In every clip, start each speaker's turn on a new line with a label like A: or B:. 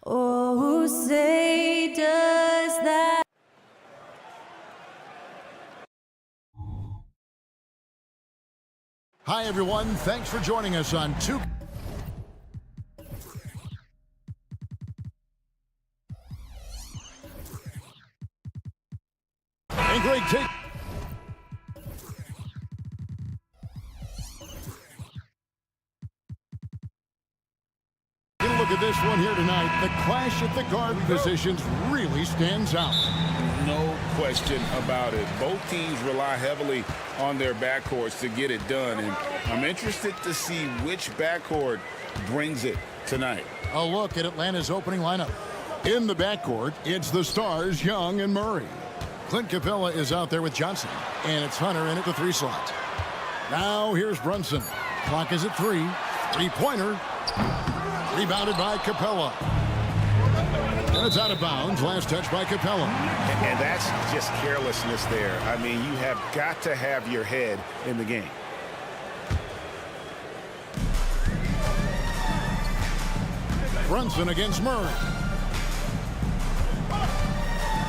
A: Oh, say does that.
B: Hi, everyone. Thanks for joining us on two. And great take. Look at this one here tonight. The clash at the guard positions really stands out.
C: No question about it. Both teams rely heavily on their backcourts to get it done, and I'm interested to see which backcourt brings it tonight.
B: A look at Atlanta's opening lineup. In the backcourt, it's the stars, Young and Murray. Clint Capella is out there with Johnson, and it's Hunter in at the 3 slot. Now here's Brunson. Clock is at 3. Three-pointer. Rebounded by Capella. And it's out of bounds. Last touch by Capella.
C: And that's just carelessness there. I mean, you have got to have your head in the game.
B: Brunson against Murray.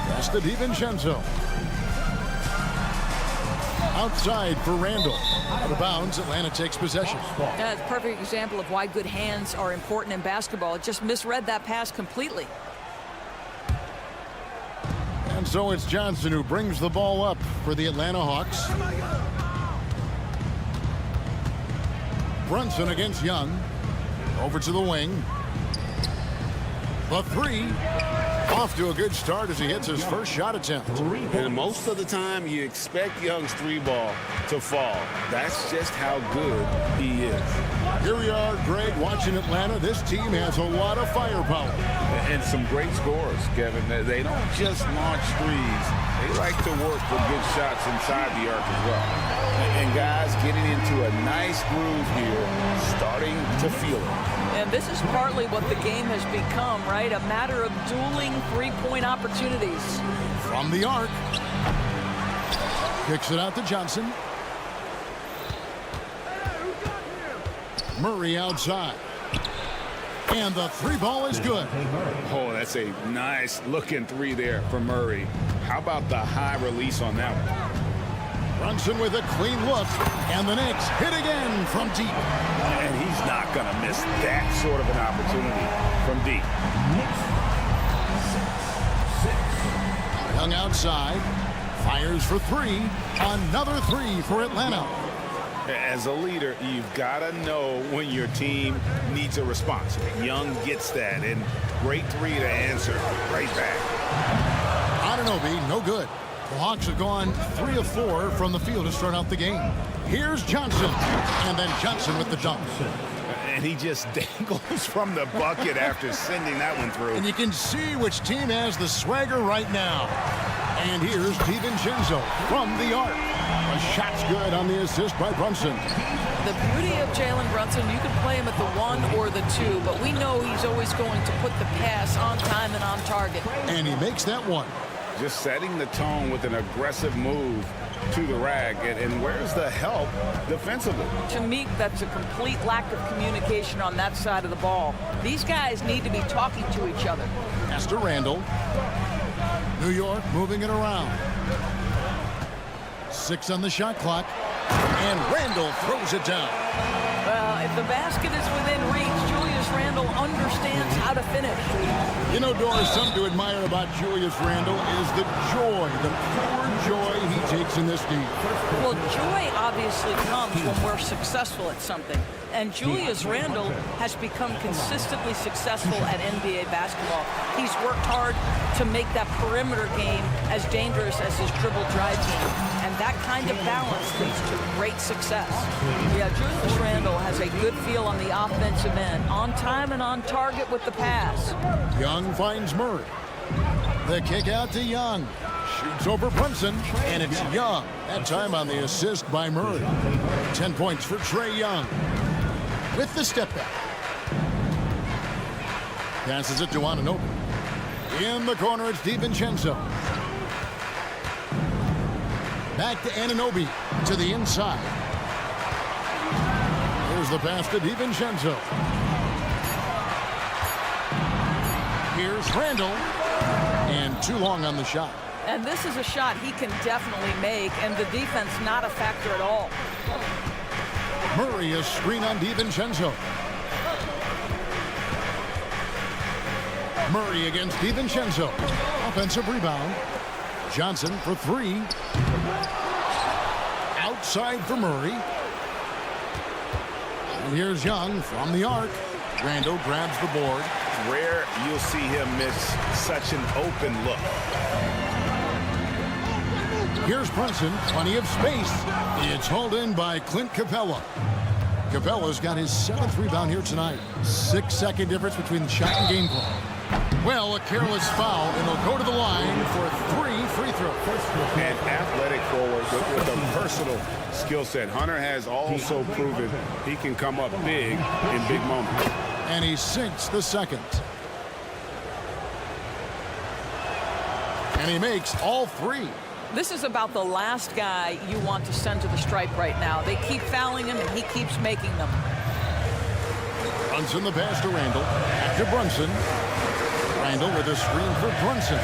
B: That's the DiVincenzo. Outside for Randall. Out of bounds, Atlanta takes possession.
D: That's a perfect example of why good hands are important in basketball. It just misread that pass completely.
B: And so it's Johnson who brings the ball up for the Atlanta Hawks. Brunson against Young. Over to the wing. The 3. Off to a good start as he hits his first shot attempt.
C: And most of the time, you expect Young's 3-ball to fall. That's just how good he is.
B: Here we are, Greg, watching Atlanta. This team has a lot of firepower.
C: And some great scores, Kevin. They don't just launch threes. They like to work with good shots inside the arc as well. And guys getting into a nice groove here, starting to feel it.
D: And this is partly what the game has become, right? A matter of dueling three-point opportunities.
B: From the arc. Kicks it out to Johnson. Murray outside. And the 3-ball is good.
C: Oh, that's a nice-looking 3 there for Murray. How about the high release on that one?
B: Brunson with a clean look. And the Knicks hit again from deep.
C: And he's not going to miss that sort of an opportunity from deep.
B: Young outside. Fires for 3. Another 3 for Atlanta.
C: As a leader, you've got to know when your team needs a response. Young gets that, and great 3 to answer right back.
B: I don't know, B. No good. The Hawks have gone 3 of 4 from the field to start out the game. Here's Johnson. And then Johnson with the dunk.
C: And he just dangles from the bucket after sending that one through.
B: And you can see which team has the swagger right now. And here's DiVincenzo from the arc. A shot's good on the assist by Brunson.
D: The beauty of Jalen Brunson, you can play him at the 1 or the 2, but we know he's always going to put the pass on time and on target.
B: And he makes that one.
C: Just setting the tone with an aggressive move to the rack. And where's the help defensively?
D: To me, that's a complete lack of communication on that side of the ball. These guys need to be talking to each other.
B: Pass to Randall. New York moving it around. 6 on the shot clock. And Randall throws it down.
D: Well, if the basket is within reach, Julius Randall understands how to finish.
B: You know, Doris, something to admire about Julius Randall is the joy, the pure joy he takes in this game.
D: Well, joy obviously comes when we're successful at something. And Julius Randall has become consistently successful at NBA basketball. He's worked hard to make that perimeter game as dangerous as his dribble drive game. And that kind of balance leads to great success. Yeah, Julius Randall has a good feel on the offensive end, on time and on target with the pass.
B: Young finds Murray. The kick out to Young. Shoots over Brunson, and it's Young. That time on the assist by Murray. 10 points for Trae Young. With the step back. Passes it to Anunoby. In the corner, it's DiVincenzo. Back to Anunoby to the inside. Here's the pass to DiVincenzo. Here's Randall. And too long on the shot.
D: And this is a shot he can definitely make, and the defense not a factor at all.
B: Murray, a screen on DiVincenzo. Murray against DiVincenzo. Offensive rebound. Johnson for three. Outside for Murray. And here's Young from the arc. Randall grabs the board.
C: Rare you'll see him miss such an open look.
B: Here's Brunson, plenty of space. It's hauled in by Clint Capella. Capella's got his 7th rebound here tonight. 6-second difference between the shot and game clock. Well, a careless foul, and he'll go to the line for 3 free throws.
C: An athletic forward with a personal skill set. Hunter has also proven he can come up big in big moments.
B: And he sinks the second. And he makes all 3.
D: This is about the last guy you want to send to the stripe right now. They keep fouling him, and he keeps making them.
B: Brunson the pass to Randall. Back to Brunson. Randall with a screen for Brunson.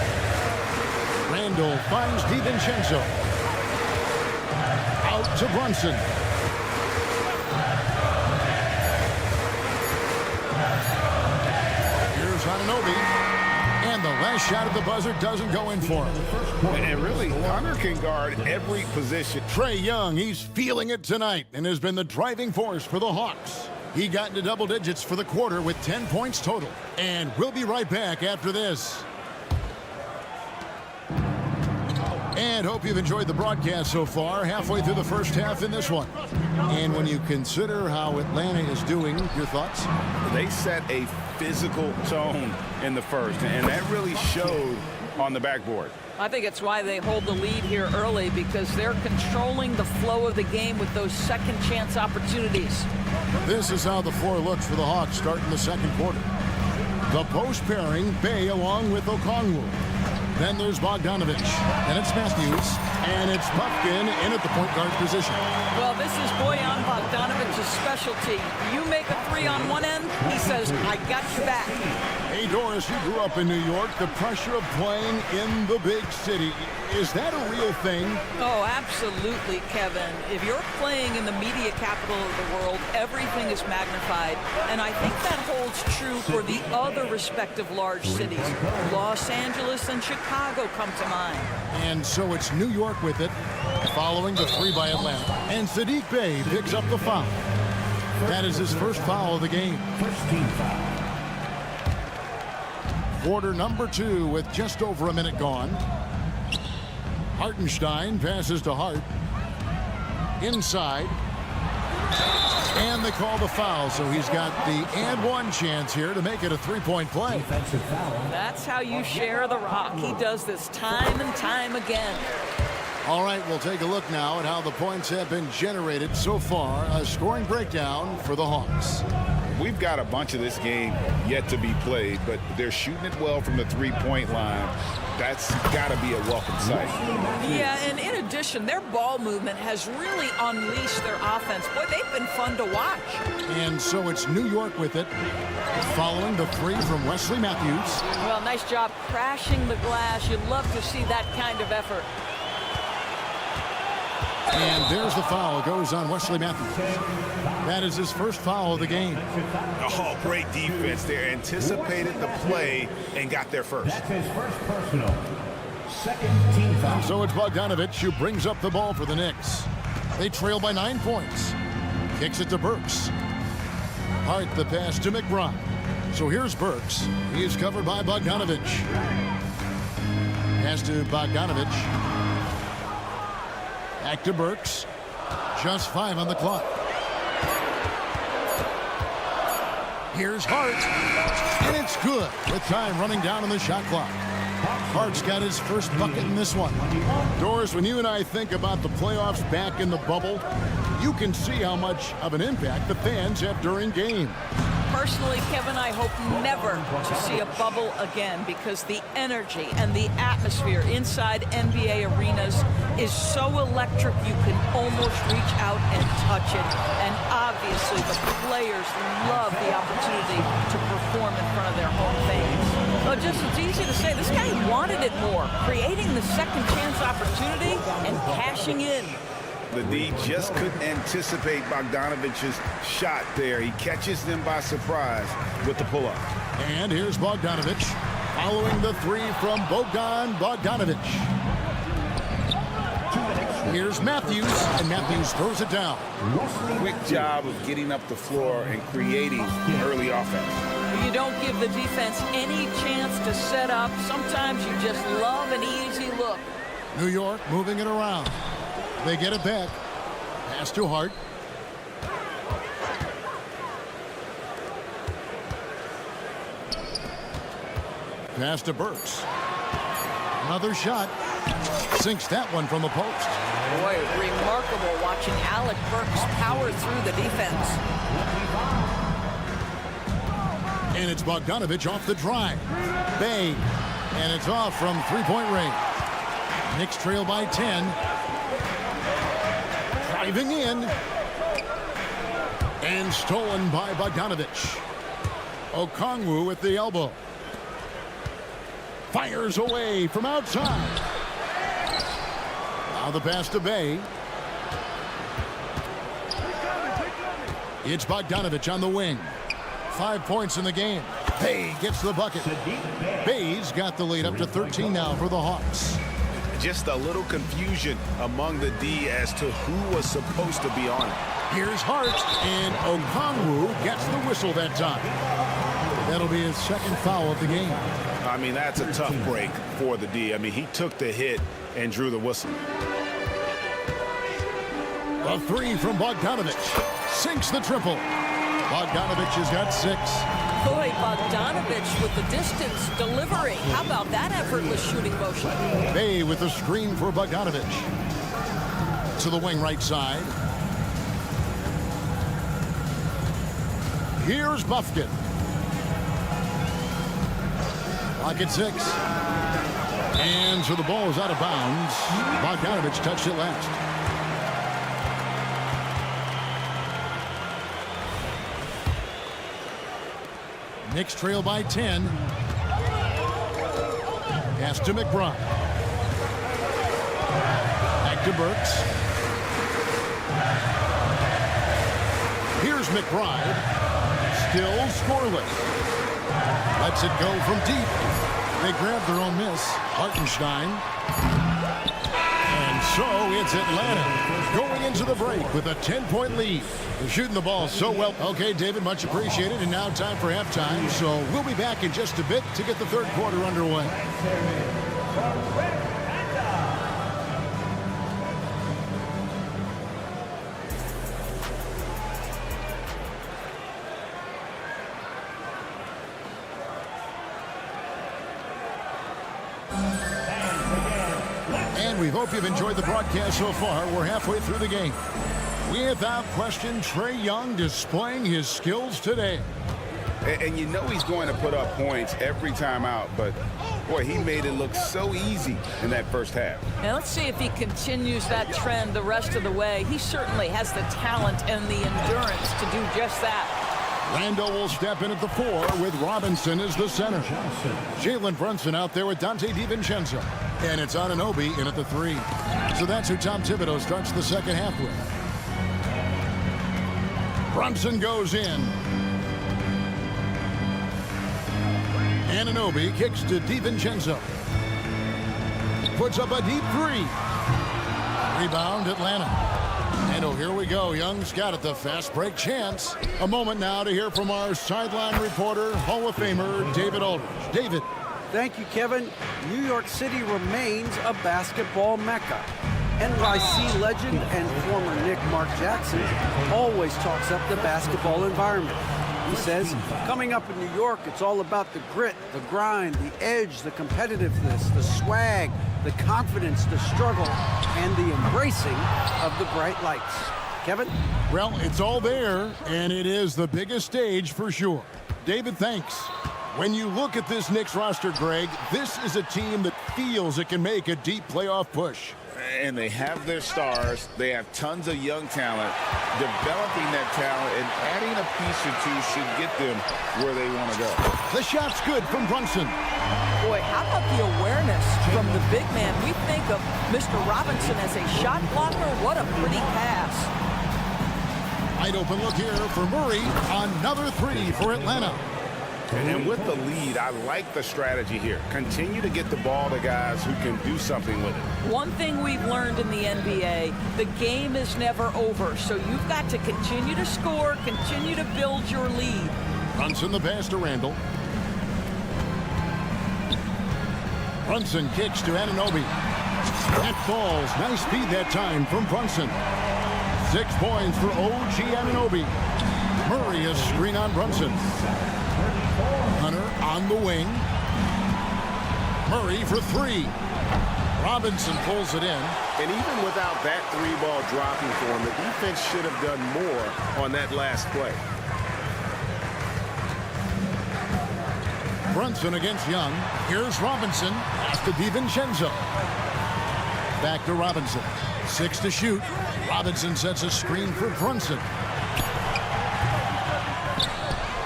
B: Randall finds DiVincenzo. Out to Brunson. Here's Anunoby. And the last shot at the buzzer doesn't go in for him.
C: And really, Hunter can guard every position.
B: Trae Young, he's feeling it tonight and has been the driving force for the Hawks. He got into double digits for the quarter with 10 points total. And we'll be right back after this. And hope you've enjoyed the broadcast so far, halfway through the first half in this one. And when you consider how Atlanta is doing, your thoughts?
C: They set a physical tone in the first, and that really showed on the backboard.
D: I think it's why they hold the lead here early, because they're controlling the flow of the game with those second chance opportunities.
B: This is how the floor looks for the Hawks starting the second quarter. The post pairing, Bay along with Okongwu. Then there's Bogdanovich, and it's Matthews, and it's Puffkin in at the point guard position.
D: Well, this is Bojan Bogdanovich's specialty. You make a 3 on one end, he says, I got your back.
B: Hey, Doris, you grew up in New York. The pressure of playing in the big city, is that a real thing?
D: Oh, absolutely, Kevin. If you're playing in the media capital of the world, everything is magnified. And I think that holds true for the other respective large cities. Los Angeles and Chicago come to mind.
B: And so it's New York with it, following the 3 by Atlanta. And Saddiq Bey picks up the foul. That is his first foul of the game.
E: First team foul.
B: Quarter number 2 with just over a minute gone. Hartenstein passes to Hart. Inside. And they call the foul, so he's got the and one chance here to make it a 3-point play.
E: Defensive foul.
D: That's how you share the rock. He does this time and time again.
B: All right, we'll take a look now at how the points have been generated so far. A scoring breakdown for the Hawks.
C: We've got a bunch of this game yet to be played, but they're shooting it well from the 3-point line. That's got to be a welcome sight.
D: Yeah, and in addition, their ball movement has really unleashed their offense. Boy, they've been fun to watch.
B: And so it's New York with it, following the 3 from Wesley Matthews.
D: Well, nice job crashing the glass. You'd love to see that kind of effort.
B: And there's the foul. It goes on Wesley Matthews. That is his first foul of the game.
C: Oh, great defense. They anticipated the play and got there first.
E: That's his first personal. Second team foul.
B: So it's Bogdanovich who brings up the ball for the Knicks. They trail by 9 points. Kicks it to Burks. Hart the pass to McBride. So here's Burks. He is covered by Bogdanovich. Pass to Bogdanovich. Back to Burks. Just 5 on the clock. Here's Hart. And it's good with time running down on the shot clock. Hart's got his first bucket in this one. Doris, when you and I think about the playoffs back in the bubble, you can see how much of an impact the fans have during games.
D: Personally, Kevin, I hope never to see a bubble again because the energy and the atmosphere inside NBA arenas is so electric you can almost reach out and touch it. And obviously, the players love the opportunity to perform in front of their home fans. But just it's easy to say, this guy wanted it more, creating the second chance opportunity and cashing in.
C: The D just couldn't anticipate Bogdanovic's shot there. He catches them by surprise with the pull-up.
B: And here's Bogdanovic following the three from Bogdanovic. Here's Matthews, and Matthews throws it down.
C: Quick job of getting up the floor and creating early offense.
D: You don't give the defense any chance to set up. Sometimes you just love an easy look.
B: New York moving it around. They get it back. Pass to Hart. Pass to Burks. Another shot. Sinks that one from the post.
D: Boy, remarkable watching Alec Burks power through the defense.
B: And it's Bogdanovic off the drive. Bang. And it's off from three-point range. Knicks trail by 10. Driving in. And stolen by Bogdanovic. Okongwu with the elbow. Fires away from outside. Now the pass to Bay. It's Bogdanovic on the wing. 5 points in the game. Bay gets the bucket. Bay's got the lead up to 13 now for the Hawks.
C: Just a little confusion among the D as to who was supposed to be on it.
B: Here's Hart, and Okongwu gets the whistle that time. That'll be his second foul of the game.
C: I mean, that's a tough break for the D. I mean, he took the hit and drew the whistle.
B: A three from Bogdanovic. Sinks the triple. Bogdanovic has got 6.
D: Boy, Bogdanovic with the distance delivery. How about that effortless shooting motion?
B: Bay with the screen for Bogdanovic. To the wing right side. Here's Buffkin. Clock at 6. And so the ball is out of bounds. Bogdanovic touched it last. Knicks trail by 10. Pass to McBride. Back to Burks. Here's McBride. Still scoreless. Lets it go from deep. They grab their own miss. Hartenstein. And so it's Atlanta going into the break with a 10-point lead. They're shooting the ball so well. Okay, David, much appreciated. And now time for halftime. So we'll be back in just a bit to get the third quarter underway. And we hope you've enjoyed the broadcast so far. We're halfway through the game. Without question, Trae Young displaying his skills today.
C: And you know he's going to put up points every time out, but boy, he made it look so easy in that first half.
D: Now let's see if he continues that trend the rest of the way. He certainly has the talent and the endurance to do just that.
B: Randall will step in at the 4 with Robinson as the center. Jalen Brunson out there with Dante DiVincenzo. And it's Anunoby in at the 3. So that's who Tom Thibodeau starts the second half with. Brunson goes in. Anunoby kicks to DiVincenzo. Puts up a deep 3. Rebound Atlanta. And oh, here we go. Young's got it, the fast break chance. A moment now to hear from our sideline reporter, Hall of Famer David Aldridge. David.
F: Thank you, Kevin. New York City remains a basketball mecca. NYC legend and former Knick Mark Jackson always talks up the basketball environment. He says, coming up in New York, it's all about the grit, the grind, the edge, the competitiveness, the swag, the confidence, the struggle, and the embracing of the bright lights. Kevin?
B: Well, it's all there, and it is the biggest stage for sure. David, thanks. When you look at this Knicks roster, Greg, this is a team that feels it can make a deep playoff push.
C: And they have their stars. They have tons of young talent. Developing that talent and adding a piece or two should get them where they want to go.
B: The shot's good from Brunson.
D: Boy, how about the awareness from the big man? We think of Mr. Robinson as a shot blocker. What a pretty pass.
B: Wide open look here for Murray. Another three for Atlanta.
C: And with the lead, I like the strategy here. Continue to get the ball to guys who can do something with it.
D: One thing we've learned in the NBA, the game is never over. So you've got to continue to score, continue to build your lead.
B: Brunson the pass to Randall. Brunson kicks to Anunoby. That falls. Nice feed that time from Brunson. 6 points for OG Anunoby. Murray a screen on Brunson. Hunter on the wing. Murray for three. Robinson pulls it in.
G: And even without that three ball dropping for him, the defense should have done more on that last play.
B: Brunson against Young. Here's Robinson. Pass to DiVincenzo. Back to Robinson. 6 to shoot. Robinson sets a screen for Brunson.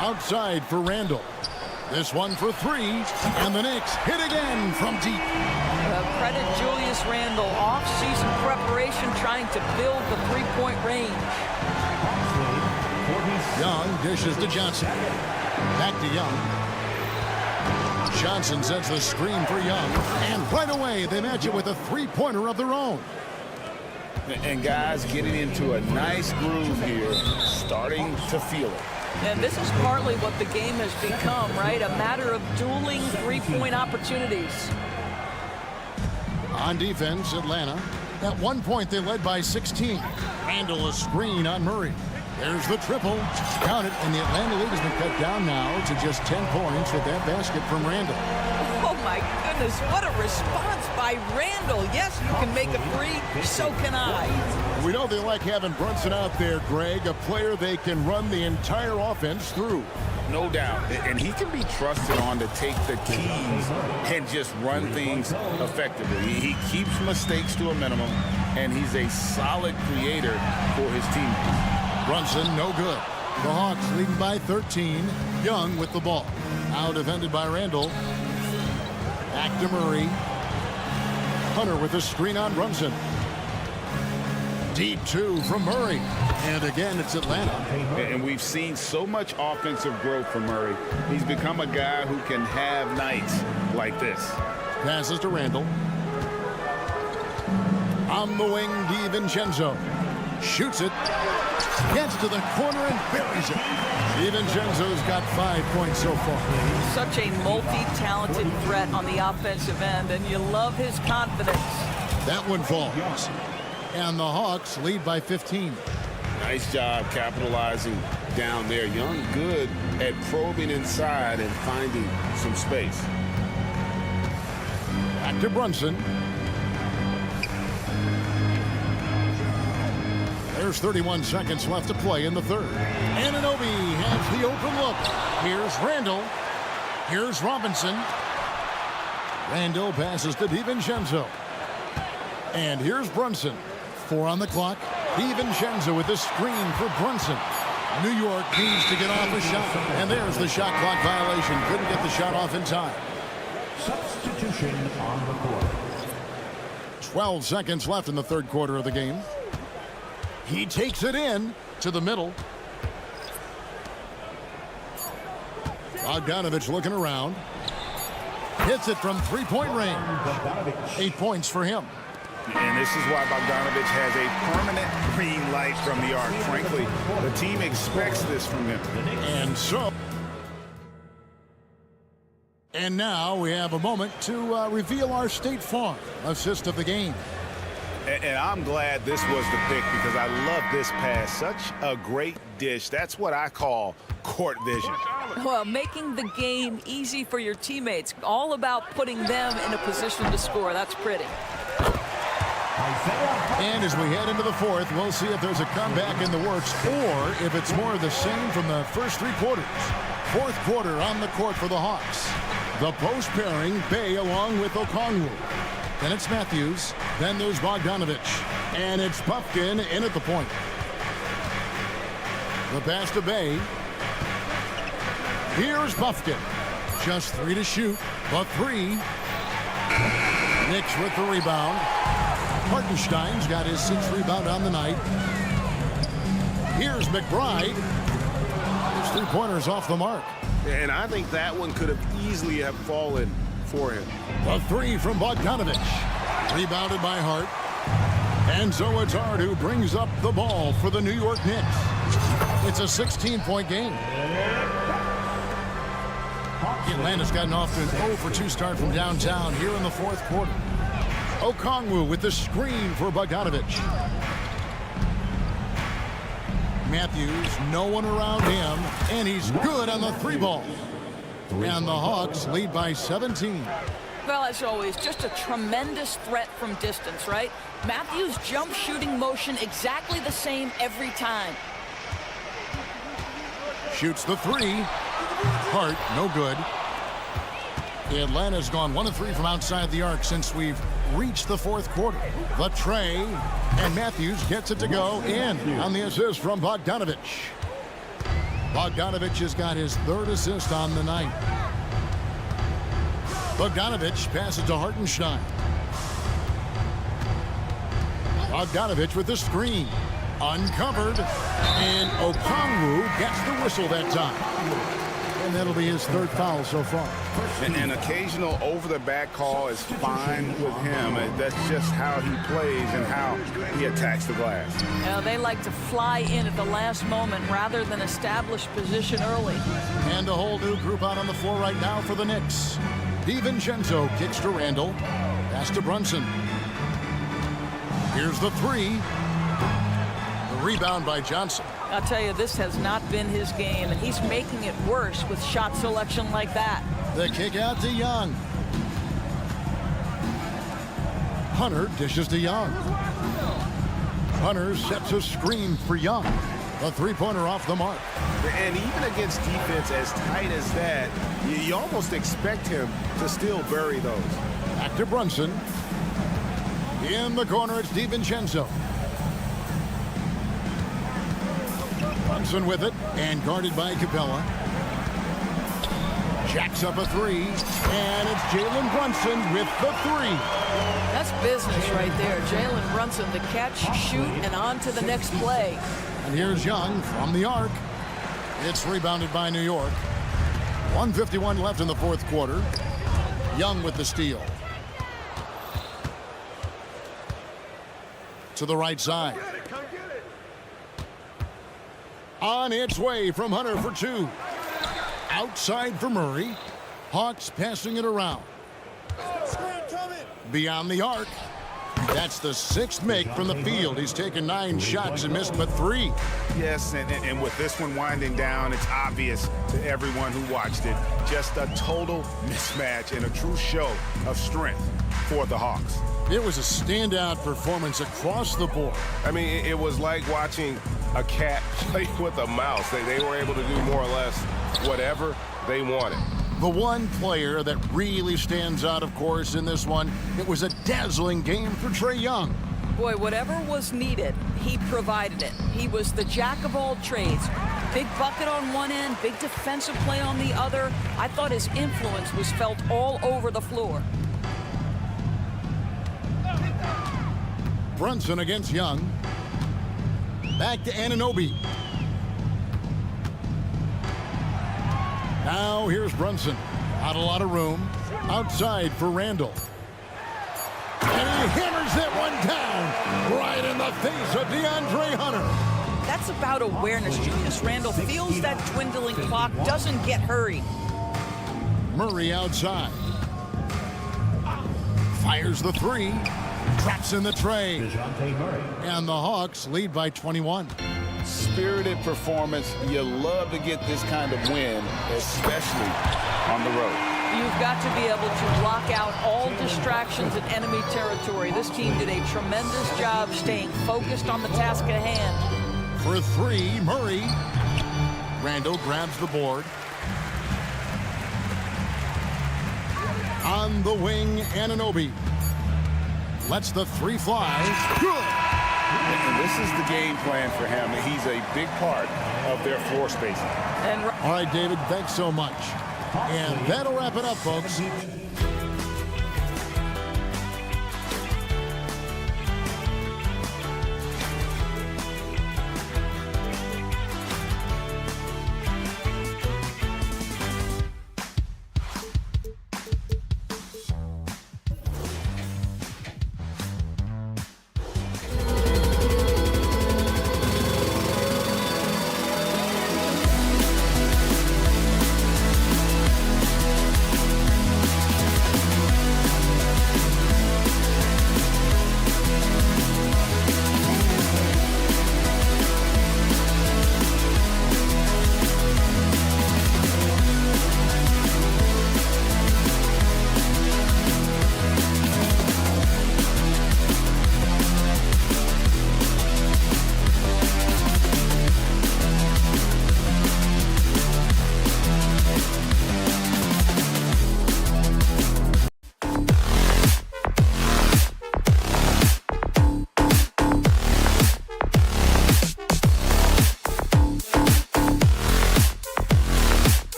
B: Outside for Randall. This one for three. And the Knicks hit again from deep.
D: Credit Julius Randle. Off-season preparation trying to build the three-point range.
B: Young dishes to Johnson. Back to Young. Johnson sets the screen for Young. And right away, they match it with a three-pointer of their own.
C: And guys getting into a nice groove here, starting to feel it.
D: And this is partly what the game has become, right? A matter of dueling three-point opportunities.
B: On defense, Atlanta. At one point, they led by 16. Randall a screen on Murray. There's the triple. Count it, and the Atlanta lead has been cut down now to just 10 points with that basket from Randall.
D: Oh, my goodness. What a response by Randall. Yes, you can make a three. So can I.
B: We know they like having Brunson out there, Greg, a player they can run the entire offense through.
C: No doubt. And he can be trusted on to take the keys and just run things effectively. He keeps mistakes to a minimum, and he's a solid creator for his teammates.
B: Brunson, no good. The Hawks leading by 13. Young with the ball. Now defended by Randall. Back to Murray. Hunter with a screen on Brunson. Deep two from Murray. And again, it's Atlanta.
C: And we've seen so much offensive growth from Murray. He's become a guy who can have nights like this.
B: Passes to Randall. On the wing, DiVincenzo. Shoots it. Gets to the corner and buries it. DiVincenzo's got 5 points so far.
D: Such a multi-talented threat on the offensive end, and you love his confidence.
B: That one falls. And the Hawks lead by 15.
C: Nice job capitalizing down there. Young good at probing inside and finding some space.
B: Back to Brunson. There's 31 seconds left to play in the third. Anunoby has the open look. Here's Randall. Here's Robinson. Randall passes to DiVincenzo. And here's Brunson. 4 on the clock. DiVincenzo with the screen for Brunson. New York needs to get off a shot. And there's the shot clock violation. Couldn't get the shot off in time.
E: Substitution on the court.
B: 12 seconds left in the third quarter of the game. He takes it in to the middle. Bogdanovich looking around. Hits it from three-point range. 8 points for him.
C: And this is why Bogdanovich has a permanent green light from the arc. Frankly, the team expects this from him.
B: And so. And now we have a moment to reveal our State Farm assist of the game.
G: And I'm glad this was the pick because I love this pass. Such a great dish. That's what I call court vision.
D: Well, making the game easy for your teammates. All about putting them in a position to score. That's pretty.
B: And as we head into the fourth, we'll see if there's a comeback in the works or if it's more of the same from the first three quarters. Fourth quarter on the court for the Hawks. The post pairing, Bay along with Okongwu. Then it's Matthews. Then there's Bogdanovich. And it's Puffkin in at the point. The pass to Bay. Here's Puffkin. Just 3 to shoot. The 3. Knicks with the rebound. Hartenstein's got his 6th rebound on the night. Here's McBride. His 3-pointers off the mark.
G: And I think that one could have easily have fallen for him.
B: The 3 from Bogdanovich. Rebounded by Hart. And so it's Hart who brings up the ball for the New York Knicks. It's a 16-point game. Atlanta's gotten off to an 0-for-2 start from downtown here in the fourth quarter. Okongwu with the screen for Bogdanovich. Matthews, no one around him, and he's good on the 3-ball. And the Hawks lead by 17.
D: Well, as always, just a tremendous threat from distance, right? Matthews' jump shooting motion exactly the same every time.
B: Shoots the 3. Hart, no good. Atlanta's gone 1 of 3 from outside the arc since we've reached the fourth quarter. The tray, and Matthews gets it to go in on the assist from Bogdanovich. Bogdanovich has got his 3rd assist on the night. Bogdanovich passes to Hartenstein. Bogdanovich with the screen. Uncovered, and Okongwu gets the whistle that time. And that'll be his 3rd foul so far.
G: And an occasional over-the-back call is fine with him. That's just how he plays and how he attacks the glass.
D: They like to fly in at the last moment rather than establish position early.
B: And a whole new group out on the floor right now for the Knicks. DiVincenzo kicks to Randall. Pass to Brunson. Here's the 3. The rebound by Johnson.
D: I'll tell you, this has not been his game, and he's making it worse with shot selection like that.
B: The kick out to Young. Hunter dishes to Young. Hunter sets a screen for Young. A 3-pointer off the mark.
G: And even against defense as tight as that, you almost expect him to still bury those.
B: Back to Brunson. In the corner, it's DiVincenzo. Brunson with it, and guarded by Capella. Jacks up a 3, and it's Jalen Brunson with the 3.
D: That's business right there. Jalen Brunson, the catch, shoot, and on to the next play.
B: And here's Young from the arc. It's rebounded by New York. 1:51 left in the fourth quarter. Young with the steal. To the right side. On its way from Hunter for 2. Outside for Murray. Hawks passing it around. Beyond the arc. That's the 6th make from the field. He's taken 9 shots and missed but 3.
G: Yes, and with this one winding down, it's obvious to everyone who watched it. Just a total mismatch and a true show of strength for the Hawks.
B: It was a standout performance across the board.
H: I mean, it was like watching a cat play with a mouse. They were able to do more or less whatever they wanted.
B: The one player that really stands out, of course, in this one, it was a dazzling game for Trae Young.
D: Boy, whatever was needed, he provided it. He was the jack of all trades. Big bucket on one end, big defensive play on the other. I thought his influence was felt all over the floor.
B: Brunson against Young. Back to Anunoby. Now here's Brunson. Not a lot of room. Outside for Randall. And he hammers that one down right in the face of DeAndre Hunter.
D: That's about awareness. Julius Randle feels that dwindling clock, doesn't get hurried.
B: Murray outside. Fires the 3. Traps in the tray. And the Hawks lead by 21.
C: Spirited performance. You love to get this kind of win, especially on the road.
D: You've got to be able to block out all distractions in enemy territory. This team did a tremendous job staying focused on the task at hand.
B: For three, Murray. Randall grabs the board. On the wing, Anunoby lets the three fly. Good.
C: And this is the game plan for him. He's a big part of their floor spacing.
B: All right, David, thanks so much. And that'll wrap it up, folks.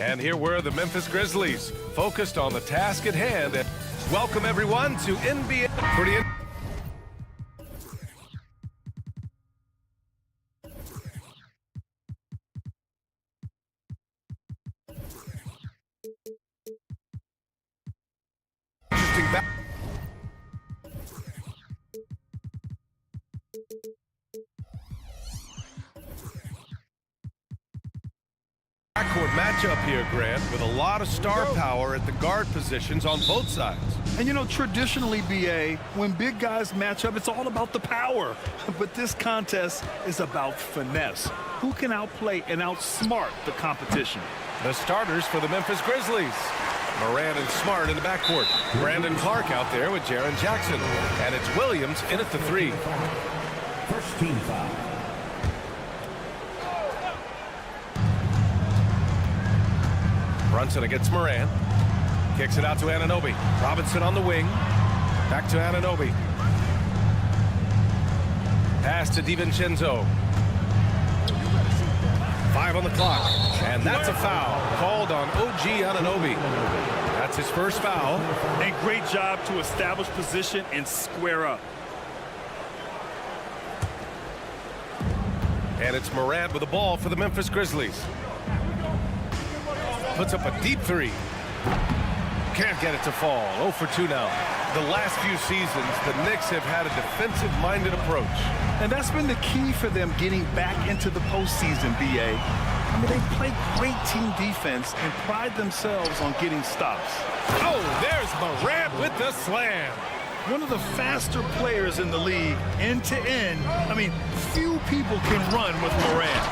I: And here were the Memphis Grizzlies, focused on the task at hand. And welcome everyone to NBA. Interesting back. Backcourt matchup here, Grant, with a lot of star power at the guard positions on both sides.
J: And you know, traditionally, BA, when big guys match up, it's all about the power. But this contest is about finesse. Who can outplay and outsmart the competition?
I: The starters for the Memphis Grizzlies. Morant and Smart in the backcourt. Brandon Clark out there with Jaren Jackson. And it's Williams in at the 3.
E: First team foul.
I: Brunson against Morant. Kicks it out to Anunoby. Robinson on the wing. Back to Anunoby. Pass to DiVincenzo. 5 on the clock. And that's a foul called on OG Anunoby. That's his first foul.
J: And great job to establish position and square up.
I: And it's Morant with the ball for the Memphis Grizzlies. Puts up a deep 3. Can't get it to fall. 0 for 2 now. The last few seasons, the Knicks have had a defensive-minded approach.
J: And that's been the key for them getting back into the postseason, BA. I mean, they play great team defense and pride themselves on getting stops.
I: Oh, there's Morant with the slam.
J: One of the faster players in the league, end to end. I mean, few people can run with Morant.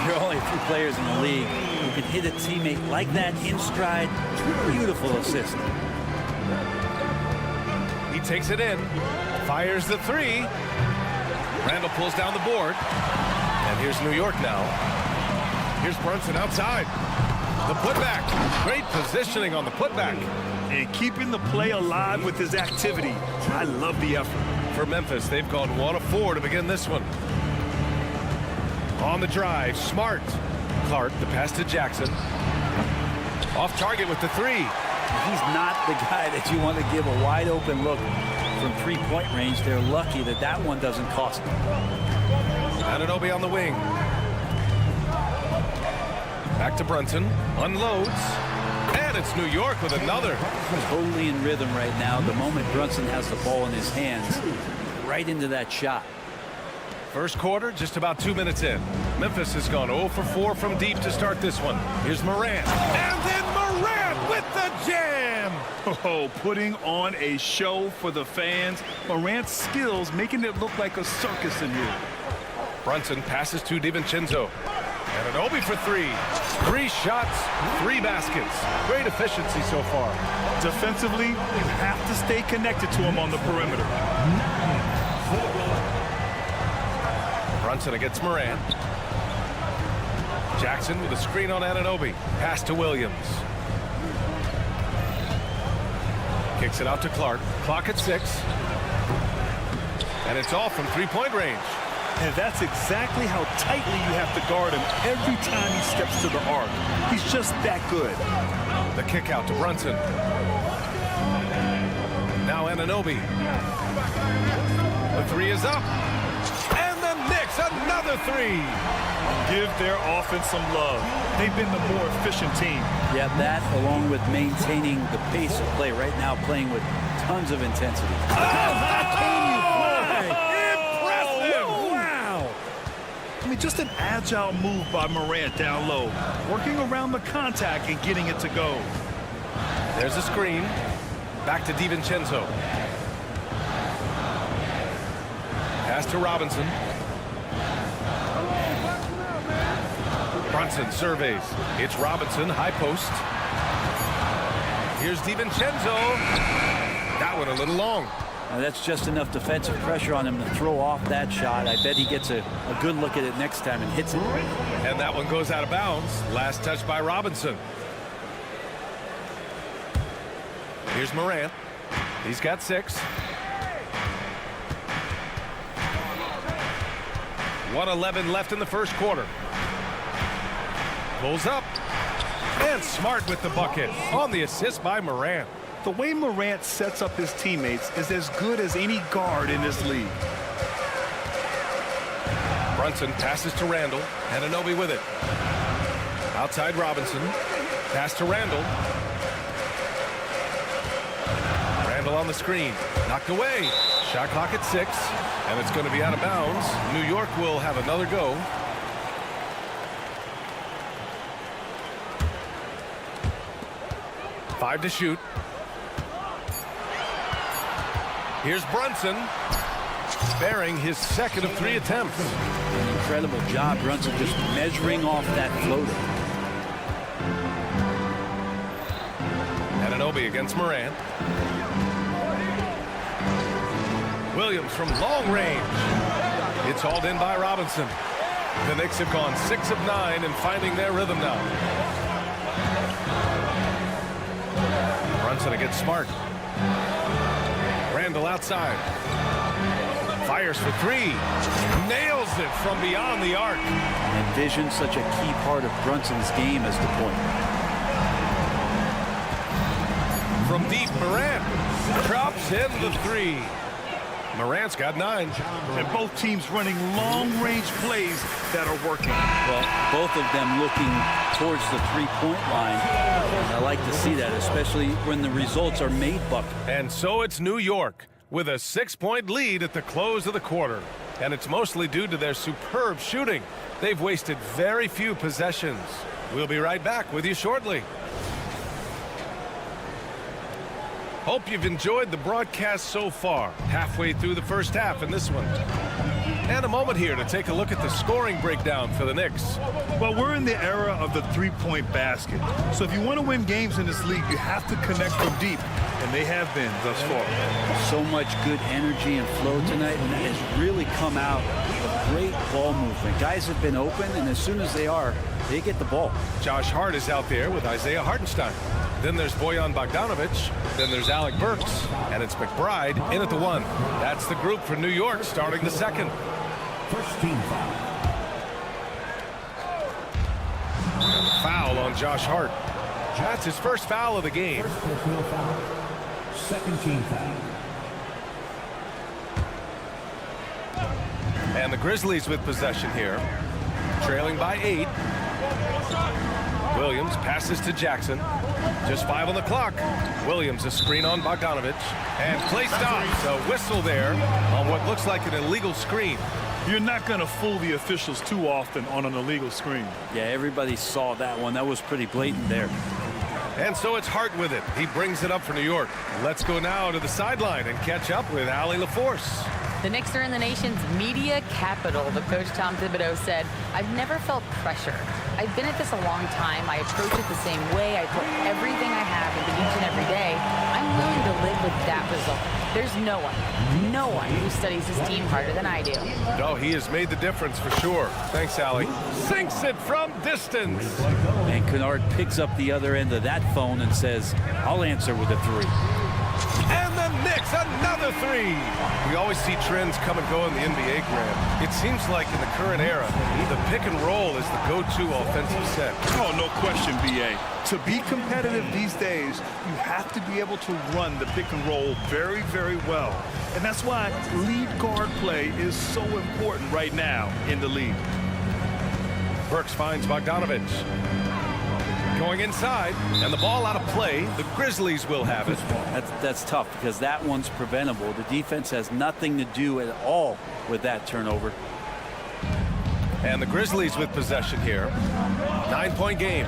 K: There are only a few players in the league who can hit a teammate like that in stride. Beautiful assist.
I: He takes it in, fires the 3. Randall pulls down the board. And here's New York now. Here's Brunson outside. The putback. Great positioning on the putback.
J: And keeping the play alive with his activity. I love the effort.
I: For Memphis, they've gone 1 of 4 to begin this one. On the drive, Smart. Clark, the pass to Jackson. Off target with the 3.
K: He's not the guy that you want to give a wide open look from 3-point range. They're lucky that that one doesn't cost them.
I: Anunoby on the wing. Back to Brunson. Unloads. And it's New York with another.
K: Totally in rhythm right now. The moment Brunson has the ball in his hands, right into that shot.
I: First quarter, just about 2 minutes in. Memphis has gone 0 for 4 from deep to start this one. Here's Morant. And then Morant with the jam.
J: Oh, putting on a show for the fans. Morant's skills making it look like a circus in here.
I: Brunson passes to DiVincenzo. Anunoby for 3. 3 shots, 3 baskets. Great efficiency so far.
J: Defensively, you have to stay connected to him on the perimeter.
I: Brunson against Morant. Jackson with a screen on Anunoby. Pass to Williams. Kicks it out to Clark. Clock at 6. And it's off from 3-point range.
J: And that's exactly how tightly you have to guard him every time he steps to the arc. He's just that good.
I: The kick out to Brunson. Now Anunoby. The 3 is up. And the Knicks, another 3.
J: Give their offense some love. They've been the more efficient team.
K: Yeah, that along with maintaining the pace of play right now, playing with tons of intensity.
J: How can you play? I mean, just an agile move by Morant down low, working around the contact and getting it to go.
I: There's a screen. Back to DiVincenzo. Pass to Robinson. Brunson surveys. It's Robinson, high post. Here's DiVincenzo. That one a little long.
K: Now that's just enough defensive pressure on him to throw off that shot. I bet he gets a good look at it next time and hits it.
I: And that one goes out of bounds. Last touch by Robinson. Here's Morant. He's got 6. 1:11 left in the first quarter. Pulls up. And Smart with the bucket on the assist by Morant.
J: The way Morant sets up his teammates is as good as any guard in this league.
I: Brunson passes to Randall. Anunoby with it. Outside Robinson. Pass to Randall. Randall on the screen. Knocked away. Shot clock at 6. And it's going to be out of bounds. New York will have another go. Five to shoot. Here's Brunson, sparing his second of 3 attempts.
K: An incredible job, Brunson, just measuring off that floater.
I: Anunoby against Morant. Williams from long range. It's hauled in by Robinson. The Knicks have gone 6 of 9 and finding their rhythm now. Brunson against Smart. Randall outside. Fires for 3. Nails it from beyond the arc.
K: And vision, such a key part of Brunson's game as the point.
I: From deep, Morant drops in the 3. Morant's got 9.
J: And both teams running long-range plays that are working.
K: Well, both of them looking towards the three-point line. And I like to see that, especially when the results are made bucket.
I: And so it's New York with a 6-point lead at the close of the quarter. And it's mostly due to their superb shooting. They've wasted very few possessions. We'll be right back with you shortly. Hope you've enjoyed the broadcast so far. Halfway through the first half in this one. And a moment here to take a look at the scoring breakdown for the Knicks.
J: Well, we're in the era of the three-point basket. So if you want to win games in this league, you have to connect from deep. And they have been thus far.
K: So much good energy and flow tonight, and that has really come out of great ball movement. Guys have been open, and as soon as they are, they get the ball.
I: Josh Hart is out there with Isaiah Hartenstein. Then there's Bojan Bogdanovic. Then there's Alec Burks. And it's McBride in at the 1. That's the group for New York starting the second.
E: First team foul.
I: And the foul on Josh Hart. That's his first foul of the game.
E: First personal foul. Second team foul.
I: And the Grizzlies with possession here. Trailing by 8. Williams passes to Jackson. Just 5 on the clock. Williams a screen on Bogdanovic. And play stops. A whistle there on what looks like an illegal screen.
J: You're not going to fool the officials too often on an illegal screen.
K: Yeah, everybody saw that one. That was pretty blatant there.
I: And so it's Hart with it. He brings it up for New York. Let's go now to the sideline and catch up with Allie LaForce.
L: The Knicks are in the nation's media capital, but Coach Tom Thibodeau said, "I've never felt pressure. I've been at this a long time. I approach it the same way. I put everything I have into each and every day. I'm willing to live with that result. There's no one who studies his team harder than I do."
I: No, he has made the difference for sure. Thanks, Allie. Sinks it from distance.
K: And Kennard picks up the other end of that phone and says, "I'll answer with a 3.
I: And the Knicks, another 3. We always see trends come and go in the NBA, Graham. It seems like in the current era, the pick and roll is the go-to offensive set.
J: Oh, no question, B.A. To be competitive these days, you have to be able to run the pick and roll very, very well. And that's why lead guard play is so important right now in the league.
I: Burks finds Bogdanovic. Going inside, and the ball out of play. The Grizzlies will have it.
K: That's tough because that one's preventable. The defense has nothing to do at all with that turnover.
I: And the Grizzlies with possession here. 9-point game.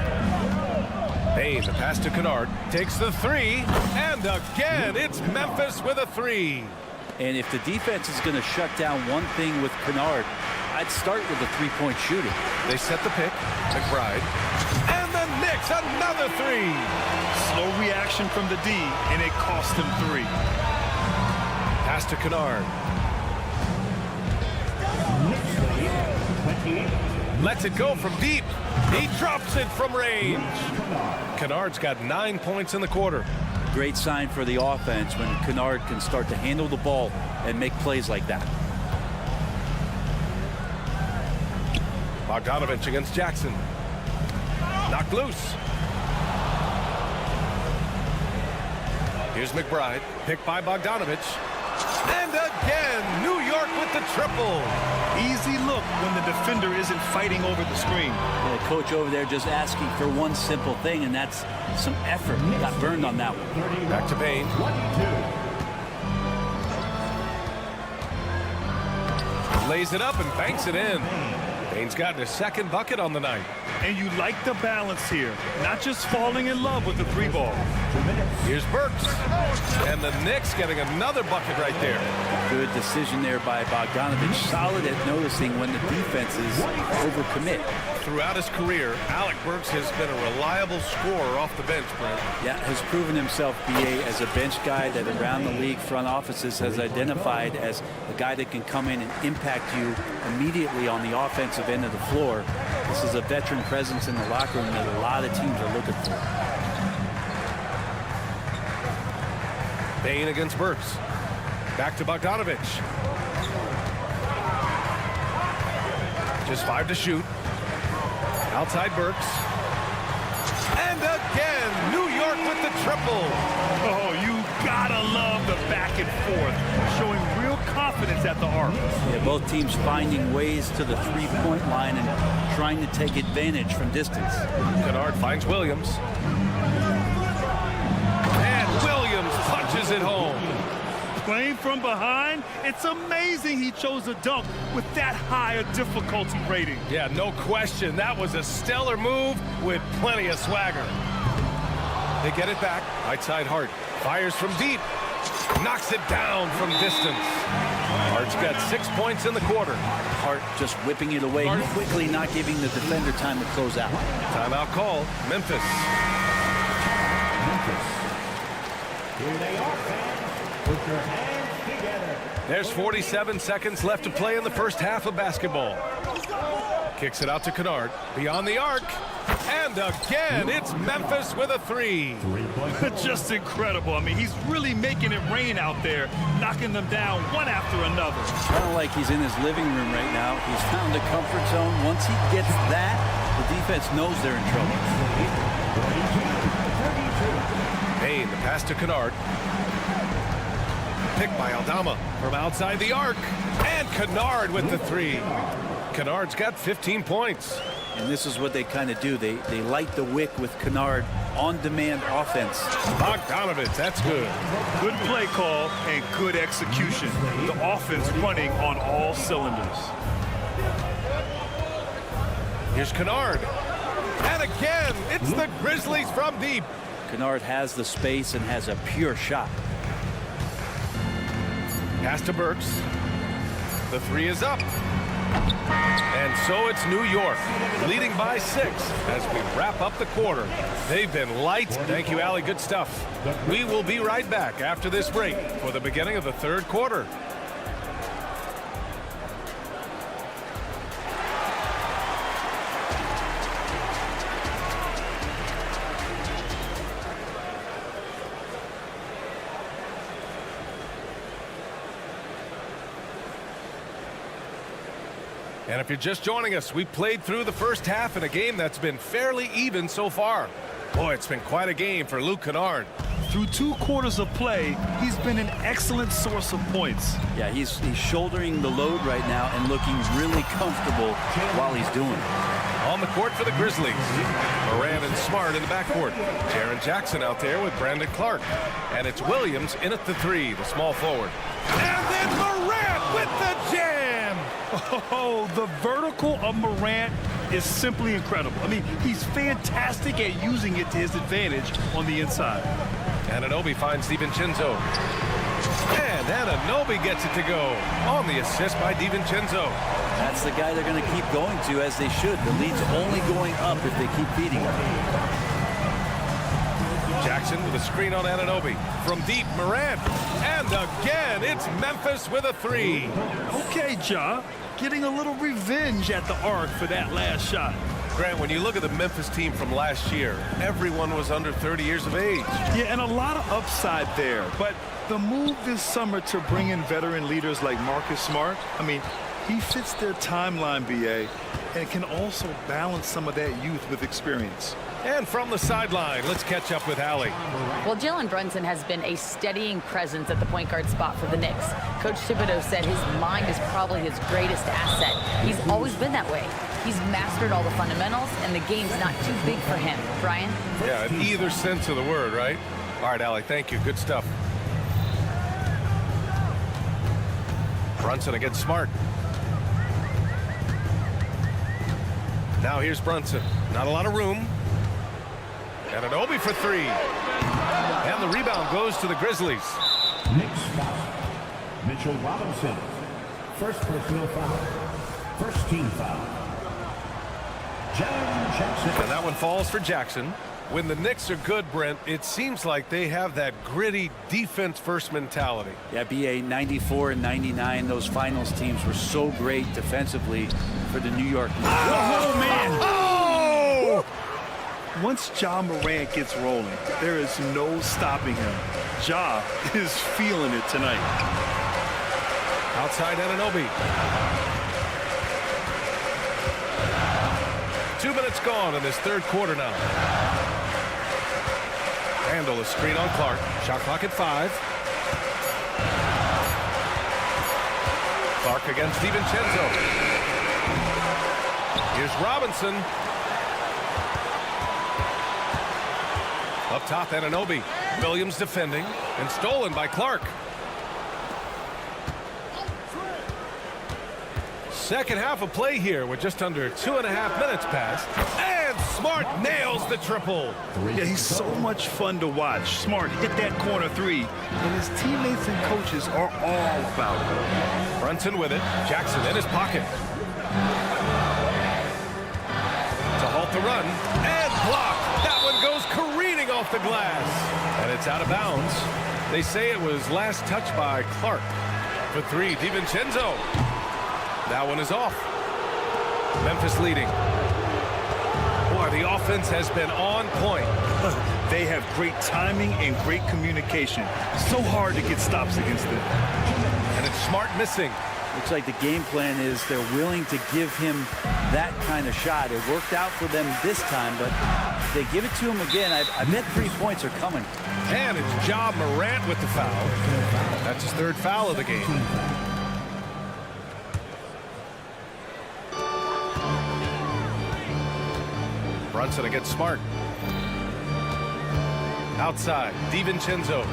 I: Payne, the pass to Kennard, takes the 3, and again, it's Memphis with a 3.
K: And if the defense is going to shut down one thing with Kennard, I'd start with the 3-point shooting.
I: They set the pick. McBride. And the Knicks, another 3.
J: Slow reaction from the D, and it cost him 3.
I: Pass to Kennard. Lets it go from deep. He drops it from range. Kennard's got 9 points in the quarter.
K: Great sign for the offense when Kennard can start to handle the ball and make plays like that.
I: Bogdanovic against Jackson. Knocked loose. Here's McBride, picked by Bogdanovich. And again, New York with the triple.
J: Easy look when the defender isn't fighting over the screen.
K: The coach over there just asking for one simple thing, and that's some effort. Got burned on that one.
I: Back to Bane. Lays it up and banks it in. Bane's gotten his second bucket on the night.
J: And you like the balance here, not just falling in love with the three ball.
I: Here's Burks. And the Knicks getting another bucket right there.
K: Good decision there by Bogdanovich. Solid at noticing when the defenses overcommit.
I: Throughout his career, Alec Burks has been a reliable scorer off the bench, Brent.
K: Yeah, has proven himself, BA, as a bench guy that around the league front offices has identified as a guy that can come in and impact you immediately on the offensive end of the floor. This is a veteran presence in the locker room that a lot of teams are looking for.
I: Bane against Burks. Back to Bogdanovich. Just 5 to shoot. Outside Burks. And again, New York with the triple.
J: Oh, you gotta love the back and forth, showing real confidence at the arc.
K: Yeah, both teams finding ways to the three-point line and trying to take advantage from distance.
I: Kennard finds Williams. And Williams punches it home.
J: Playing from behind, it's amazing he chose a dunk with that high a difficulty rating.
I: Yeah, no question. That was a stellar move with plenty of swagger. They get it back. Right side Hart. Fires from deep. Knocks it down from distance. Hart's got 6 points in the quarter.
K: Hart just whipping it away quickly, not giving the defender time to close out.
I: Timeout call. Memphis.
E: Here they are, fans. Put your hands together.
I: There's 47 seconds left to play in the first half of basketball. Kicks it out to Kennard. Beyond the arc. And again, it's Memphis with a three.
J: Just incredible. I mean, he's really making it rain out there, knocking them down one after another.
K: Kind of like he's in his living room right now. He's found a comfort zone. Once he gets that, the defense knows they're in trouble.
I: Bane, the pass to Kennard. Picked by Aldama from outside the arc. And Kennard with the three. Kennard's got 15 points.
K: And this is what they kind of do. They light the wick with Kennard on-demand offense.
I: Bogdanovich, that's good.
J: Good play call and good execution. The offense running on all cylinders.
I: Here's Kennard. And again, it's the Grizzlies from deep.
K: Kennard has the space and has a pure shot.
I: Pass to Burks. The three is up. And so it's New York, leading by 6 as we wrap up the quarter. They've been light. Thank you, Allie. Good stuff. We will be right back after this break for the beginning of the third quarter. And if you're just joining us, we played through the first half in a game that's been fairly even so far. Boy, it's been quite a game for Luke Kennard.
J: Through 2 quarters of play, he's been an excellent source of points.
K: Yeah, he's shouldering the load right now and looking really comfortable while he's doing it.
I: On the court for the Grizzlies. Moran and Smart in the backcourt. Jaren Jackson out there with Brandon Clark. And it's Williams in at the three, the small forward. And then Morant with the jam!
J: Oh, the vertical of Morant is simply incredible. I mean, he's fantastic at using it to his advantage on the inside.
I: Anunoby finds DiVincenzo. And Anunoby gets it to go on the assist by DiVincenzo.
K: That's the guy they're going to keep going to, as they should. The lead's only going up if they keep feeding him.
I: Jackson with a screen on Anunoby. From deep, Morant. And again, it's Memphis with a three.
J: Okay, Ja. Getting a little revenge at the arc for that last shot.
I: Grant, when you look at the Memphis team from last year, everyone was under 30 years of age.
J: Yeah, and a lot of upside there. But the move this summer to bring in veteran leaders like Marcus Smart, I mean, He fits their timeline, BA, and can also balance some of that youth with experience.
I: And from the sideline, let's catch up with Allie.
L: Well, Jalen Brunson has been a steadying presence at the point guard spot for the Knicks. Coach Thibodeau said his mind is probably his greatest asset. He's always been that way. He's mastered all the fundamentals, and the game's not too big for him. Brian?
I: Yeah, in either sense of the word, right? All right, Allie, thank you. Good stuff. Brunson against Smart. Now here's Brunson. Not a lot of room. And an Obi for three. And the rebound goes to the Grizzlies.
E: Knicks foul. Mitchell Robinson. First personal foul. First team foul. Jackson.
I: And that one falls for Jackson. When the Knicks are good, Brent, it seems like they have that gritty defense-first mentality.
K: Yeah, BA 94 and 99, those finals teams were so great defensively for the New York Knicks.
J: Oh, man!
I: Oh!
J: Once Ja Morant gets rolling, there is no stopping him. Ja is feeling it tonight.
I: Outside Anunoby. 2 minutes gone in this third quarter now. Handle a screen on Clark. Shot clock at 5. Clark against DiVincenzo. Here's Robinson. Up top, Anunoby. Williams defending and stolen by Clark. Second half of play here with just under 2.5 minutes passed. And Smart nails the triple.
J: Yeah, he's so much fun to watch. Smart hit that corner three, and his teammates and coaches are all about it.
I: Brunson with it. Jackson in his pocket. To halt the run. And block. That one goes careening off the glass. And it's out of bounds. They say it was last touched by Clark. For three, DiVincenzo. That one is off. Memphis leading. Boy, the offense has been on point.
J: They have great timing and great communication. So hard to get stops against them.
I: And it's Smart missing.
K: Looks like the game plan is they're willing to give him that kind of shot. It worked out for them this time, but if they give it to him again, I bet 3 points are coming.
I: And it's Ja Morant with the foul. That's his third foul of the game. Brunson against Smart. Outside, DiVincenzo.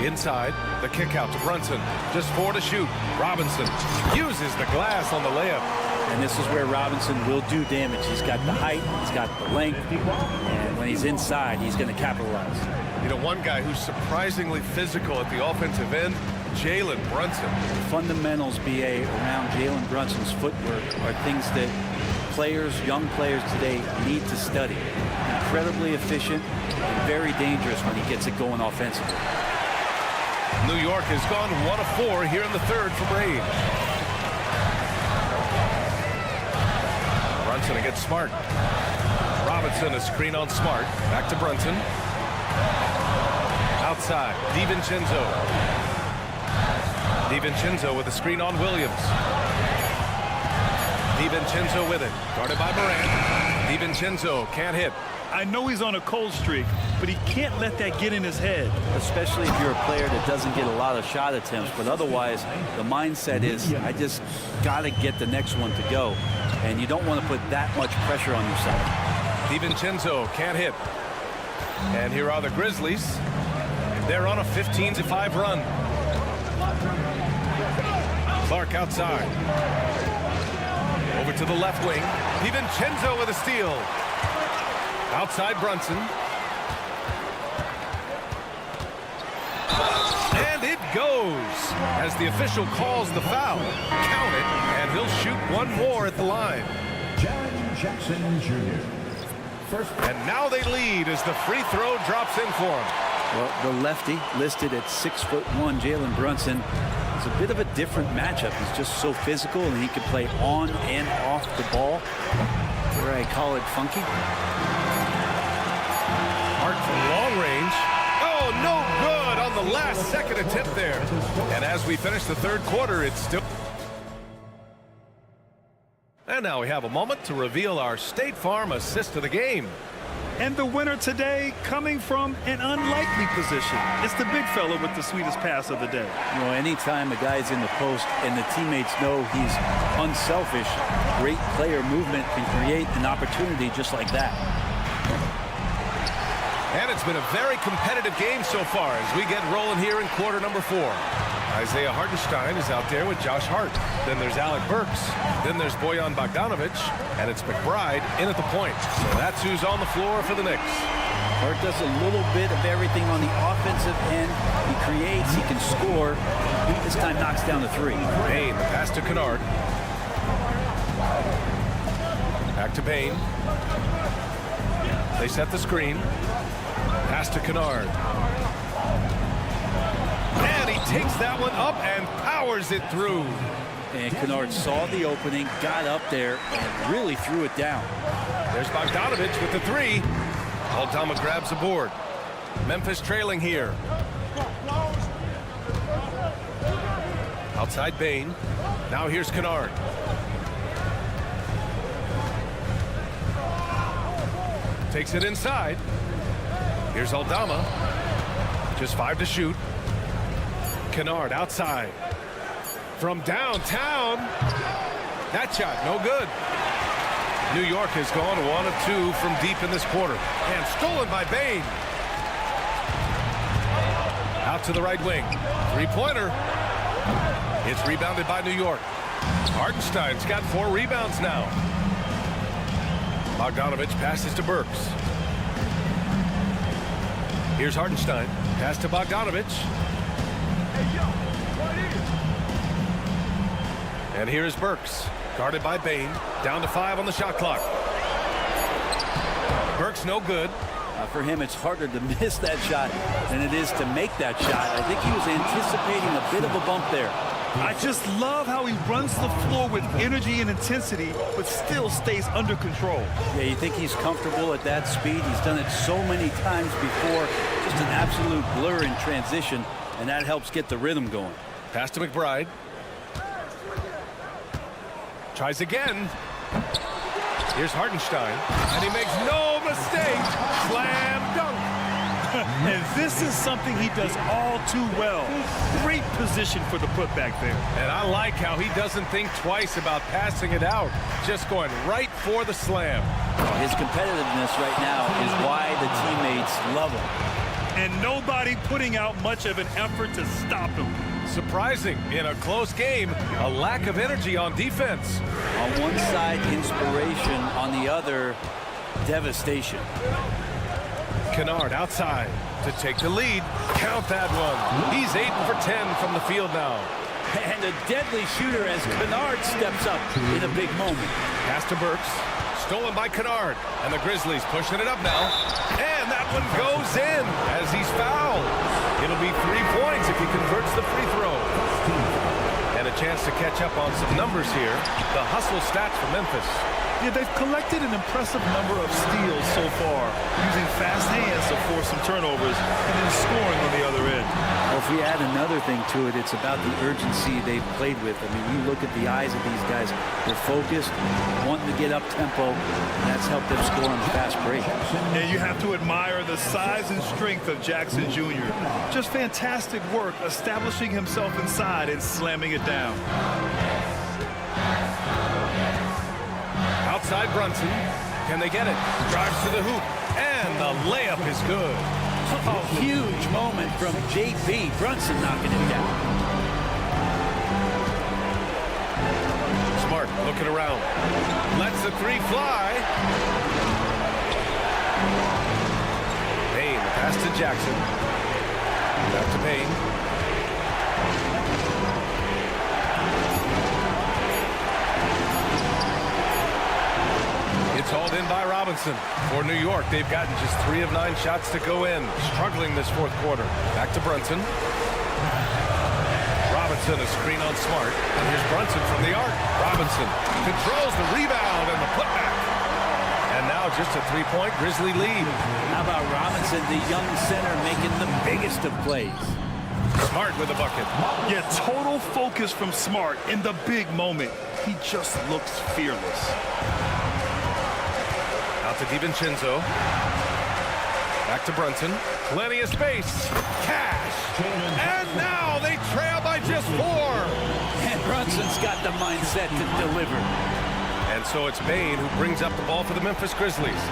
I: Inside, the kick out to Brunson. Just 4 to shoot. Robinson uses the glass on the layup.
K: And this is where Robinson will do damage. He's got the height, he's got the length, and when he's inside, he's going to capitalize.
I: You know, one guy who's surprisingly physical at the offensive end, Jalen Brunson.
K: The fundamentals, BA, around Jalen Brunson's footwork are things that players, young players today need to study. Incredibly efficient and very dangerous when he gets it going offensively.
I: New York has gone 1 of 4 here in the third from range. Brunson against Smart. Robinson, a screen on Smart. Back to Brunson. Outside, DiVincenzo. DiVincenzo with a screen on Williams. DiVincenzo with it. Guarded by Morant. DiVincenzo can't hit.
J: I know he's on a cold streak, but he can't let that get in his head.
K: Especially if you're a player that doesn't get a lot of shot attempts, but otherwise the mindset is I just got to get the next one to go, and you don't want to put that much pressure on yourself.
I: DiVincenzo can't hit. And here are the Grizzlies. They're on a 15-5 run. Clark outside. Over to the left wing. DiVincenzo with a steal. Outside Brunson. And it goes as the official calls the foul. Count it, and he'll shoot one more at the line.
E: Jackson Jr. First.
I: And now they lead as the free throw drops in for him.
K: Well, the lefty listed at 6'1", Jalen Brunson, is a bit of a different matchup. He's just so physical, and he can play on and off the ball. Where I call it funky.
I: Hart from long range. Oh, no good on the last second attempt there. And as we finish the third quarter, it's still... And now we have a moment to reveal our State Farm assist of the game.
J: And the winner today coming from an unlikely position. It's the big fella with the sweetest pass of the day.
K: You know, anytime a guy's in the post and the teammates know he's unselfish, great player movement can create an opportunity just like that.
I: And it's been a very competitive game so far as we get rolling here in quarter number 4. Isaiah Hartenstein is out there with Josh Hart. Then there's Alec Burks. Then there's Bojan Bogdanovic. And it's McBride in at the point. So that's who's on the floor for the Knicks.
K: Hart does a little bit of everything on the offensive end. He creates, he can score. This time knocks down the 3.
I: Bain, the pass to Kennard. Back to Bain. They set the screen. Pass to Kennard. And he takes that one up and powers it through.
K: And Kennard saw the opening, got up there, and really threw it down.
I: There's Bogdanovic with the 3. Aldama grabs the board. Memphis trailing here. Outside Bain. Now here's Kennard. Takes it inside. Here's Aldama. Just 5 to shoot. Kennard outside. From downtown. That shot, no good. New York has gone 1 of 2 from deep in this quarter. And stolen by Bain. Out to the right wing. 3-pointer. It's rebounded by New York. Hartenstein's got 4 rebounds now. Bogdanovic passes to Burks. Here's Hartenstein. Pass to Bogdanovic. And here is Burks. Guarded by Bain. Down to 5 on the shot clock. Burks no good.
K: For him, it's harder to miss that shot than it is to make that shot. I think he was anticipating a bit of a bump there.
J: I just love how he runs the floor with energy and intensity, but still stays under control.
K: Yeah, you think he's comfortable at that speed. He's done it so many times before. Just an absolute blur in transition, and that helps get the rhythm going.
I: Pass to McBride. Tries again. Here's Hartenstein, and he makes no mistake. Slam dunk.
J: And this is something he does all too well. Great position for the putback there.
I: And I like how he doesn't think twice about passing it out. Just going right for the slam.
K: His competitiveness right now is why the teammates love him.
J: And nobody putting out much of an effort to stop him.
I: Surprising in a close game, a lack of energy on defense.
K: On one side, inspiration. On the other, devastation.
I: Kennard outside to take the lead. Count that one. He's 8 for 10 from the field now.
K: And a deadly shooter as Kennard steps up in a big moment.
I: Pass to Burks. Stolen by Kennard. And the Grizzlies pushing it up now. And that one goes in as he's fouled. It'll be 3 points if he converts the free throw. And a chance to catch up on some numbers here. The hustle stats for Memphis.
J: Yeah, they've collected an impressive number of steals so far, using fast hands to force some turnovers and then scoring on the other end.
K: Well, if we add another thing to it, it's about the urgency they've played with. I mean, you look at the eyes of these guys. They're focused, wanting to get up tempo, and that's helped them score on the fast break.
J: And you have to admire the size and strength of Jackson Jr. Just fantastic work establishing himself inside and slamming it down.
I: Outside Brunson. Can they get it? Drives to the hoop. And the layup is good.
K: A huge moment from J.B. Brunson knocking it down.
I: Smart looking around. Lets the 3 fly. Payne, the pass to Jackson. Back to Payne. It's hauled in by Robinson. For New York, they've gotten just 3 of 9 shots to go in. Struggling this 4th quarter. Back to Brunson. Robinson, a screen on Smart. And here's Brunson from the arc. Robinson controls the rebound and the putback. And now just a 3-point Grizzly lead.
K: How about Robinson, the young center, making the biggest of plays?
I: Smart with a bucket.
J: Yeah, total focus from Smart in the big moment. He just looks fearless.
I: Out to DiVincenzo. Back to Brunson. Plenty of space. Cash. And now they trail by just 4.
K: And Brunson's got the mindset to deliver.
I: And so it's Bain who brings up the ball for the Memphis Grizzlies.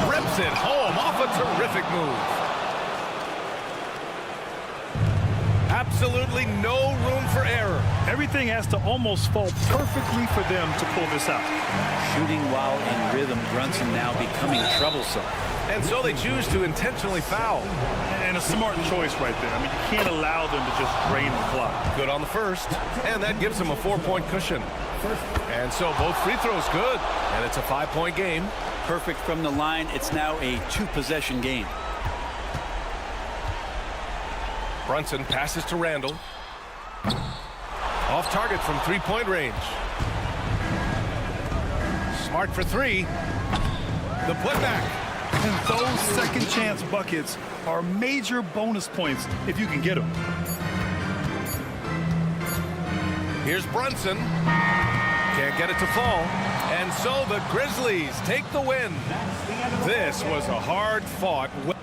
I: Rips it home off a terrific move. Absolutely no room for error.
J: Everything has to almost fall perfectly for them to pull this out.
K: Shooting while in rhythm, Brunson now becoming troublesome.
I: And so they choose to intentionally foul.
J: And a smart choice right there. I mean, you can't allow them to just drain the clock.
I: Good on the first, and that gives them a 4-point cushion. And so both free throws good, and it's a 5-point game.
K: Perfect from the line. It's now a 2-possession game.
I: Brunson passes to Randall. Off target from 3-point range. Smart for 3. The putback.
J: And those second chance buckets are major bonus points if you can get them.
I: Here's Brunson. Can't get it to fall. And so the Grizzlies take the win. This was a hard-fought win.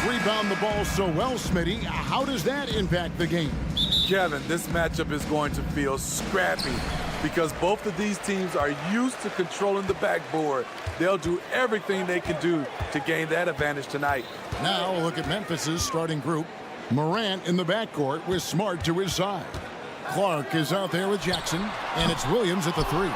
B: Rebound the ball so well, Smitty. How does that impact the game?
M: Kevin, this matchup is going to feel scrappy because both of these teams are used to controlling the backboard. They'll do everything they can do to gain that advantage tonight.
B: Now look at Memphis's starting group. Morant in the backcourt with Smart to his side. Clark is out there with Jackson, and it's Williams at the 3.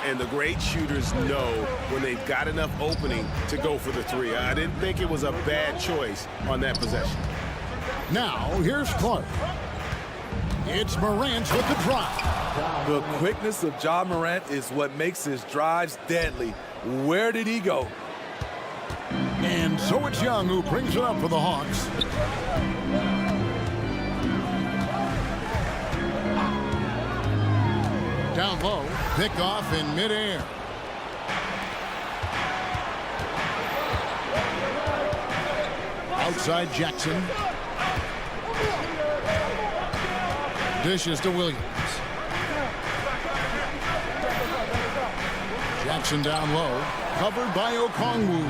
G: And the great shooters know when they've got enough opening to go for the 3. I didn't think it was a bad choice on that possession.
B: Now, here's Clark. It's Morant with the drive.
M: The quickness of Ja Morant is what makes his drives deadly. Where did he go?
B: And so it's Young who brings it up for the Hawks. Down low, pick off in midair. Outside Jackson. Dishes to Williams. Jackson down low, covered by Okongwu.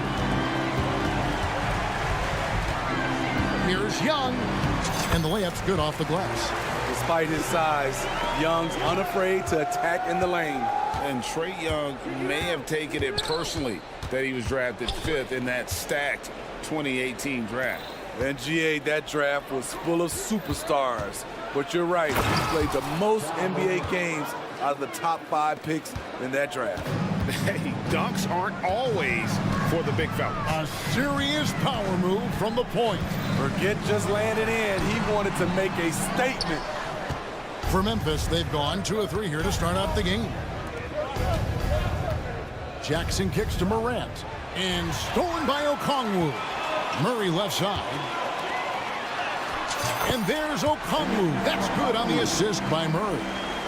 B: Here's Young, and the layup's good off the glass.
M: Despite his size, Young's unafraid to attack in the lane.
C: And Trae Young may have taken it personally that he was drafted 5th in that stacked 2018 draft.
M: And GA, that draft was full of superstars. But you're right, he played the most NBA games out of the top 5 picks in that draft.
G: Hey, dunks aren't always for the big fella.
B: A serious power move from the point.
M: Forget just landing in. He wanted to make a statement.
B: For Memphis, they've gone 2 of 3 here to start out the game. Jackson kicks to Morant. And stolen by Okongwu. Murray left side. And there's Okongwu. That's good on the assist by Murray.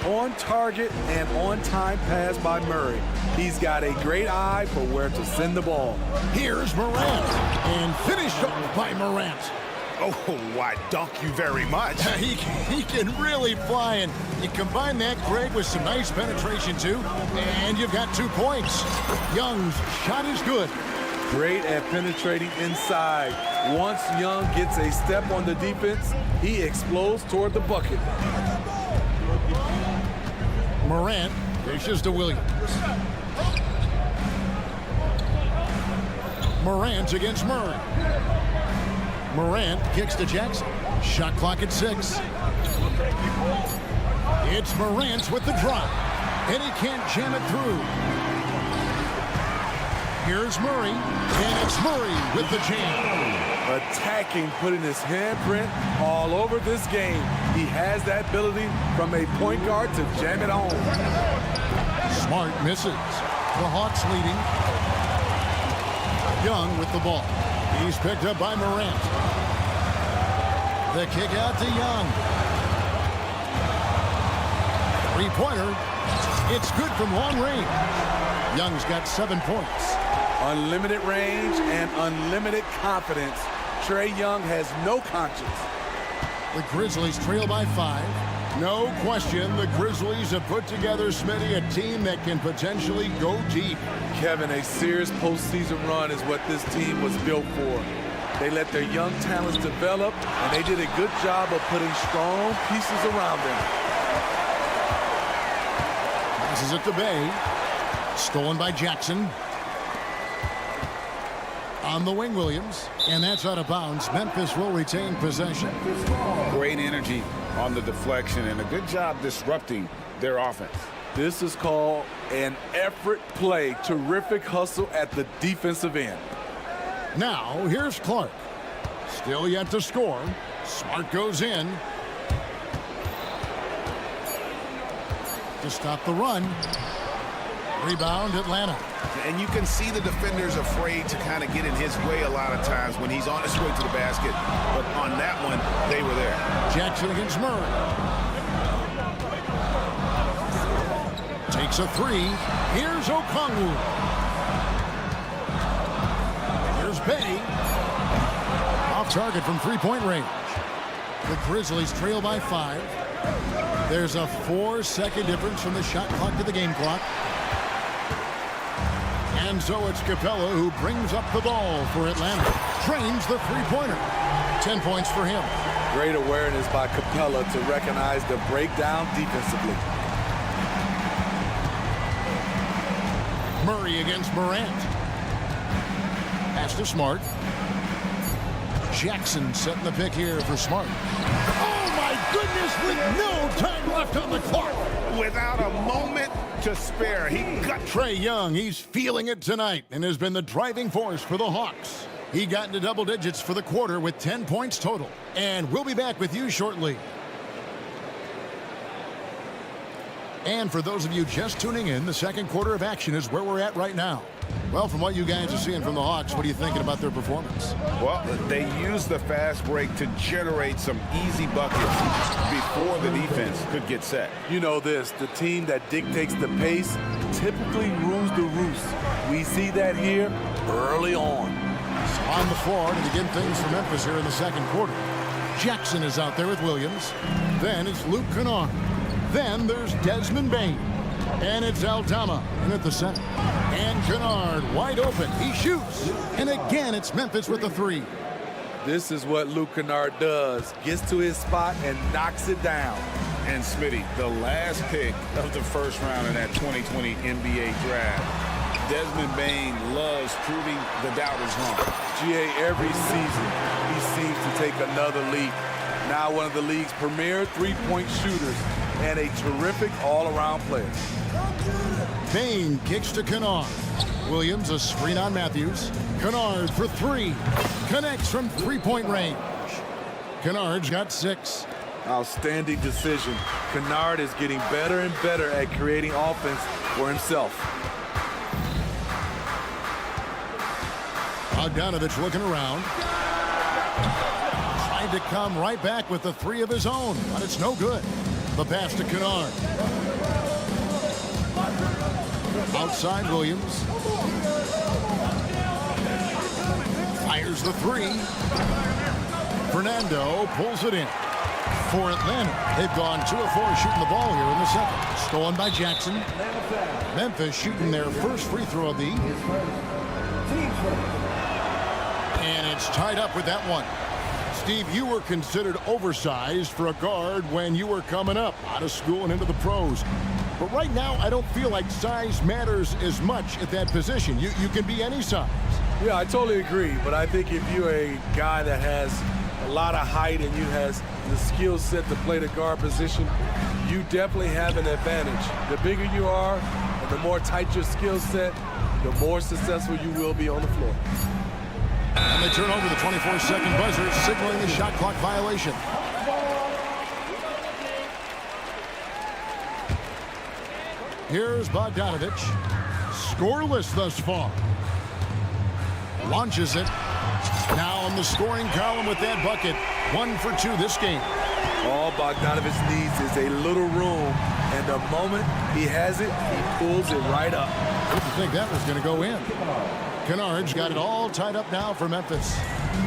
M: On target and on time pass by Murray. He's got a great eye for where to send the ball.
B: Here's Morant. And finished off by Morant.
G: Oh, why, dunk you very much.
B: He can really fly, and you combine that, Greg, with some nice penetration, too, and you've got 2 points. Young's shot is good.
M: Great at penetrating inside. Once Young gets a step on the defense, he explodes toward the bucket.
B: Morant dishes to Williams. Morant against Murray. Morant kicks to Jackson. Shot clock at 6. It's Morant with the drop, and he can't jam it through. Here's Murray, and it's Murray with the jam.
M: Attacking, putting his handprint all over this game. He has that ability from a point guard to jam it home.
B: Smart misses. The Hawks leading. Young with the ball. He's picked up by Morant. The kick out to Young. 3-pointer. It's good from long range. Young's got 7 points.
M: Unlimited range and unlimited confidence. Trae Young has no conscience.
B: The Grizzlies trail by 5. No question, the Grizzlies have put together, Smitty, a team that can potentially go deep.
M: Kevin, a serious postseason run is what this team was built for. They let their young talents develop, and they did a good job of putting strong pieces around them.
B: Passes it to Bay. Stolen by Jackson. On the wing, Williams. And that's out of bounds. Memphis will retain possession.
C: Great energy on the deflection and a good job disrupting their offense.
M: This is called an effort play. Terrific hustle at the defensive end.
B: Now, here's Clark. Still yet to score. Smart goes in. To stop the run. Rebound, Atlanta.
G: And you can see the defenders afraid to kind of get in his way a lot of times when he's on his way to the basket. But on that one, they were there.
B: Jackson against Murray. Takes a 3. Here's Okongwu. Here's Bay. Off target from three-point range. The Grizzlies trail by 5. There's a 4-second difference from the shot clock to the game clock. And so it's Capella who brings up the ball for Atlanta. Drains the three-pointer. 10 points for him.
M: Great awareness by Capella to recognize the breakdown defensively.
B: Murray against Morant. Pass to Smart. Jackson setting the pick here for Smart. Oh my goodness, with no time left on the clock.
G: Without a moment to spare, he got
B: Trae Young. He's feeling it tonight and has been the driving force for the Hawks. He got into double digits for the quarter with 10 points total. And we'll be back with you shortly. And for those of you just tuning in, the second quarter of action is where we're at right now. Well, from what you guys are seeing from the Hawks, what are you thinking about their performance?
G: Well, they used the fast break to generate some easy buckets before the defense could get set.
M: You know this, the team that dictates the pace typically rules the roost. We see that here early on.
B: So on the floor to begin things for Memphis here in the second quarter. Jackson is out there with Williams. Then it's Luke Kennard. Then there's Desmond Bane. And it's Aldama in at the center. And Kennard wide open. He shoots. And again, it's Memphis with the 3.
M: This is what Luke Kennard does. Gets to his spot and knocks it down.
G: And Smitty, the last pick of the first round in that 2020 NBA draft. Desmond Bane loves proving the doubters wrong.
M: GA, every season, he seems to take another leap. Now one of the league's premier three-point shooters and a terrific all-around player.
B: Bane kicks to Kennard. Williams a screen on Matthews. Kennard for 3. Connects from three-point range. Kennard's got 6.
M: Outstanding decision. Kennard is getting better and better at creating offense for himself.
B: Bogdanovich looking around. Tried to come right back with the 3 of his own, but it's no good. The pass to Kennard. Outside Williams. Fires the 3. Fernando pulls it in. For Atlanta, they've gone 2 of 4 shooting the ball here in the second. Stolen by Jackson. Memphis shooting their first free throw of the evening. And it's tied up with that one. Steve, you were considered oversized for a guard when you were coming up out of school and into the pros. But right now, I don't feel like size matters as much at that position. You can be any size.
M: Yeah, I totally agree. But I think if you're a guy that has a lot of height and you has the skill set to play the guard position, you definitely have an advantage. The bigger you are and the more tight your skill set, the more successful you will be on the floor.
B: And they turn over the 24-second buzzer, signaling the shot clock violation. Here's Bogdanovich. Scoreless thus far. Launches it. Now on the scoring column with that bucket. 1 for 2 this game.
M: All Bogdanovich needs is a little room, and the moment he has it, he pulls it right up.
B: I didn't think that was going to go in. Kennard's got it all tied up now for Memphis.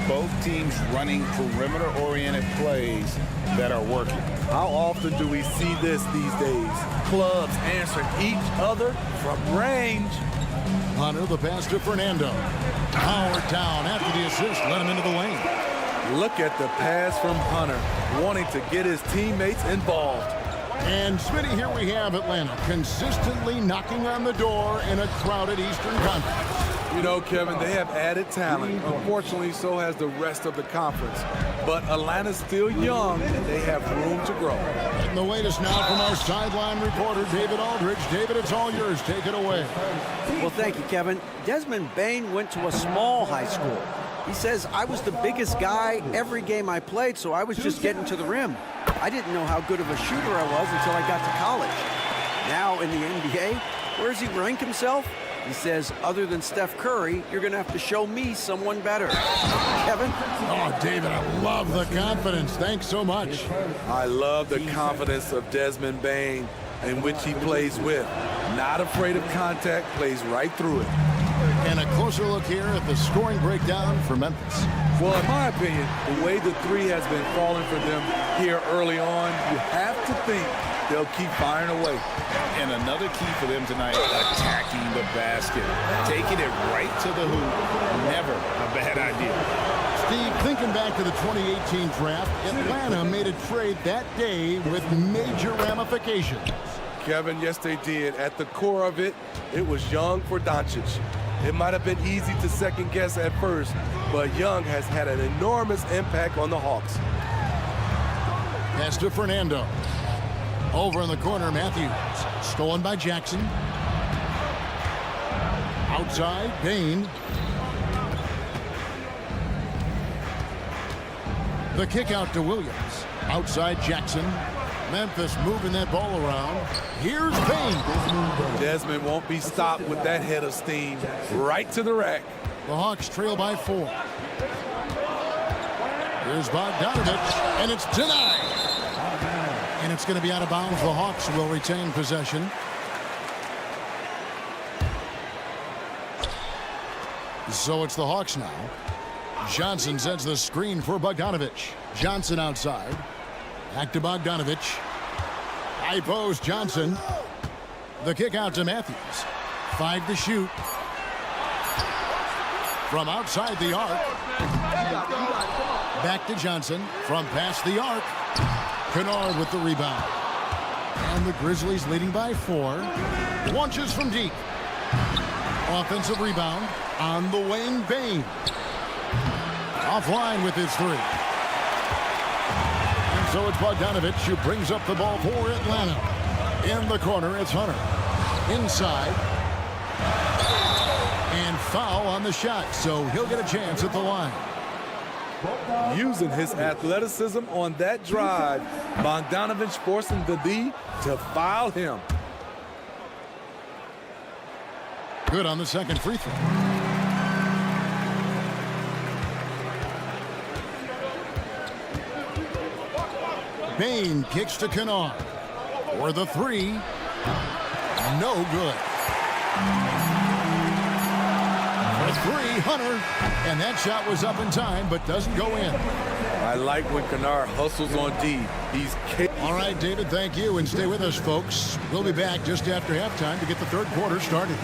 G: Both teams running perimeter-oriented plays that are working.
M: How often do we see this these days? Clubs answering each other from range.
B: Hunter the pass to Fernando. Howard down after the assist, let him into the lane.
M: Look at the pass from Hunter, wanting to get his teammates involved.
B: And Smitty, here we have Atlanta consistently knocking on the door in a crowded Eastern Conference.
M: You know, Kevin, they have added talent. Unfortunately, so has the rest of the conference. But Atlanta's still young, and they have room to grow.
B: And the latest now from our sideline reporter, David Aldridge. David, it's all yours. Take it away.
F: Well, thank you, Kevin. Desmond Bane went to a small high school. He says, I was the biggest guy every game I played, so I was just getting to the rim. I didn't know how good of a shooter I was until I got to college. Now in the NBA, where does he rank himself? He says, other than Steph Curry, you're going to have to show me someone better. Kevin?
B: Oh, David, I love the confidence. Thanks so much.
M: I love the confidence of Desmond Bane, in which he plays with. Not afraid of contact, plays right through it.
B: And a closer look here at the scoring breakdown for Memphis.
M: Well, in my opinion, the way the three has been falling for them here early on, you have to think they'll keep firing away.
C: And another key for them tonight, attacking the basket. Taking it right to the hoop, never a bad idea.
B: Steve, thinking back to the 2018 draft, Atlanta made a trade that day with major ramifications.
M: Kevin, yes, they did. At the core of it, it was Young for Doncic. It might have been easy to second guess at first, but Young has had an enormous impact on the Hawks.
B: Pass to Fernando. Over in the corner, Matthews. Stolen by Jackson. Outside, Bain. The kick out to Williams. Outside, Jackson. Memphis moving that ball around. Here's Bain.
M: Desmond won't be stopped with that head of steam. Right to the rack.
B: The Hawks trail by 4. Here's Bogdanovich, and it's denied. And it's going to be out of bounds. The Hawks will retain possession. So it's the Hawks now. Johnson sets the screen for Bogdanovich. Johnson outside. Back to Bogdanovich. High post, Johnson. The kick out to Matthews. 5 to shoot. From outside the arc. Back to Johnson. From past the arc. Kennard with the rebound. And the Grizzlies leading by 4. Launches from deep. Offensive rebound on the wing, Bain. Offline with his 3. And so it's Bogdanovich who brings up the ball for Atlanta. In the corner, it's Hunter. Inside. And foul on the shot, so he'll get a chance at the line.
M: Using his athleticism on that drive, Bogdanovich forcing the D to foul him.
B: Good on the second free throw. Bain kicks to Kennard. For the 3. No good. For 3, Hunter. And that shot was up in time, but doesn't go in.
M: I like when Kennard hustles on D. He's capable.
B: All right, David, thank you. And stay with us, folks. We'll be back just after halftime to get the third quarter started.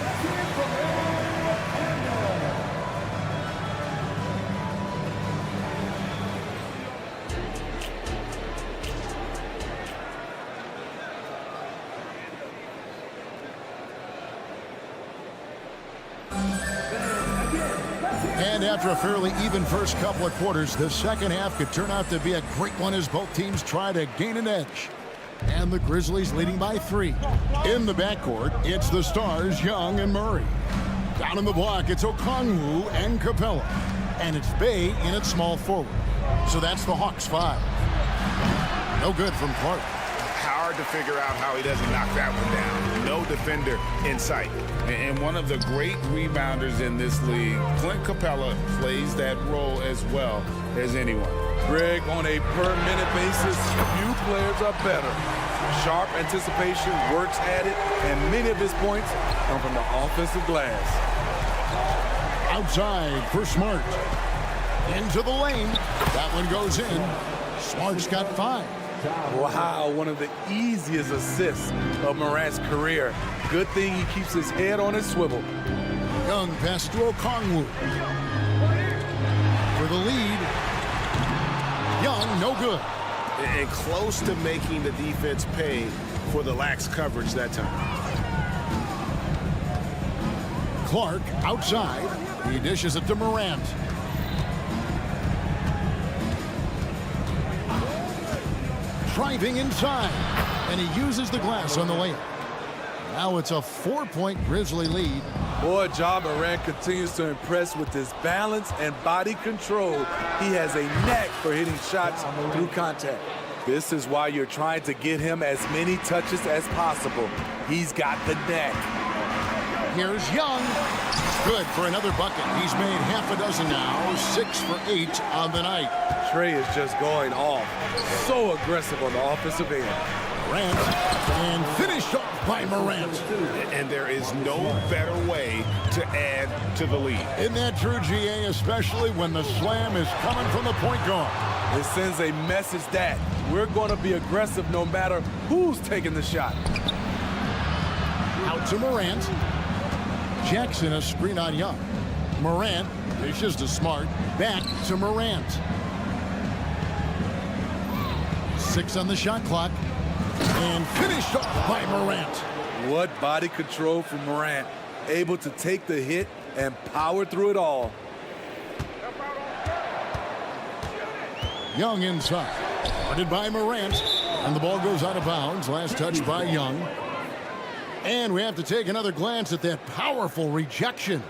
B: And after a fairly even first couple of quarters, the second half could turn out to be a great one as both teams try to gain an edge. And the Grizzlies leading by 3. In the backcourt, it's the stars, Young and Murray. Down in the block, it's Okongwu and Capella. And it's Bay in at small forward. So that's the Hawks 5. No good from Clark.
G: Hard to figure out how he doesn't knock that one down. No defender in sight.
C: And one of the great rebounders in this league, Clint Capella, plays that role as well as anyone.
M: Greg, on a per-minute basis, few players are better. Sharp anticipation, works at it, and many of his points come from the offensive glass.
B: Outside for Smart. Into the lane. That one goes in. Smart's got 5.
M: Wow, one of the easiest assists of Morant's career. Good thing he keeps his head on his swivel.
B: Young pass to Okongwu. For the lead. Young, no good.
G: And close to making the defense pay for the lax coverage that time.
B: Clark outside. He dishes it to Morant. Driving inside. And he uses the glass on the layup. Now it's a 4-point Grizzly lead.
M: Boy, Ja Morant continues to impress with his balance and body control. He has a knack for hitting shots through contact. This is why you're trying to get him as many touches as possible. He's got the knack.
B: Here's Young. Good for another bucket. He's made half a dozen now, 6 for 8 on the night.
M: Trey is just going off. So aggressive on the offensive end.
B: Morant, and finished off by Morant.
G: And there is no better way to add to the lead.
B: Isn't that true, GA, especially when the slam is coming from the point guard?
M: It sends a message that we're going to be aggressive no matter who's taking the shot.
B: Out to Morant. Jackson a screen on Young. Morant dishes to Smart. Back to Morant. 6 on the shot clock. And finished off by Morant.
M: What body control from Morant. Able to take the hit and power through it all.
B: Young inside. Guarded by Morant. And the ball goes out of bounds. Last touch by Young. And we have to take another glance at that powerful rejection.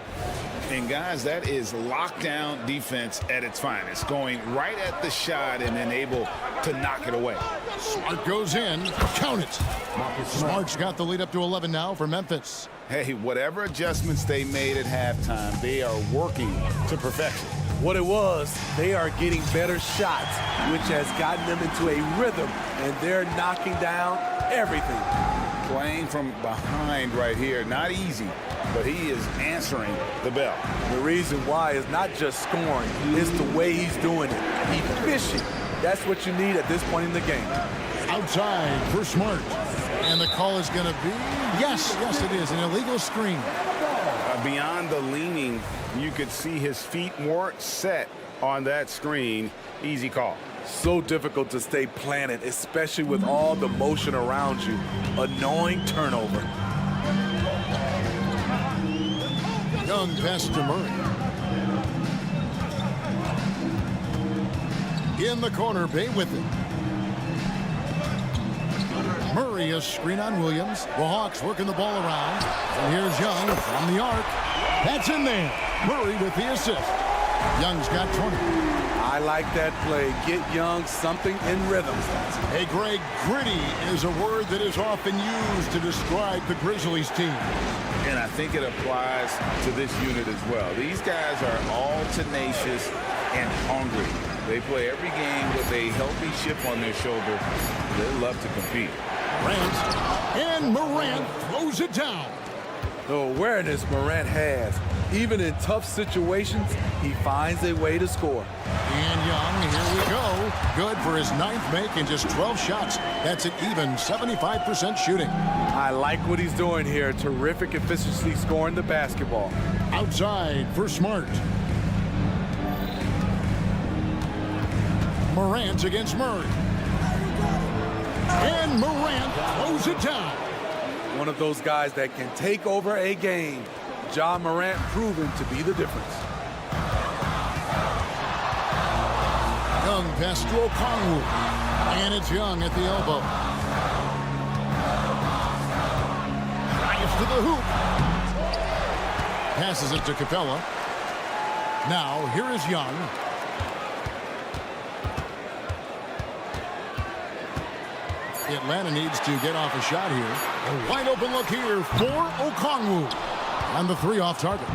G: And guys, that is lockdown defense at its finest. Going right at the shot and then able to knock it away.
B: Smart goes in. Count it. Smart's got the lead up to 11 now for Memphis.
G: Hey, whatever adjustments they made at halftime, they are working to perfection.
M: What it was, they are getting better shots, which has gotten them into a rhythm, and they're knocking down everything.
G: Playing from behind right here, not easy, but he is answering the bell.
M: The reason why is not just scoring, it's the way he's doing it. He's fishing. That's what you need at this point in the game.
B: Outside for Smart. And the call is going to be, yes, it is, an illegal screen.
G: Beyond the leaning, you could see his feet weren't set on that screen. Easy call.
M: So difficult to stay planted, especially with all the motion around you. Annoying turnover.
B: Young pass to Murray. In the corner, Bay with it. Murray a screen on Williams. The Hawks working the ball around. And here's Young from the arc. That's in there. Murray with the assist. Young's got 20.
M: I like that play. Get Young something in rhythm.
B: Hey, Greg, gritty is a word that is often used to describe the Grizzlies team.
C: And I think it applies to this unit as well. These guys are all tenacious and hungry. They play every game with a healthy chip on their shoulder. They love to compete.
B: Morant throws it down.
M: The awareness Morant has. Even in tough situations, he finds a way to score.
B: And Young, here we go. Good for his 9th make in just 12 shots. That's an even 75% shooting.
M: I like what he's doing here. Terrific efficiency scoring the basketball.
B: Outside for Smart. Morant against Murray. And Morant throws it down.
M: One of those guys that can take over a game. Ja Morant proven to be the difference.
B: Young pass to Okongwu. And it's Young at the elbow. Drives to the hoop. Passes it to Capella. Now, here is Young. Atlanta needs to get off a shot here. A wide open look here for Okongwu. And the 3 off target.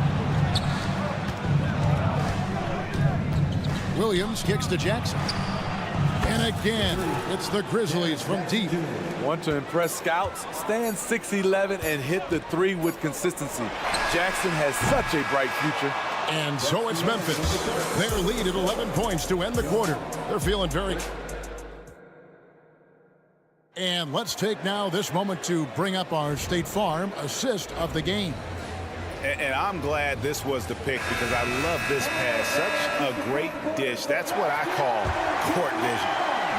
B: Williams kicks to Jackson. And again, it's the Grizzlies from deep.
M: Want to impress scouts? Stand 6'11" and hit the 3 with consistency. Jackson has such a bright future.
B: And so it's Memphis. Their lead at 11 points to end the quarter. They're feeling very... And let's take now this moment to bring up our State Farm assist of the game.
G: And I'm glad this was the pick because I love this pass. Such a great dish. That's what I call court vision.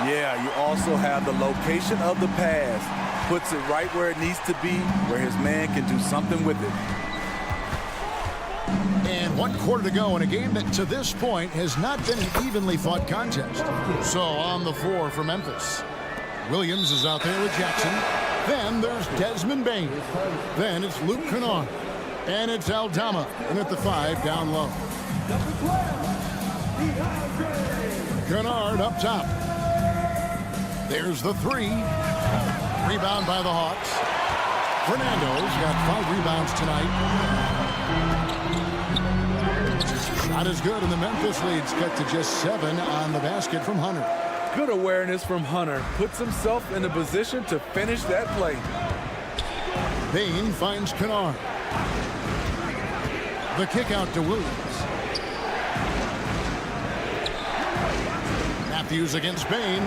M: Yeah, you also have the location of the pass. Puts it right where it needs to be, where his man can do something with it.
B: And 1 quarter to go in a game that to this point has not been an evenly fought contest. So on the floor for Memphis. Williams is out there with Jackson. Then there's Desmond Bain. Then it's Luke Kennard. And it's Aldama. And at the 5 down low. Kennard up top. There's the 3. Rebound by the Hawks. Fernando's got 5 rebounds tonight. Shot is good, and the Memphis lead's cut to just 7 on the basket from Hunter.
M: Good awareness from Hunter. Puts himself in a position to finish that play.
B: Bain finds Kennard. The kick out to Williams. Matthews against Bain.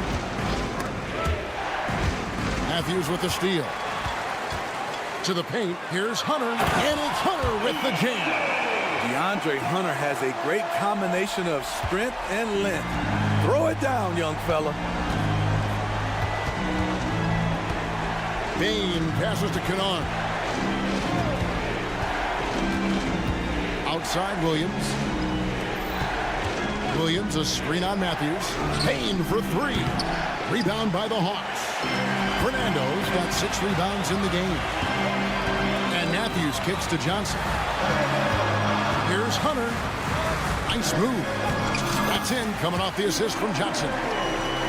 B: Matthews with the steal. To the paint, here's Hunter, and it's Hunter with the jam.
M: DeAndre Hunter has a great combination of strength and length. Throw it down, young fella.
B: Bain passes to Kennard. Outside Williams. Williams, a screen on Matthews. Bain for 3. Rebound by the Hawks. Fernando's got 6 rebounds in the game. And Matthews kicks to Johnson. Here's Hunter. Nice move. That's in, coming off the assist from Johnson.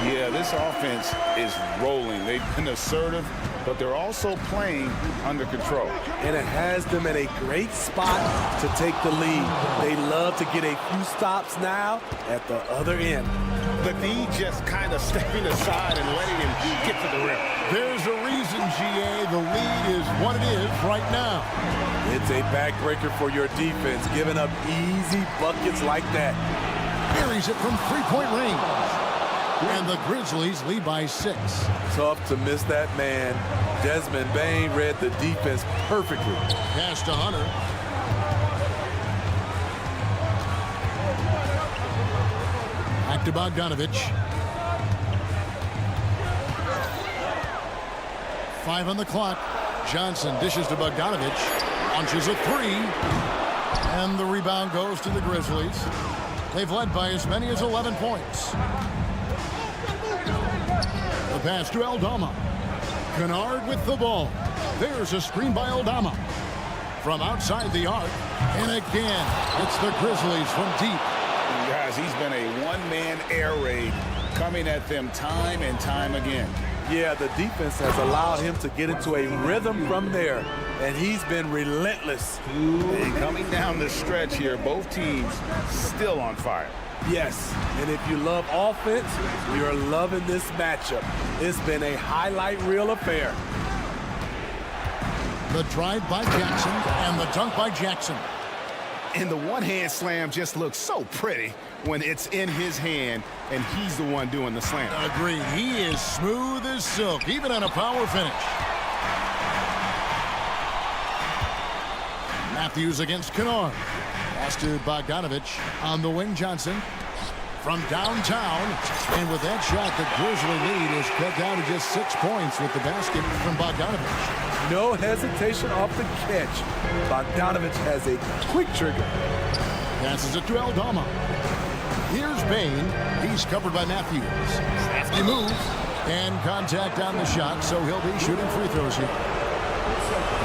C: Yeah, this offense is rolling. They've been assertive, but they're also playing under control.
M: And it has them in a great spot to take the lead. They love to get a few stops now at the other end.
G: The D just kind of stepping aside and letting him get to the rim.
B: There's a reason, GA, the lead is what it is right now.
M: It's a backbreaker for your defense, giving up easy buckets like that.
B: Buries it from 3-point range. And the Grizzlies lead by 6.
M: Tough to miss that man. Desmond Bain read the defense perfectly.
B: Pass to Hunter. Back to Bogdanovich. 5 on the clock. Johnson dishes to Bogdanovich. Launches a 3. And the rebound goes to the Grizzlies. They've led by as many as 11 points. The pass to Aldama. Kennard with the ball. There's a screen by Aldama. From outside the arc. And again, it's the Grizzlies from deep.
C: Guys, he's been a one-man air raid coming at them time and time again.
M: Yeah, the defense has allowed him to get into a rhythm from there, and he's been relentless.
C: And coming down the stretch here, both teams still on fire.
M: Yes, and if you love offense, you're loving this matchup. It's been a highlight reel affair.
B: The drive by Jackson and the dunk by Jackson.
G: And the one-hand slam just looks so pretty when it's in his hand and he's the one doing the slam.
B: Agreed. He is smooth as silk, even on a power finish. Matthews against Kennard. Pass to Bogdanovich on the wing. Johnson from downtown. And with that shot, the Grizzly lead is cut down to just 6 points with the basket from Bogdanovich.
M: No hesitation off the catch. Bogdanovich has a quick trigger.
B: Passes it to Aldama. Here's Bain. He's covered by Matthews. He moves. And contact on the shot, so he'll be shooting free throws here.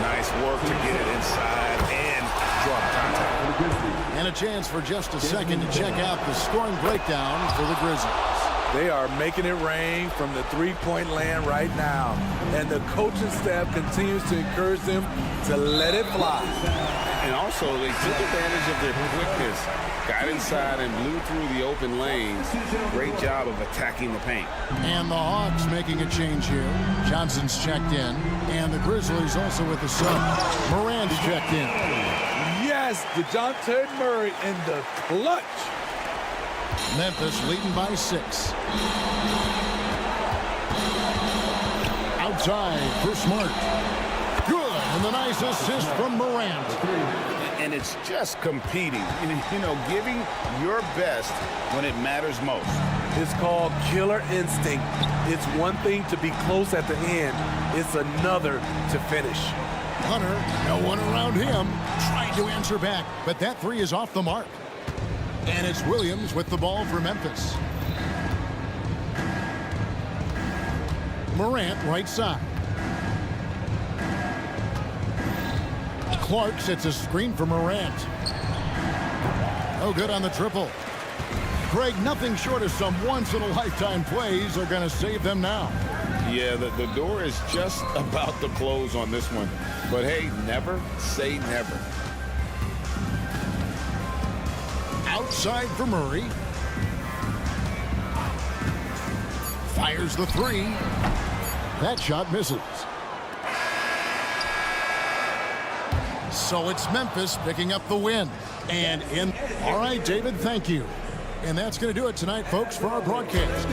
G: Nice work to get it inside and draw the contact.
B: And a chance for just a second to check out the scoring breakdown for the Grizzlies.
M: They are making it rain from the three-point land right now. And the coaching staff continues to encourage them to let it fly.
C: And also, they took advantage of their quickness, got inside and blew through the open lanes. Great job of attacking the paint.
B: And the Hawks making a change here. Johnson's checked in. And the Grizzlies also with the sub. Morant's checked in.
M: Yes, DeJounte Murray in the clutch.
B: Memphis leading by 6. Outside for Smart. Good. And the nice assist from Morant.
C: And it's just competing. You know, giving your best when it matters most.
M: It's called killer instinct. It's one thing to be close at the end. It's another to finish.
B: Hunter, no one around him, trying to answer back. But that 3 is off the mark. And it's Williams with the ball for Memphis. Morant right side. Clark sets a screen for Morant. No good on the triple. Craig, nothing short of some once-in-a-lifetime plays are going to save them now.
C: Yeah, the door is just about to close on this one. But hey, never say never.
B: Outside for Murray. Fires the three. That shot misses. So it's Memphis picking up the win. And in. All right, David, thank you. And that's going to do it tonight, folks, for our broadcast.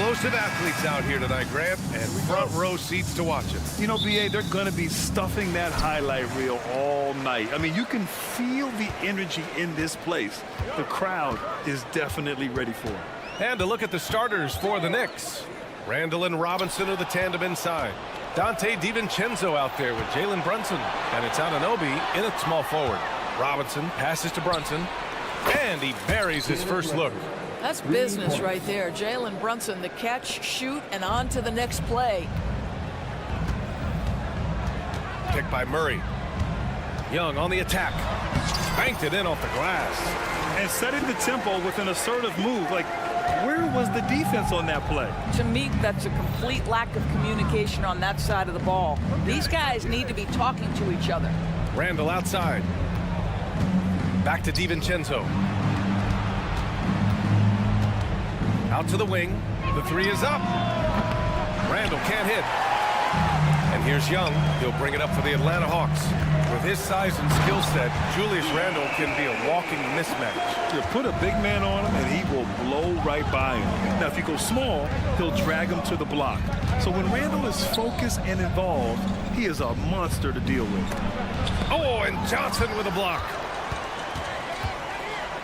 I: Explosive athletes out here tonight, Grant, and front row seats to watch it.
J: You know, BA, they're going to be stuffing that highlight reel all night. I mean, you can feel the energy in this place. The crowd is definitely ready for it.
I: And to look at the starters for the Knicks. Randall and Robinson are the tandem inside. Dante DiVincenzo out there with Jalen Brunson. And it's Anunoby in at small forward. Robinson passes to Brunson. And he buries his first look.
D: That's business right there. Jalen Brunson, the catch, shoot, and on to the next play.
I: Picked by Murray. Young on the attack. Banked it in off the glass.
J: And setting the tempo with an assertive move. Like, where was the defense on that play?
D: To me, that's a complete lack of communication on that side of the ball. These guys need to be talking to each other.
I: Randall outside. Back to DiVincenzo. Out to the wing. The three is up. Randall can't hit. And here's Young. He'll bring it up for the Atlanta Hawks. With his size and skill set, Julius Randle can be a walking mismatch.
J: You put a big man on him, and he will blow right by him. Now, if you go small, he'll drag him to the block. So when Randle is focused and involved, he is a monster to deal with.
I: Oh, and Johnson with a block.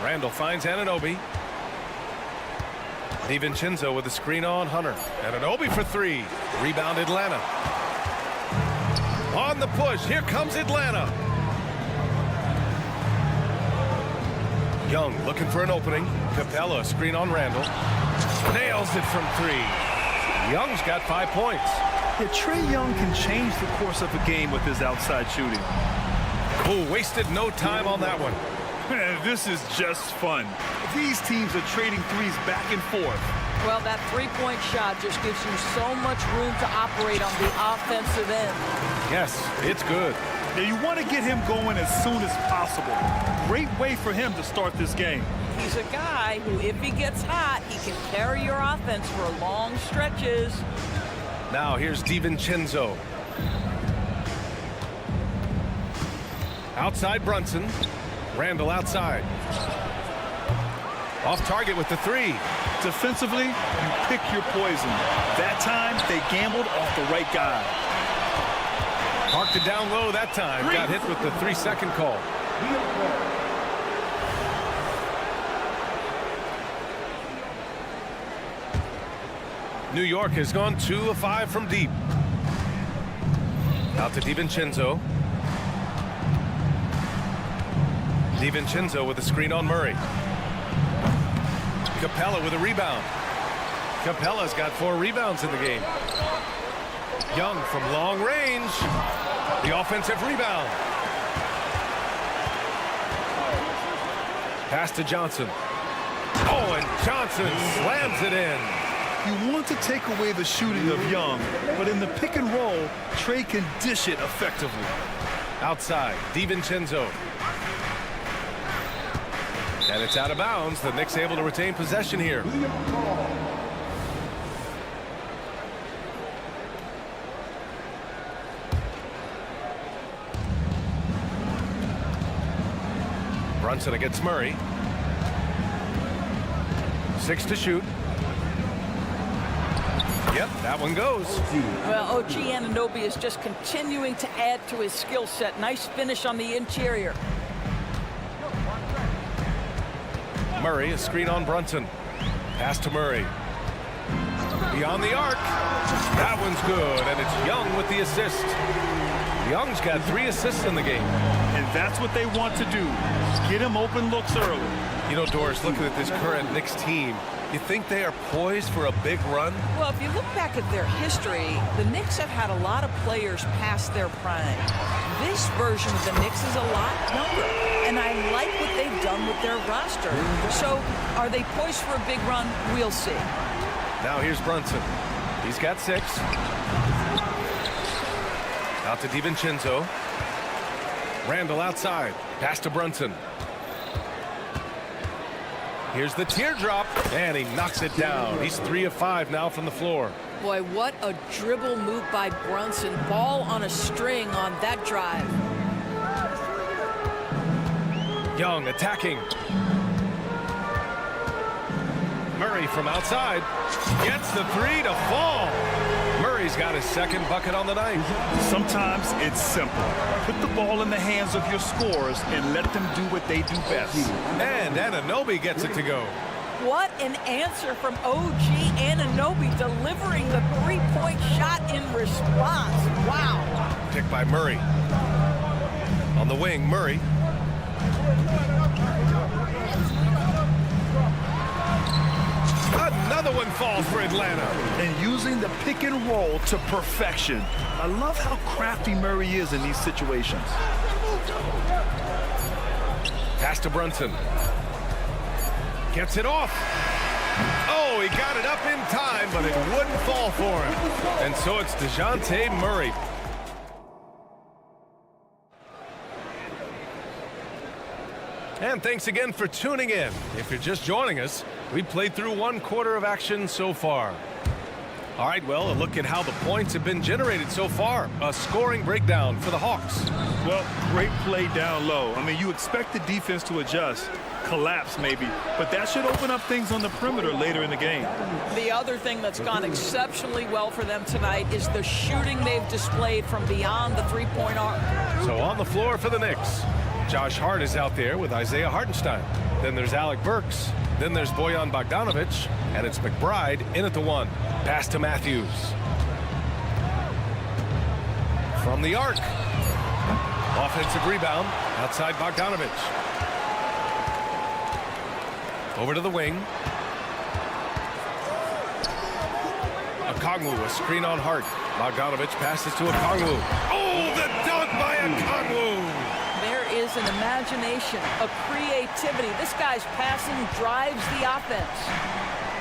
I: Randall finds Anunoby. DiVincenzo with a screen on Hunter. Anunoby for three. Rebound Atlanta. On the push. Here comes Atlanta. Young looking for an opening. Capella, screen on Randall. Nails it from 3. Young's got 5 points.
J: Yeah, Trae Young can change the course of a game with his outside shooting.
I: Oh, wasted no time on that one.
J: Man, this is just fun. These teams are trading threes back and forth.
D: Well, that three-point shot just gives you so much room to operate on the offensive end.
I: Yes, it's good.
J: Now, you want to get him going as soon as possible. Great way for him to start this game.
D: He's a guy who, if he gets hot, he can carry your offense for long stretches.
I: Now here's DiVincenzo. Outside Brunson. Randall outside. Off target with the 3.
J: Defensively, you pick your poison. That time, they gambled off the right guy.
I: Parked it down low that time. Got hit with the 3-second call. New York has gone 2 of 5 from deep. Out to DiVincenzo. DiVincenzo with a screen on Murray. Capella with a rebound. Capella's got 4 rebounds in the game. Young from long range. The offensive rebound. Pass to Johnson. Oh, and Johnson slams it in.
J: You want to take away the shooting of Young, but in the pick and roll, Trae can dish it effectively.
I: Outside, DiVincenzo. And it's out of bounds. The Knicks able to retain possession here. Brunson against Murray. 6 to shoot. Yep, that one goes.
D: Well, OG Anunoby is just continuing to add to his skill set. Nice finish on the interior.
I: Murray, a screen on Brunson. Pass to Murray. Beyond the arc. That one's good, and it's Young with the assist. Young's got 3 assists in the game.
J: And that's what they want to do. Get him open looks early.
I: You know, Doris, looking at this current Knicks team, you think they are poised for a big run?
D: Well, if you look back at their history, the Knicks have had a lot of players past their prime. This version of the Knicks is a lot younger, and I like what they've done with their roster. So, are they poised for a big run? We'll see.
I: Now here's Brunson. He's got 6. Out to DiVincenzo. Randall outside. Pass to Brunson. Here's the teardrop, and he knocks it down. He's 3 of 5 now from the floor.
D: Boy, what a dribble move by Brunson. Ball on a string on that drive.
I: Young attacking. Murray from outside. Gets the 3 to fall. Murray's got his 2nd bucket on the night.
J: Sometimes it's simple. Put the ball in the hands of your scorers and let them do what they do best.
I: And Anunoby gets it to go.
D: What an answer from OG Anunoby, delivering the 3-point shot in response. Wow.
I: Picked by Murray. On the wing, Murray. Another one falls for Atlanta.
J: And using the pick and roll to perfection. I love how crafty Murray is in these situations.
I: Pass to Brunson. Gets it off. Oh, he got it up in time, but it wouldn't fall for him. And so it's DeJounte Murray. And thanks again for tuning in. If you're just joining us, we played through 1 quarter of action so far. All right, well, a look at how the points have been generated so far. A scoring breakdown for the Hawks.
J: Well, great play down low. I mean, you expect the defense to adjust, collapse maybe, but that should open up things on the perimeter later in the game.
D: The other thing that's gone exceptionally well for them tonight is the shooting they've displayed from beyond the 3-point arc.
I: So on the floor for the Knicks, Josh Hart is out there with Isaiah Hartenstein. Then there's Alec Burks. Then there's Bojan Bogdanovic. And it's McBride in at the 1. Pass to Matthews. from the arc. Offensive rebound outside Bogdanovich. Over to the wing. Okongwu, a screen on Hart. Bogdanovich passes to Okongwu. Oh, the dunk by Okongwu!
D: There is an imagination, a creativity. This guy's passing drives the offense.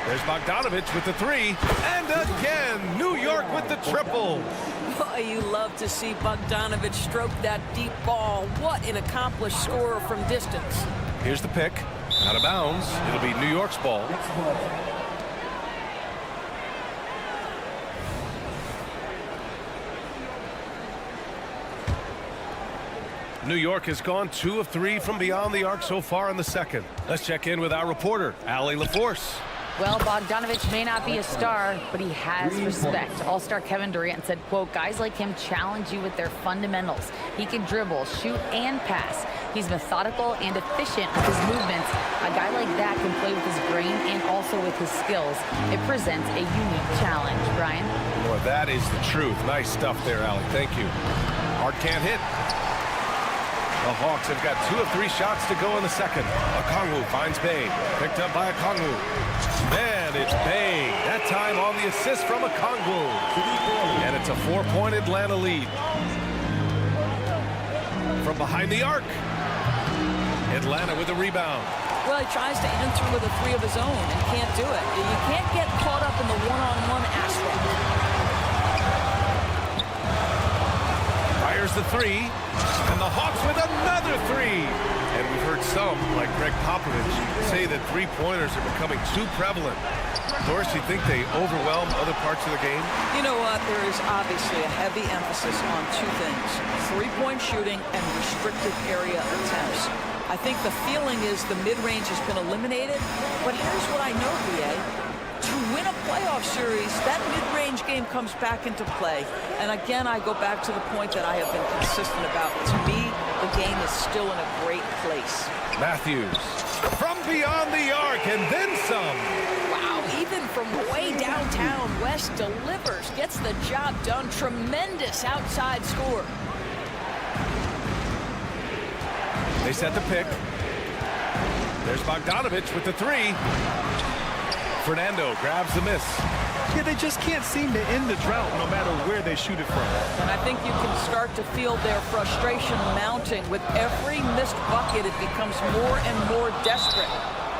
I: There's Bogdanovich with the three. And again, New York with the triple.
D: Boy, you love to see Bogdanovich stroke that deep ball. What an accomplished scorer from distance.
I: Here's the pick. Out of bounds. It'll be New York's ball. New York has gone 2 of 3 from beyond the arc so far in the second. Let's check in with our reporter, Allie LaForce.
L: Well, Bogdanovich may not be a star, but he has respect. All-star Kevin Durant said, quote, guys like him challenge you with their fundamentals. He can dribble, shoot, and pass. He's methodical and efficient with his movements. A guy like that can play with his brain and also with his skills. It presents a unique challenge. Brian?
I: Boy, that is the truth. Nice stuff there, Allie. Thank you. Hart can't hit. The Hawks have got 2 of 3 shots to go in the second. Okongwu finds Bay. Picked up by Okongwu. And it's Bay. That time on the assist from Okongwu. And it's a 4-point Atlanta lead. From behind the arc. Atlanta with a rebound.
D: Well, he tries to enter with a 3 of his own and can't do it. You can't get caught up in the one-on-one aspect.
I: Fires the 3. And the Hawks with another 3. And we've heard some, like Greg Popovich, say that three-pointers are becoming too prevalent. Doris, you think they overwhelm other parts of the game?
D: You know what? There is obviously a heavy emphasis on 2 things. Three-point shooting and restricted area attempts. I think the feeling is the mid-range has been eliminated. But here's what I know, BA. To win a playoff series, that mid-range game comes back into play. And again, I go back to the point that I have been consistent about. To me, the game is still in a great place.
I: Matthews from beyond the arc and then some.
D: Wow, even from way downtown, West delivers, gets the job done. Tremendous outside score.
I: They set the pick. There's Bogdanovich with the 3. Fernando grabs the miss.
J: Yeah, they just can't seem to end the drought no matter where they shoot it from.
D: And I think you can start to feel their frustration mounting. With every missed bucket, it becomes more and more desperate.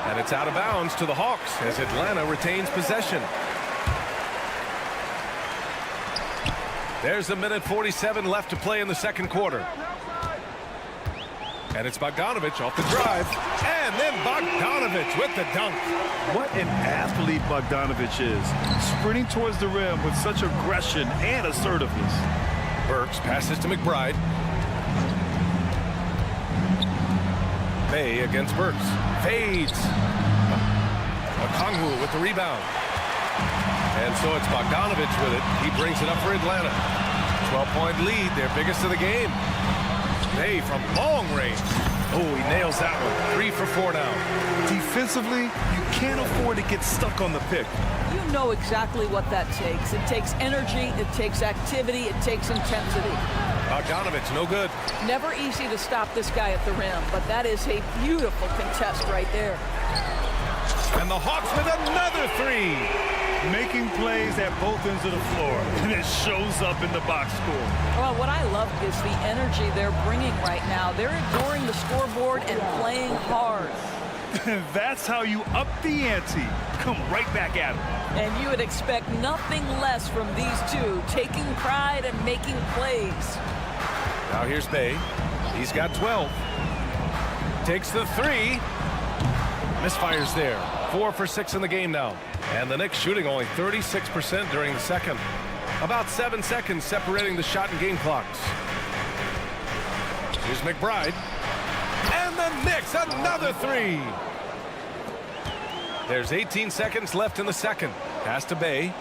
I: And it's out of bounds to the Hawks as Atlanta retains possession. There's 1:47 left to play in the second quarter. And it's Bogdanovich off the drive. And then Bogdanovich with the dunk.
J: What an athlete Bogdanovich is. Sprinting towards the rim with such aggression and assertiveness.
I: Burks passes to McBride. Bay against Burks. Fades. Okongwu with the rebound. And so it's Bogdanovich with it. He brings it up for Atlanta. 12-point lead, their biggest of the game. Bay from long range. Oh, he nails that one. 3 for 4 now.
J: Defensively, you can't afford to get stuck on the pick.
D: You know exactly what that takes. It takes energy, it takes activity, it takes intensity.
I: Bogdanovich, no good.
D: Never easy to stop this guy at the rim, but that is a beautiful contest right there.
I: And the Hawks with another 3.
J: Making plays at both ends of the floor, and it shows up in the box score.
D: Well, what I love is the energy they're bringing right now. They're enduring the scoreboard and playing hard.
J: That's how you up the ante. Come right back at them.
D: And you would expect nothing less from these two, taking pride and making plays.
I: Now here's Bay. He's got 12. Takes the 3. Misfires there. 4 for 6 in the game now. And the Knicks shooting only 36% during the second. About 7 seconds separating the shot and game clocks. Here's McBride. And the Knicks, another 3. There's 18 seconds left in the second. Pass to Bay.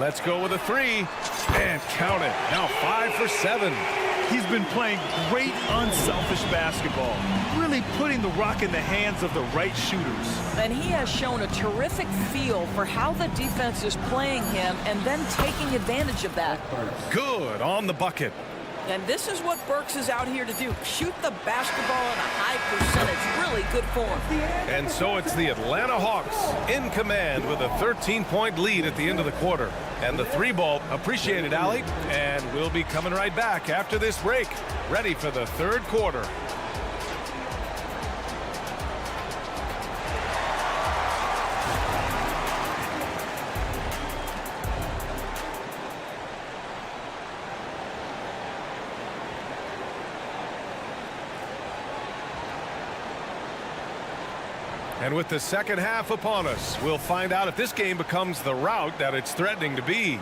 I: Let's go with a 3. And count it. Now 5 for 7.
J: He's been playing great, unselfish basketball, really putting the rock in the hands of the right shooters.
D: And he has shown a terrific feel for how the defense is playing him and then taking advantage of that.
I: Good on the bucket.
D: And this is what Burks is out here to do. Shoot the basketball in a high percentage. Really good form.
I: And so it's the Atlanta Hawks in command with a 13-point lead at the end of the quarter. And the 3-ball, appreciated, Allie. And we'll be coming right back after this break, ready for the third quarter. And with the second half upon us, we'll find out if this game becomes the rout that it's threatening to be.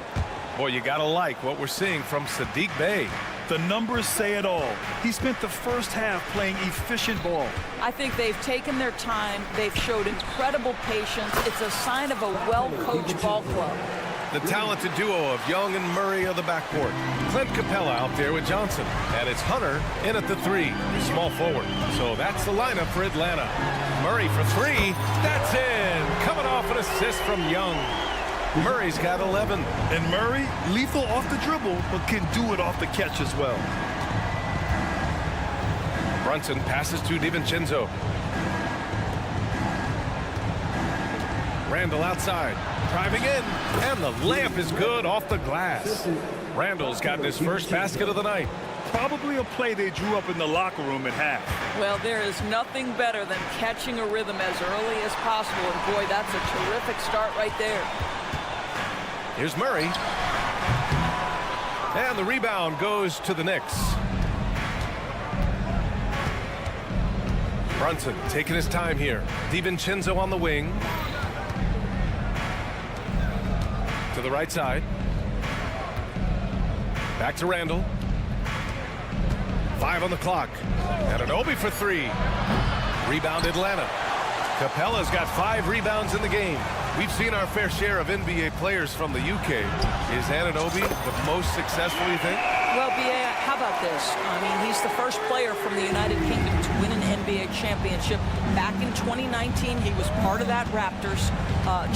I: Boy, you gotta like what we're seeing from Saddiq Bey.
J: The numbers say it all. He spent the first half playing efficient ball.
D: I think they've taken their time. They've showed incredible patience. It's a sign of a well-coached ball club.
I: The talented duo of Young and Murray of the backcourt. Clint Capella out there with Johnson. And it's Hunter in at the 3, small forward. So that's the lineup for Atlanta. Murray for 3. That's in. Coming off an assist from Young. Murray's got 11.
J: And Murray, lethal off the dribble, but can do it off the catch as well.
I: Brunson passes to DiVincenzo. Randall outside, driving in, and the layup is good off the glass. Randall's gotten his first basket of the night.
J: Probably a play they drew up in the locker room at half.
D: Well, there is nothing better than catching a rhythm as early as possible, and boy, that's a terrific start right there.
I: Here's Murray. And the rebound goes to the Knicks. Brunson taking his time here. DiVincenzo on the wing. To the right side. Back to Randall. 5 on the clock. And an Obi for 3. Rebound Atlanta. Capella's got 5 rebounds in the game. We've seen our fair share of NBA players from the UK. Is Anunoby the most successful, you think?
D: Well, B.A., how about this? I mean, he's the first player from the United Kingdom to win an NBA championship. Back in 2019, he was part of that Raptors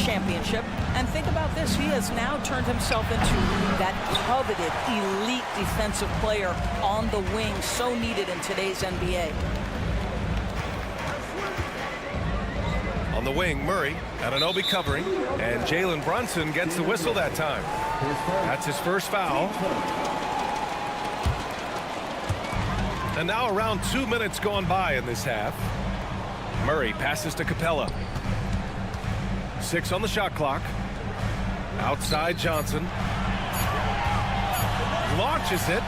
D: championship. And think about this. He has now turned himself into that coveted, elite defensive player on the wing, so needed in today's NBA.
I: On the wing, Murray, Anunoby covering, and Jalen Brunson gets the whistle that time. That's his first foul. And now around 2 minutes gone by in this half. Murray passes to Capella. 6 on the shot clock. Outside Johnson. Launches it.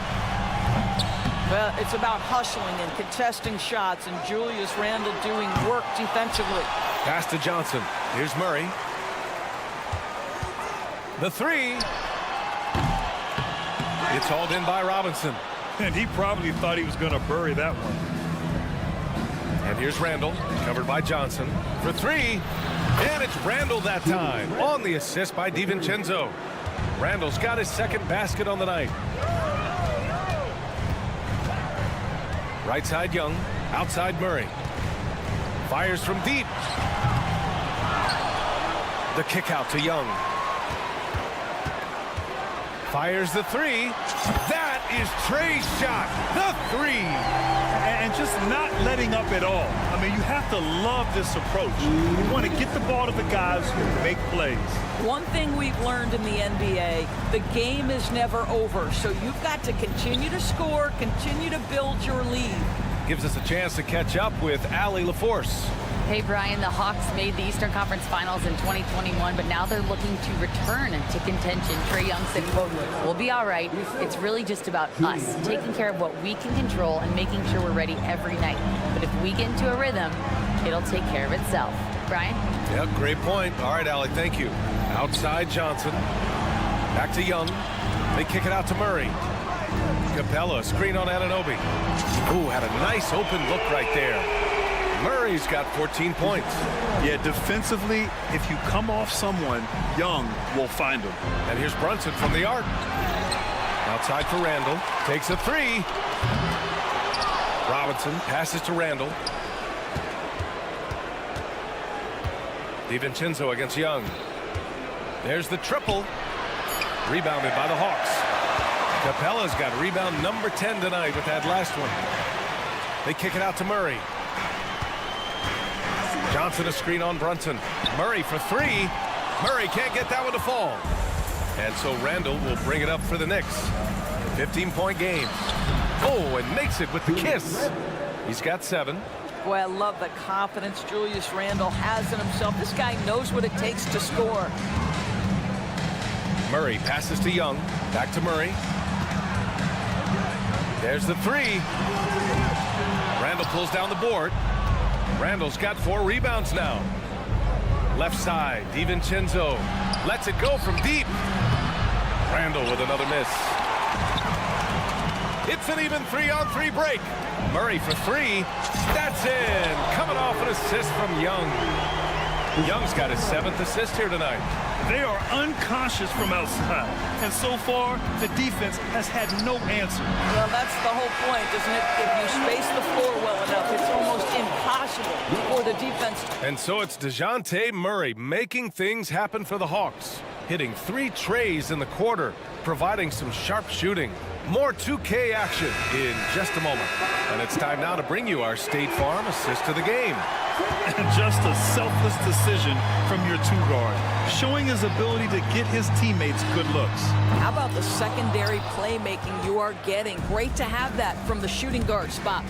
D: Well, it's about hustling and contesting shots, and Julius Randle doing work defensively.
I: Pass to Johnson. Here's Murray. The 3. It's hauled in by Robinson.
J: And he probably thought he was going to bury that one.
I: And here's Randall, covered by Johnson for 3. And it's Randall that time on the assist by DiVincenzo. Randall's got his second basket on the night. Right side Young, outside Murray. Fires from deep. The kick out to Young. Fires the 3. That is Trey's shot. The 3.
J: And just not letting up at all. I mean, you have to love this approach. You want to get the ball to the guys who make plays.
D: One thing we've learned in the NBA, the game is never over. So you've got to continue to score, continue to build your lead.
I: Gives us a chance to catch up with Allie LaForce.
L: Hey, Brian, the Hawks made the Eastern Conference Finals in 2021, but now they're looking to return to contention. Trae Young said, quote, "We'll be all right. It's really just about us, taking care of what we can control and making sure we're ready every night. But if we get into a rhythm, it'll take care of itself." Brian?
I: Yep, great point. All right, Allie, thank you. Outside Johnson. Back to Young. They kick it out to Murray. Capella, screen on Anunoby. Ooh, had a nice open look right there. Murray's got 14 points.
J: Yeah, defensively, if you come off someone, Young will find him.
I: And here's Brunson from the arc. Outside for Randall. Takes a three. Robinson passes to Randall. DiVincenzo against Young. There's the triple. Rebounded by the Hawks. Capella's got rebound number 10 tonight with that last one. They kick it out to Murray. Johnson a screen on Brunson. Murray for three. Murray can't get that one to fall. And so Randall will bring it up for the Knicks. 15-point game. Oh, and makes it with the kiss. He's got 7.
D: Boy, I love the confidence Julius Randle has in himself. This guy knows what it takes to score.
I: Murray passes to Young. Back to Murray. There's the three. Randall pulls down the board. Randall's got 4 rebounds now. Left side, DiVincenzo lets it go from deep. Randall with another miss. It's an even 3-on-3 break. Murray for 3. That's in. Coming off an assist from Young. Young's got his 7th assist here tonight.
J: They are unconscious from outside, and so far the defense has had no answer.
D: Well, that's the whole point, isn't it? If you space the floor well enough, it's almost impossible for the defense.
I: And so it's DeJounte Murray making things happen for the Hawks, hitting 3 trays in the quarter, providing some sharp shooting. More 2K action in just a moment. And it's time now to bring you our State Farm assist of the game.
J: And just a selfless decision from your 2-guard, showing his ability to get his teammates good looks.
D: How about the secondary playmaking you are getting? Great to have that from the shooting guard spot.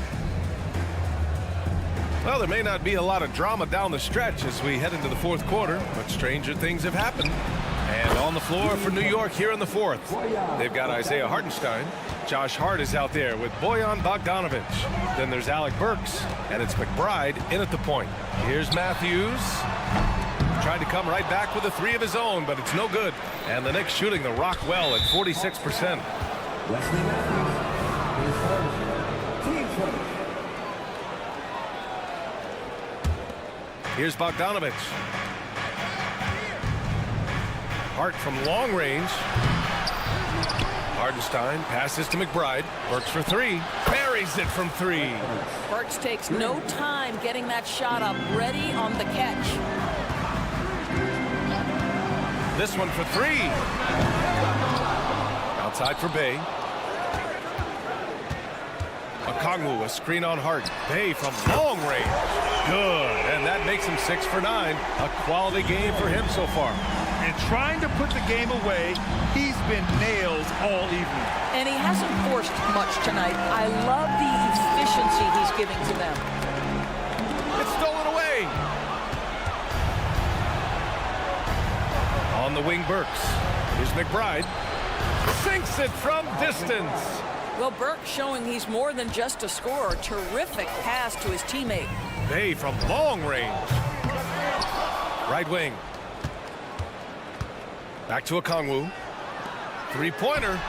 I: Well, there may not be a lot of drama down the stretch as we head into the 4th quarter, but stranger things have happened. And on the floor for New York here in the 4th, they've got Isaiah Hartenstein. Josh Hart is out there with Bojan Bogdanovic. Then there's Alec Burks, and it's McBride in at the point. Here's Matthews. Tried to come right back with a 3 of his own, but it's no good. And the Knicks shooting the rock well at 46%. Here's Bogdanovic. Hart from long range. Hartenstein passes to McBride. Works for 3. Buries it from 3.
D: Burks takes no time getting that shot up. Ready on the catch.
I: This one for 3. Outside for Bay. Okongwu, a screen on Hart. Bay from long range. Good. And that makes him 6 for 9. A quality game for him so far.
J: And trying to put the game away, he's been nails all evening.
D: And he hasn't forced much tonight. I love the efficiency he's giving to them.
I: It's stolen away. On the wing, Burks. Here's McBride. Sinks it from distance.
D: Well, Burks showing he's more than just a scorer. Terrific pass to his teammate.
I: Bay from long range. Right wing. Back to Okongwu. 3-pointer.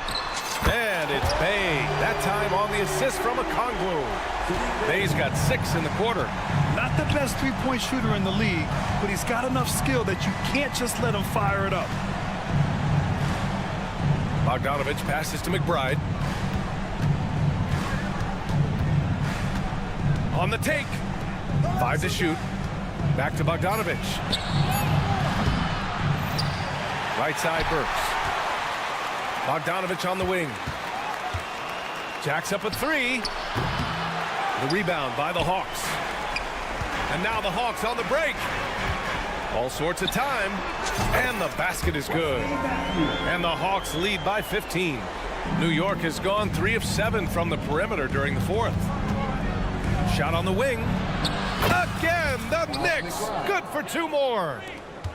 I: And it's Bay. That time on the assist from Okongwu. Bay's got 6 in the quarter.
J: Not the best 3-point shooter in the league, but he's got enough skill that you can't just let him fire it up.
I: Bogdanovic passes to McBride. On the take. 5 to shoot. Back to Bogdanovic. Right side, Burks. Bogdanovic on the wing. Jacks up a 3. The rebound by the Hawks. And now the Hawks on the break. All sorts of time. And the basket is good. And the Hawks lead by 15. New York has gone 3 of 7 from the perimeter during the 4th. Shot on the wing. Again, the Knicks. Good for 2 more.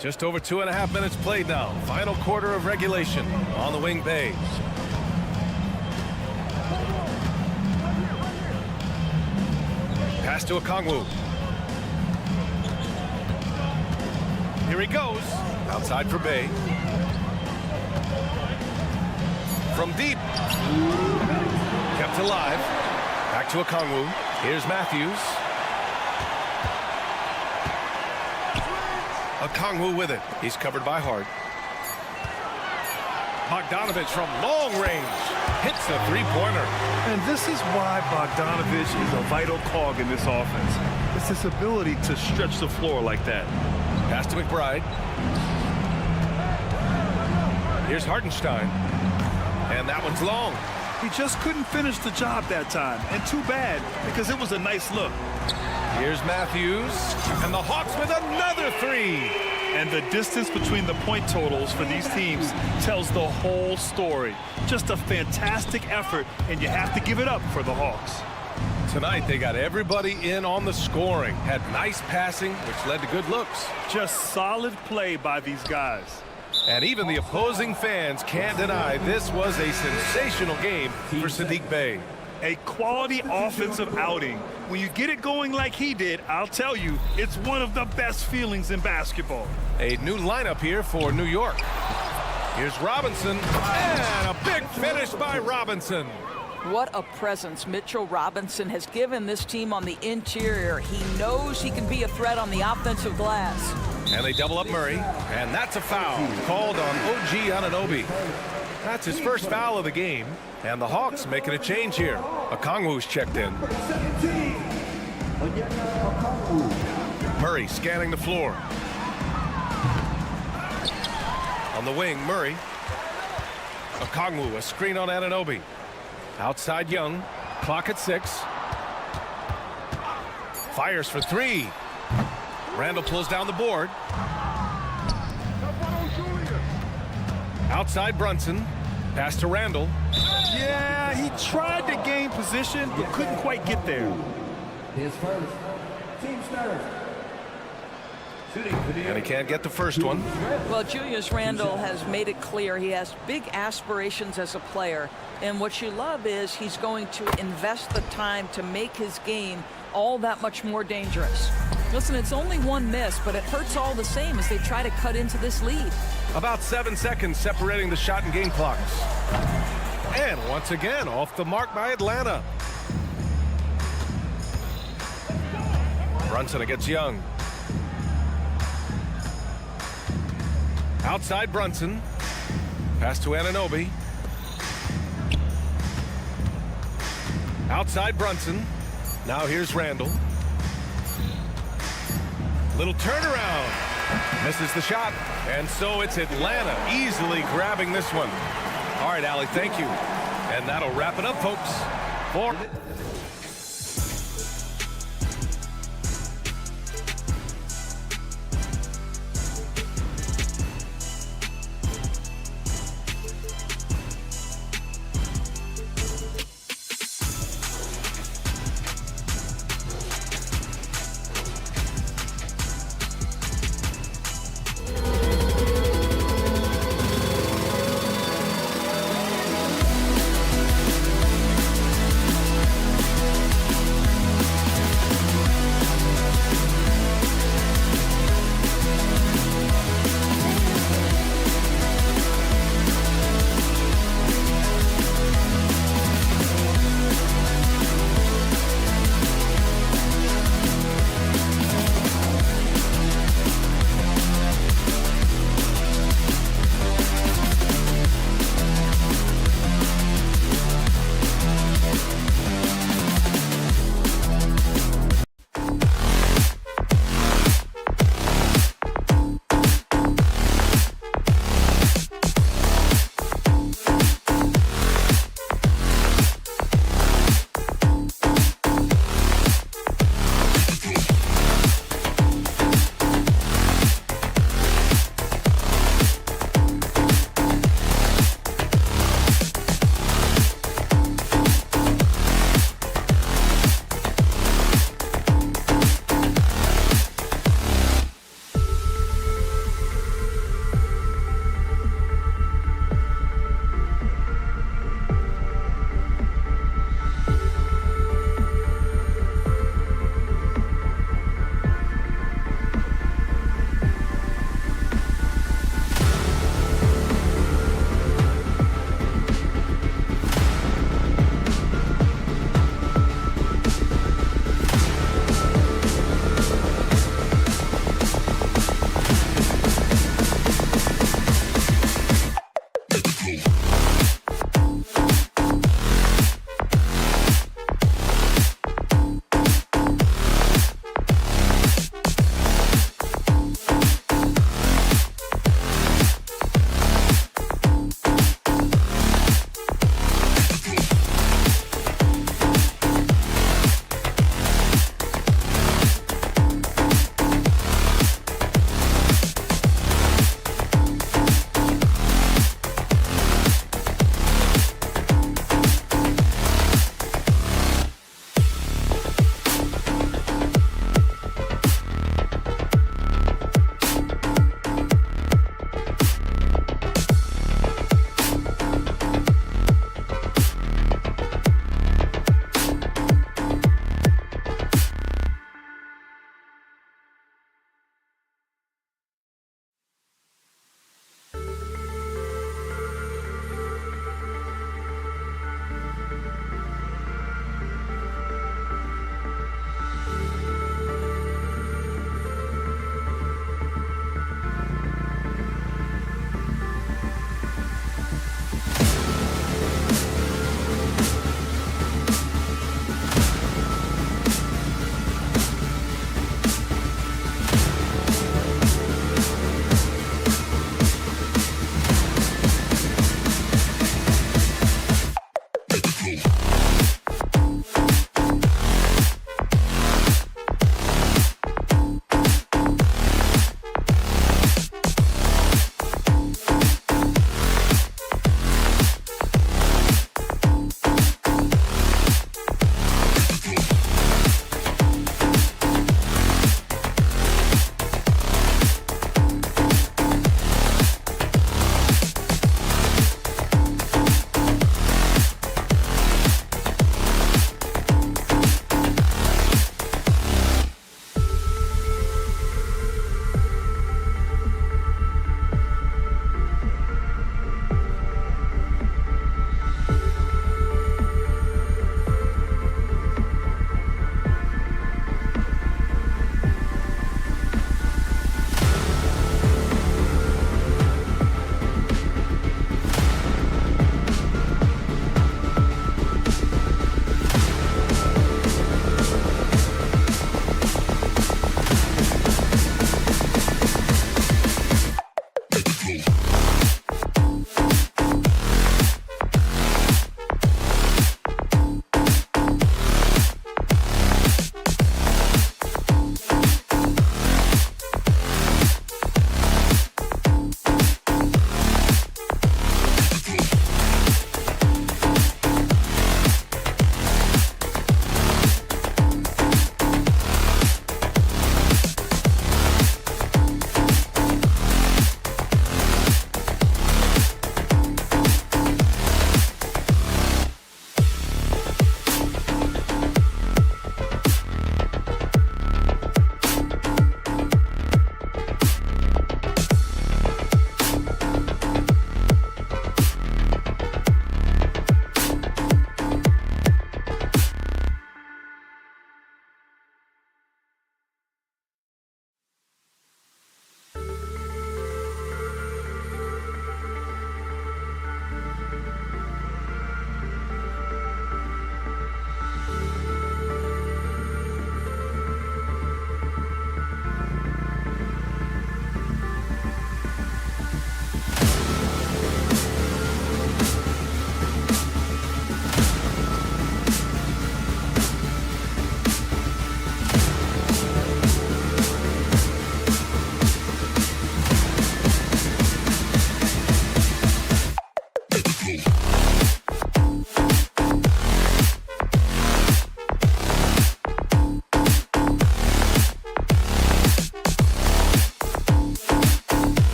I: Just over 2.5 minutes played now. Final quarter of regulation. On the wing, Bay. Pass to Okongwu. Here he goes. Outside for Bay. From deep. Kept alive. Back to Okongwu. Here's Matthews. Okongwu with it. He's covered by Hart. Bogdanovic from long range. hits the three-pointer.
J: And this is why Bogdanovich is a vital cog in this offense. It's his ability to stretch the floor like that.
I: Pass to McBride. Here's Hartenstein. And that one's long.
J: He just couldn't finish the job that time. And too bad, because it was a nice look.
I: Here's Matthews. And the Hawks with another three.
J: And the distance between the point totals for these teams tells the whole story. Just a fantastic effort, and you have to give it up for the Hawks.
I: Tonight, they got everybody in on the scoring. Had nice passing, which led to good looks.
J: Just solid play by these guys.
I: And even the opposing fans can't deny this was a sensational game for Saddiq Bey.
J: A quality offensive outing. When you get it going like he did, I'll tell you, it's one of the best feelings in basketball.
I: A new lineup here for New York. Here's Robinson, and a big finish by Robinson.
D: What a presence Mitchell Robinson has given this team on the interior. He knows he can be a threat on the offensive glass.
I: And they double up Murray, and that's a foul called on OG Anunoby. That's his first foul of the game, and the Hawks making a change here. Okongwu's checked in. Murray scanning the floor. On the wing, Murray. Okongwu, a screen on Anunoby. Outside Young, clock at 6. Fires for 3. Randall pulls down the board. Outside Brunson, pass to Randall.
J: Yeah, he tried to gain position, but couldn't quite get there.
E: His first. Team starter.
I: And he can't get the first one.
D: Well, Julius Randle has made it clear he has big aspirations as a player. And what you love is he's going to invest the time to make his game all that much more dangerous. Listen, it's only one miss, but it hurts all the same as they try to cut into this lead.
I: About 7 seconds separating the shot and game clocks. And once again, off the mark by Atlanta. Brunson against Young. Outside Brunson. Pass to Anunoby. Outside Brunson. Now here's Randall. Little turnaround. Misses the shot. And so it's Atlanta easily grabbing this one. All right, Allie, thank you. And that'll wrap it up, folks. For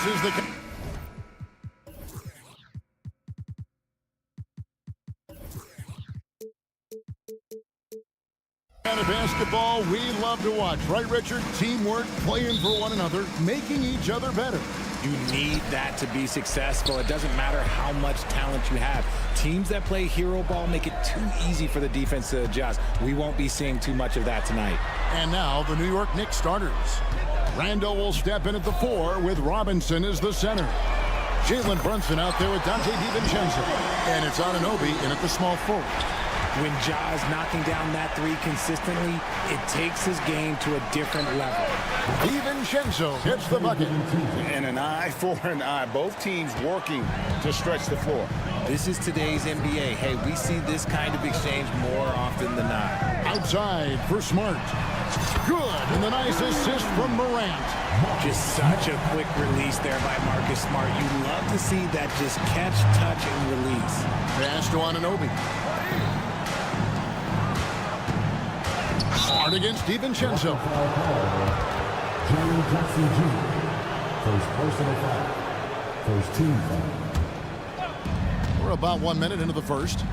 B: This is the... kind of basketball we love to watch, right, Richard? Teamwork, playing for one another, making each other better.
N: You need that to be successful. It doesn't matter how much talent you have. Teams that play hero ball make it too easy for the defense to adjust. We won't be seeing too much of that tonight.
B: And now the New York Knicks starters. Randall will step in at the 4 with Robinson as the center. Jalen Brunson out there with Dante DiVincenzo. And it's Anunoby in at the small forward.
N: When Ja's knocking down that 3 consistently, it takes his game to a different level.
B: DiVincenzo hits the bucket.
G: And an eye for an eye. Both teams working to stretch the floor.
N: This is today's NBA. Hey, we see this kind of exchange more often than not.
B: Outside for Smart. Good, and the nice assist from Morant.
N: Just such a quick release there by Marcus Smart. You love to see that just catch, touch, and release.
B: Pass to Anunoby. Smart against DiVincenzo.
E: Jalen Jackson Jr. First personal foul. First team foul.
B: We're about 1 minute into the first.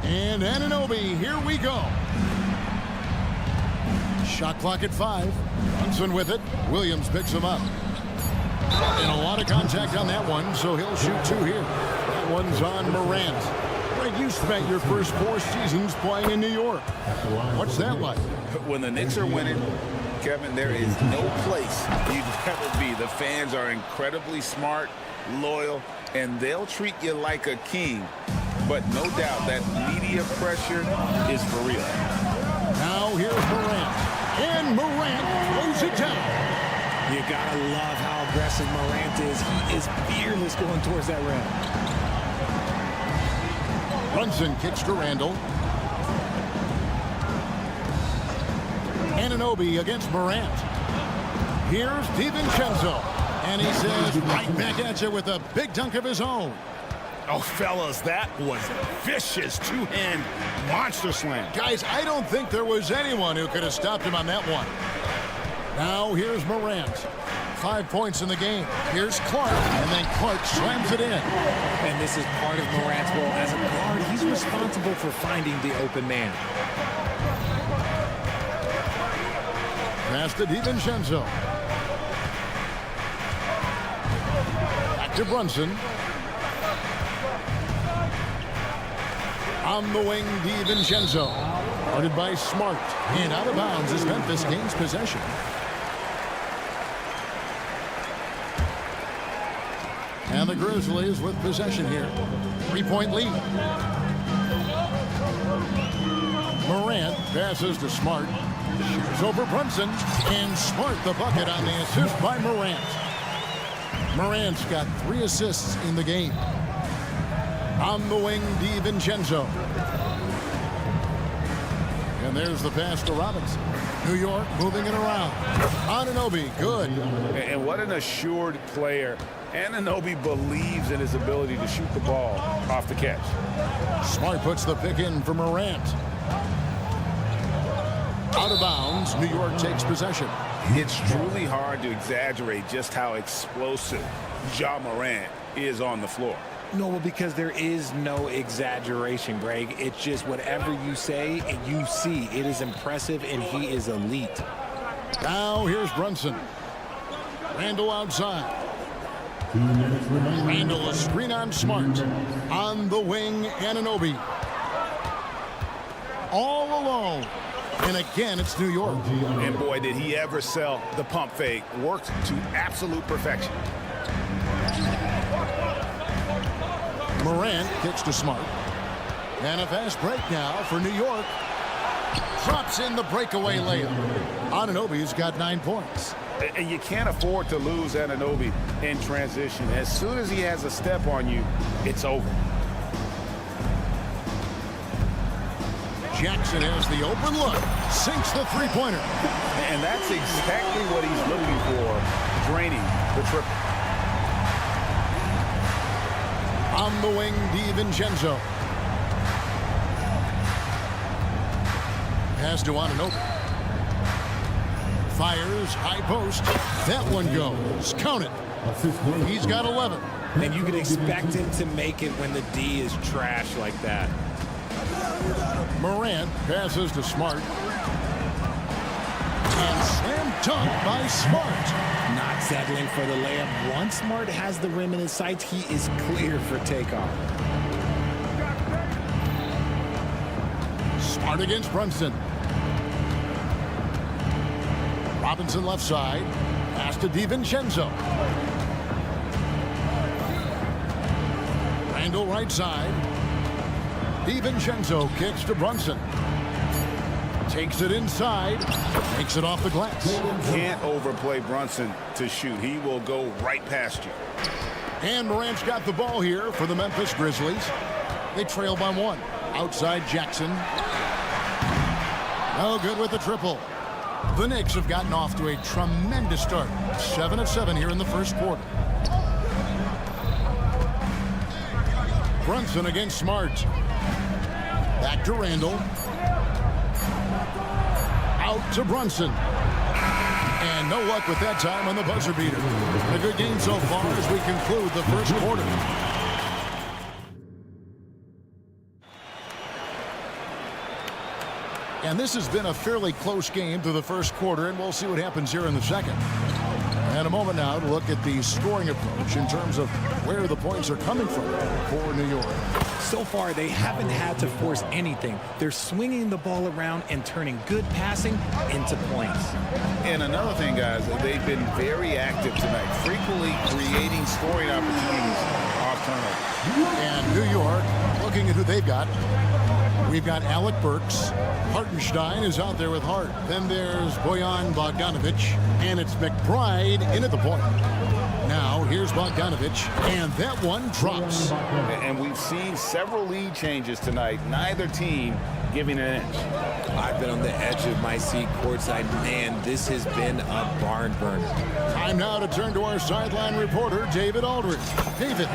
B: And Anunoby, here we go. Shot clock at 5. Brunson with it. Williams picks him up. And a lot of contact on that one, so he'll shoot 2 here. That one's on Morant. Greg, you spent your first 4 seasons playing in New York. What's that like?
C: When the Knicks are winning, Kevin, there is no place you'd rather be. The fans are incredibly smart, loyal, and they'll treat you like a king. But no doubt that media pressure is for real.
B: Now here's Morant. And Morant throws it down.
N: You gotta love how aggressive Morant is. He is fearless going towards that rim.
B: Brunson kicks to Randall. Anunoby against Morant. Here's DiVincenzo. And he says right back at you with a big dunk of his own.
G: Oh, fellas, that was vicious two-hand monster slam.
B: Guys, I don't think there was anyone who could have stopped him on that one. Now here's Morant. 5 points in the game. Here's Clark, and then Clark slams it in.
N: And this is part of Morant's role. As a guard, he's responsible for finding the open man.
B: Pass to DiVincenzo. Back to Brunson. On the wing, DiVincenzo. Guarded by Smart. And out of bounds as Memphis gains possession. And the Grizzlies with possession here. 3-point lead. Morant passes to Smart. Shoots over Brunson. And Smart the bucket on the assist by Morant. Morant's got 3 assists in the game. On the wing, DiVincenzo. And there's the pass to Robinson. New York moving it around. Anunoby, good.
C: And what an assured player. Anunoby believes in his ability to shoot the ball off the catch.
B: Smart puts the pick in for Morant. Out of bounds, New York takes possession.
C: It's truly hard to exaggerate just how explosive Ja Morant is on the floor.
N: No, because there is no exaggeration, Greg. It's just whatever you say and you see. It is impressive, and he is elite.
B: Now here's Brunson. Randall outside. Randall a screen on Smart. On the wing, Anunoby. All alone. And again, it's New York.
G: And boy, did he ever sell the pump fake. Worked to absolute perfection.
B: Morant kicks to Smart. And a fast break now for New York. Drops in the breakaway layup. Anunoby's got 9 points.
C: And you can't afford to lose Anunoby in transition. As soon as he has a step on you, it's over.
B: Jackson has the open look. Sinks the three-pointer.
C: And that's exactly what he's looking for, draining the triple.
B: On the wing, DiVincenzo. Pass to Anunoby. Fires, high post. That one goes. Count it. He's got 11.
N: And you can expect him to make it when the D is trash like that.
B: Morant passes to Smart. And slam dunk by Smart.
N: Not settling for the layup. Once Smart has the rim in his sights, he is clear for takeoff.
B: Smart against Brunson. Robinson left side. Pass to DiVincenzo. Randall right side. DiVincenzo kicks to Brunson. Takes it inside. Takes it off the glass.
G: Can't overplay Brunson to shoot. He will go right past you.
B: And Morant's got the ball here for the Memphis Grizzlies. They trail by 1. Outside Jackson. No good with the triple. The Knicks have gotten off to a tremendous start. 7 of 7 here in the first quarter. Brunson against Smart. Back to Randall. Out to Brunson. And no luck with that time on the buzzer beater. A good game so far as we conclude the first quarter. And this has been a fairly close game through the first quarter, and we'll see what happens here in the second. And a moment now to look at the scoring approach in terms of where the points are coming from for New York.
N: So far, they haven't had to force anything. They're swinging the ball around and turning good passing into points.
C: And another thing, guys, they've been very active tonight, frequently creating scoring opportunities off turnover.
B: And New York, looking at who they've got, we've got Alec Burks. Hartenstein is out there with Hart. Then there's Bojan Bogdanovic, and it's McBride in at the point. Now, here's Bogdanovic, and that one drops.
C: And we've seen several lead changes tonight. Neither team giving an inch.
O: I've been on the edge of my seat courtside. Man, this has been a barn burner.
B: Time now to turn to our sideline reporter, David Aldridge. David.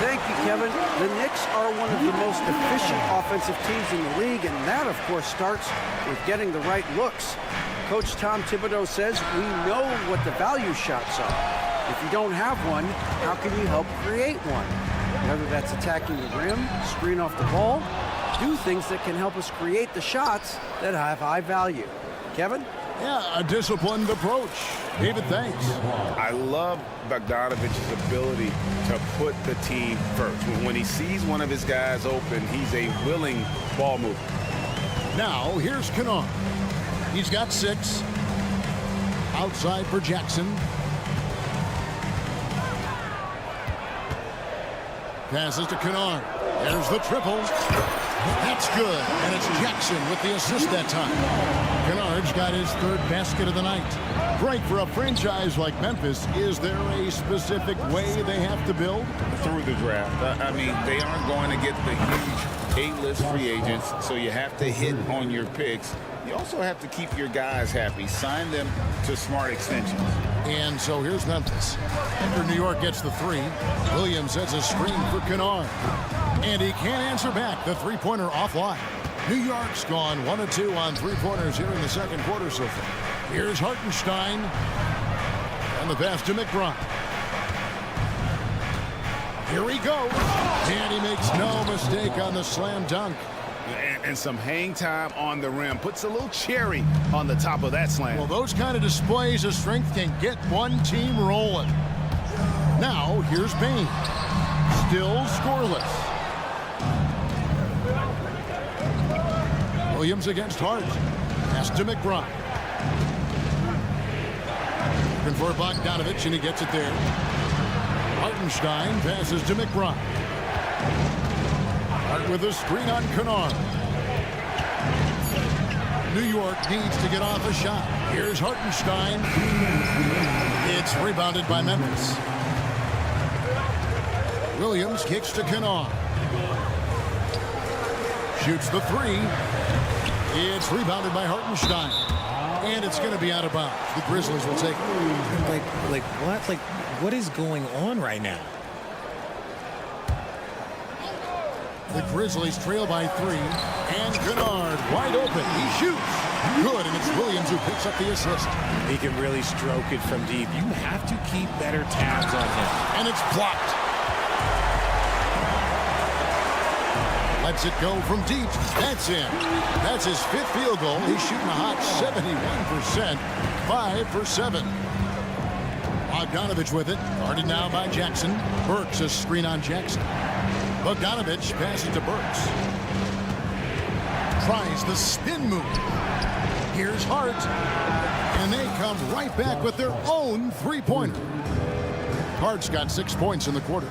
F: Thank you, Kevin. The Knicks are one of the most efficient offensive teams in the league, and that, of course, starts with getting the right looks. Coach Tom Thibodeau says we know what the value shots are. If you don't have one, how can you help create one? Whether that's attacking the rim, screen off the ball, do things that can help us create the shots that have high value. Kevin?
B: Yeah, a disciplined approach. David, thanks.
G: I love Bogdanovic's ability to put the team first. When he sees one of his guys open, he's a willing ball mover.
B: Now, here's Kennard. He's got 6. Outside for Jackson. Passes to Kennard. There's the triple. That's good. And it's Jackson with the assist that time. Kennard's got his 3rd basket of the night. Frank, for a franchise like Memphis, is there a specific way they have to build?
C: Through the draft. I mean, they aren't going to get the huge A-list free agents, so you have to hit on your picks. You also have to keep your guys happy. Sign them to smart extensions.
B: And so here's Memphis. After New York gets the 3, Williams sets a screen for Kennard. And he can't answer back. The three-pointer offline. New York's gone 1 of 2 on three-pointers here in the second quarter so far. Here's Hartenstein. And the pass to McBride. Here he goes. And he makes no mistake on the slam dunk.
G: And some hang time on the rim. Puts a little cherry on the top of that slam.
B: Well, those kind of displays of strength can get one team rolling. Now, here's Bain. Still scoreless. Williams against Hart. Pass to McBride. Looking for Bogdanovic, and he gets it there. Hartenstein passes to McBride. Hart with a screen on Kennard. New York needs to get off a shot. Here's Hartenstein. It's rebounded by Memphis. Williams kicks to Kennard. Shoots the 3. It's rebounded by Hartenstein. And it's going to be out of bounds. The Grizzlies will take it.
N: Like what? Like, what is going on right now?
B: The Grizzlies trail by 3. And Kennard wide open. He shoots. Good, and it's Williams who picks up the assist.
N: He can really stroke it from deep. You have to keep better tabs on him.
B: And it's blocked. Lets it go from deep. That's in. That's his 5th field goal. He's shooting a hot 71%. 5 for 7. Bogdanovich with it. Guarded now by Jackson. Burks a screen on Jackson. Bogdanovich passes to Burks. Tries the spin move. Here's Hart. And they come right back with their own three-pointer. Hart's got 6 points in the quarter.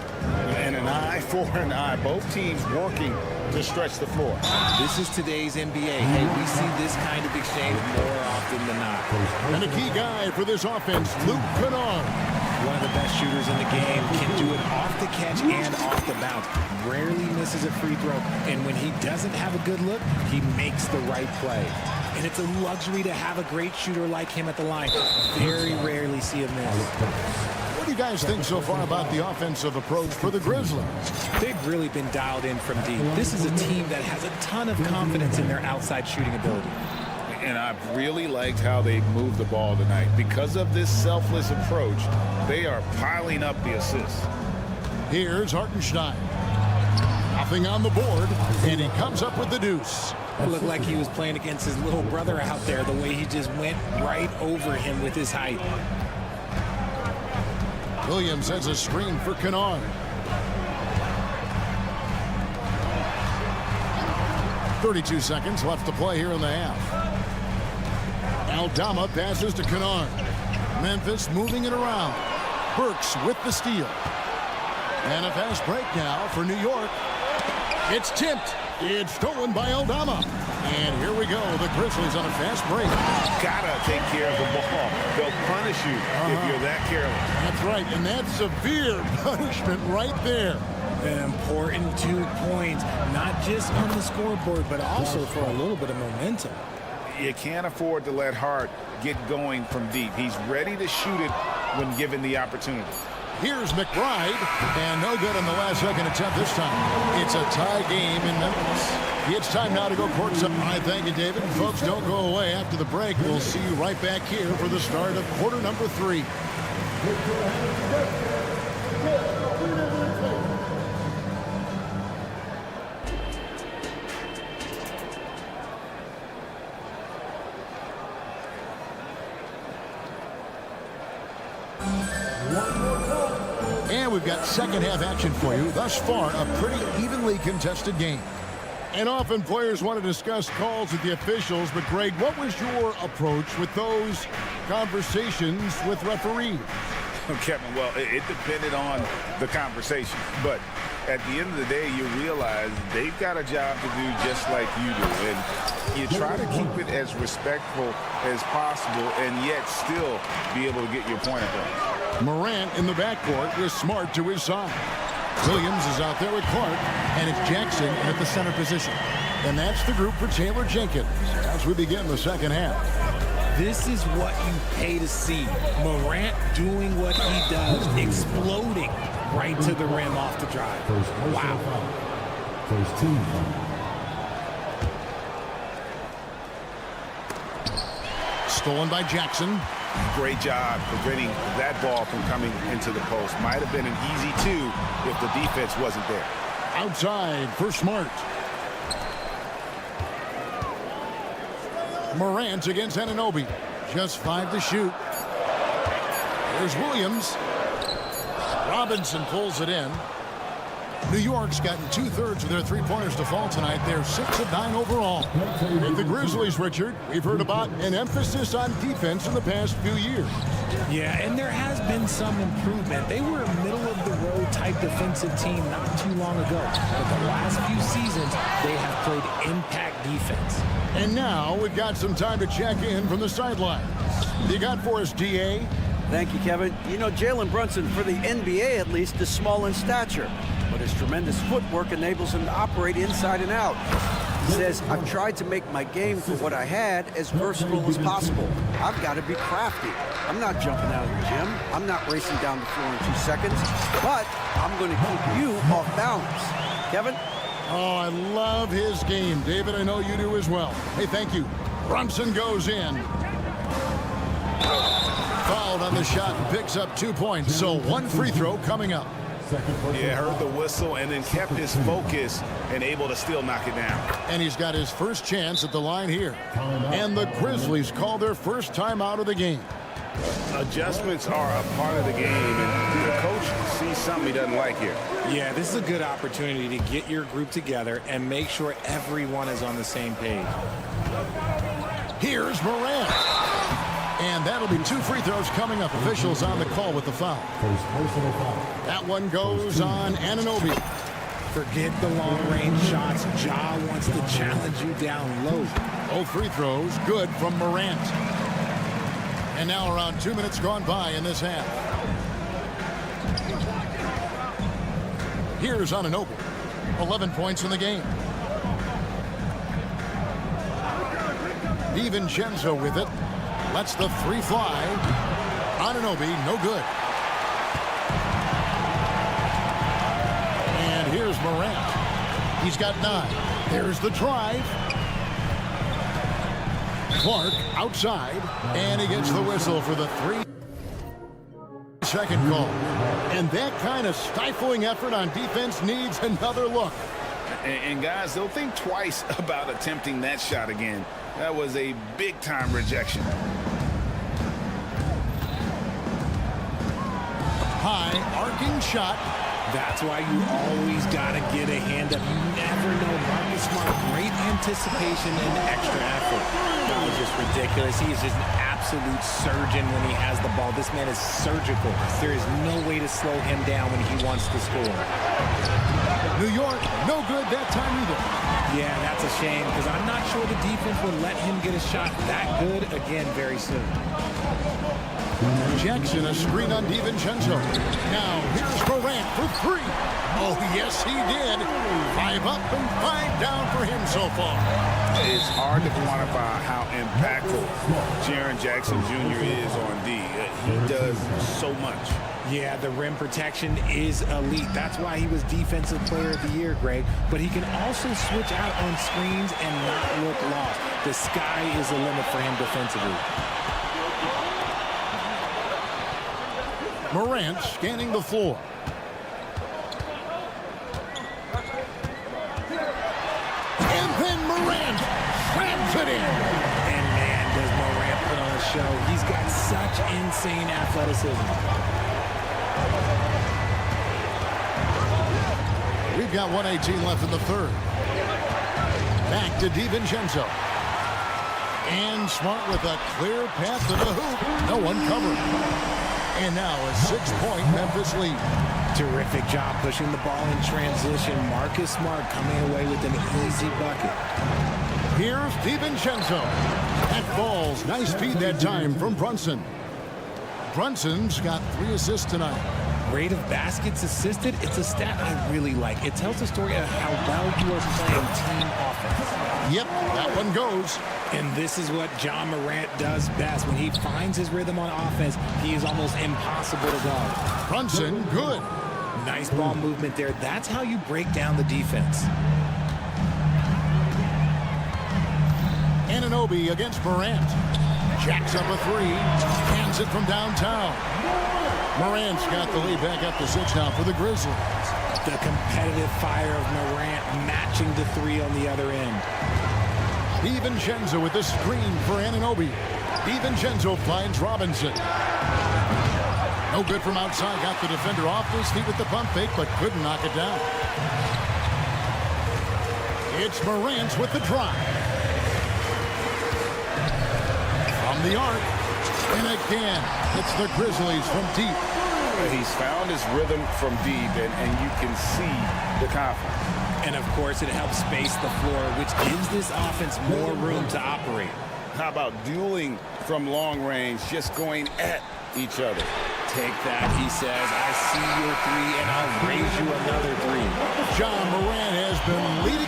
G: And an eye for an eye. Both teams working to stretch the floor.
N: This is today's NBA. Hey, we see this kind of exchange more often than not.
B: And a key guy for this offense, Luke Kennard.
N: One of the best shooters in the game, can do it off the catch and off the bounce. Rarely misses a free throw, and when he doesn't have a good look, he makes the right play. And it's a luxury to have a great shooter like him at the line. Very rarely see him miss.
B: What do you guys think so far about the offensive approach for the Grizzlies?
N: They've really been dialed in from deep. This is a team that has a ton of confidence in their outside shooting ability.
C: And I've really liked how they moved the ball tonight. Because of this selfless approach, they are piling up the assists.
B: Here's Hartenstein. Nothing on the board, and he comes up with the deuce.
N: It looked like he was playing against his little brother out there, the way he just went right over him with his height.
B: Williams has a screen for Kennard. 32 seconds left to play here in the half. Aldama passes to Kennard. Memphis moving it around. Burks with the steal. And a fast break now for New York. It's tipped. It's stolen by Aldama. And here we go. The Grizzlies on a fast break.
C: Gotta take care of the ball. They'll punish you if you're that careless.
B: That's right. And that's severe punishment right there.
N: An important 2 points, not just on the scoreboard, but also for a little bit of momentum.
C: You can't afford to let Hart get going from deep. He's ready to shoot it when given the opportunity.
B: Here's McBride, and no good on the last second attempt this time. It's a tie game in Memphis. It's time now to go courtside. I thank you, David. And folks, don't go away after the break. We'll see you right back here for the start of quarter number 3. And we've got second half action for you. Thus far, a pretty evenly contested game. And often players want to discuss calls with the officials, but Greg, what was your approach with those conversations with referees?
C: Kevin, well, it depended on the conversation, but at the end of the day, you realize they've got a job to do just like you do, and you try to keep it as respectful as possible and yet still be able to get your point across.
B: Morant in the backcourt with Smart to his side. Williams is out there with Clark, and it's Jackson at the center position. And that's the group for Taylor Jenkins as we begin the second half.
N: This is what you pay to see. Morant doing what he does, exploding right to the rim off the drive. Wow.
E: First team.
B: Stolen by Jackson.
C: Great job preventing that ball from coming into the post. Might have been an easy 2 if the defense wasn't there.
B: Outside for Smart. Morant against Anunoby. Just 5 to shoot. There's Williams. Robinson pulls it in. New York's gotten 2/3 of their three-pointers to fall tonight. They're 6 of 9 overall. With the Grizzlies, Richard, we've heard about an emphasis on defense in the past few years.
N: Yeah, and there has been some improvement. They were a middle-of-the-road type defensive team not too long ago. But the last few seasons, they have played impact defense.
B: And now we've got some time to check in from the sidelines. You got for us, DA?
F: Thank you, Kevin. You know, Jalen Brunson, for the NBA at least, is small in stature, but his tremendous footwork enables him to operate inside and out. He says, I've tried to make my game for what I had as versatile as possible. I've got to be crafty. I'm not jumping out of the gym. I'm not racing down the floor in 2 seconds, but I'm going to keep you off balance. Kevin?
B: Oh, I love his game. David, I know you do as well. Hey, thank you. Brunson goes in. Fouled on the shot and picks up 2 points. So 1 free throw coming up.
G: Yeah, heard the whistle and then kept his focus and able to still knock it down.
B: And he's got his first chance at the line here. And the Grizzlies call their first time out of the game.
G: Adjustments are a part of the game, and the coach sees something he doesn't like here.
N: Yeah, this is a good opportunity to get your group together and make sure everyone is on the same page.
B: Here's Morant. And that'll be 2 free throws coming up. Officials on the call with the foul. That one goes on Anunoby.
N: Forget the long-range shots. Ja wants to challenge you down low.
B: Both free throws good from Morant. And now around 2 minutes gone by in this half. Here's Anunoby. 11 points in the game. DiVincenzo with it. Lets the 3 fly. Anunoby, no good. And here's Morant. He's got 9. There's the drive. Clark outside. And he gets the whistle for the 3-second call. And that kind of stifling effort on defense needs another look.
G: And guys, they'll think twice about attempting that shot again. That was a big-time rejection.
B: High arcing shot.
N: That's why you always got to get a hand up. You never know. Marcus Smart, great anticipation and extra effort. That was just ridiculous. He is just an absolute surgeon when he has the ball. This man is surgical. There is no way to slow him down when he wants to score.
B: New York, no good that time either.
N: Yeah, that's a shame because I'm not sure the defense would let him get a shot that good again very soon.
B: Jackson, a screen on DiVincenzo. Now, here's Morant for 3. Oh, yes, he did. 5 up and 5 down for him so far.
G: It's hard to quantify how impactful Jaren Jackson Jr. is on D. He does so much.
N: Yeah, the rim protection is elite. That's why he was Defensive Player of the Year, Greg. But he can also switch out on screens and not look lost. The sky is the limit for him defensively.
B: Morant scanning the floor. And then Morant slams it in.
N: And man, does Morant put on a show. He's got such insane athleticism.
B: We've got 1:18 left in the third. Back to DiVincenzo. And Smart with a clear path to the hoop. No one covered. And now a 6-point Memphis lead.
N: Terrific job pushing the ball in transition. Marcus Smart coming away with an easy bucket.
B: Here's DiVincenzo. That falls. Nice feed that time from Brunson. Brunson's got 3 assists tonight.
N: Rate of baskets assisted, it's a stat I really like. It tells the story of how well you are playing team offense.
B: Yep, that one goes.
N: And this is what John Morant does best. When he finds his rhythm on offense, he is almost impossible to guard.
B: Brunson, good.
N: Nice ball movement there. That's how you break down the defense.
B: Anunoby against Morant. Jacks up a 3. Hands it from downtown. Morant's got the lead back up to 6 now for the Grizzlies.
N: The competitive fire of Morant matching the 3 on the other end.
B: DiVincenzo with the screen for Anunoby. DiVincenzo finds Robinson. No good from outside. Got the defender off his feet with the pump fake, but couldn't knock it down. It's Morant with the drive. From the arc. And again, it's the Grizzlies from deep.
G: He's found his rhythm from deep, and you can see the confidence.
N: And, of course, it helps space the floor, which gives this offense more room to operate.
G: How about dueling from long range, just going at each other?
N: Take that, he says. I see your 3, and I'll raise you another 3.
B: John Morant has been leading.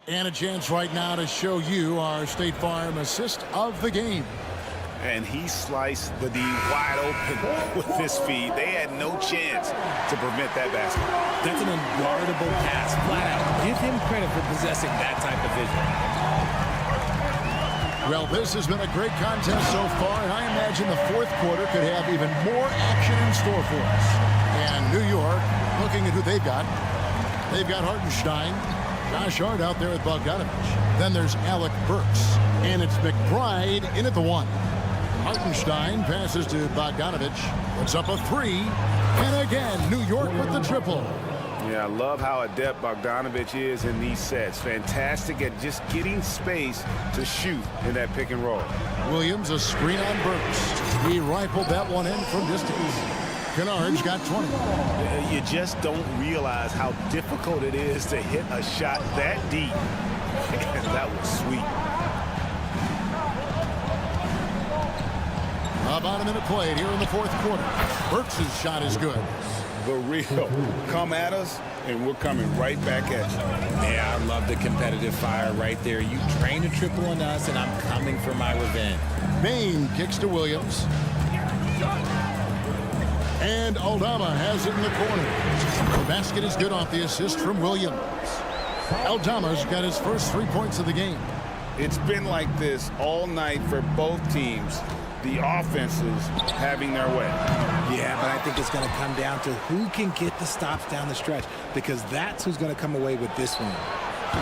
B: And a chance right now to show you our State Farm assist of the game.
G: And he sliced the D wide open with his feed. They had no chance to prevent that basket.
N: That's an unguardable pass, flat out. Give him credit for possessing that type of vision.
B: Well, this has been a great contest so far, and I imagine the fourth quarter could have even more action in store for us. And New York, looking at who they've got Hartenstein, Josh Hart out there with Bogdanovich. Then there's Alec Burks, and it's McBride in at the 1. Hartenstein passes to Bogdanovich, puts up a 3, and again, New York with the triple.
G: Yeah, I love how adept Bogdanovich is in these sets. Fantastic at just getting space to shoot in that pick and roll.
B: Williams, a screen on Burks. He rifled that one in from distance. Kennard's got 20.
G: You just don't realize how difficult it is to hit a shot that deep. And that was sweet.
B: About a minute played here in the fourth quarter. Burks' shot is good.
G: The real come at us, and we're coming right back at you.
O: Yeah, I love the competitive fire right there. You drain a triple on us, and I'm coming for my revenge.
B: Bain kicks to Williams. And Aldama has it in the corner. The basket is good off the assist from Williams. Aldama's got his first 3 points of the game.
G: It's been like this all night for both teams. The offenses having their way.
N: Yeah, but I think it's going to come down to who can get the stops down the stretch, because that's who's going to come away with this one.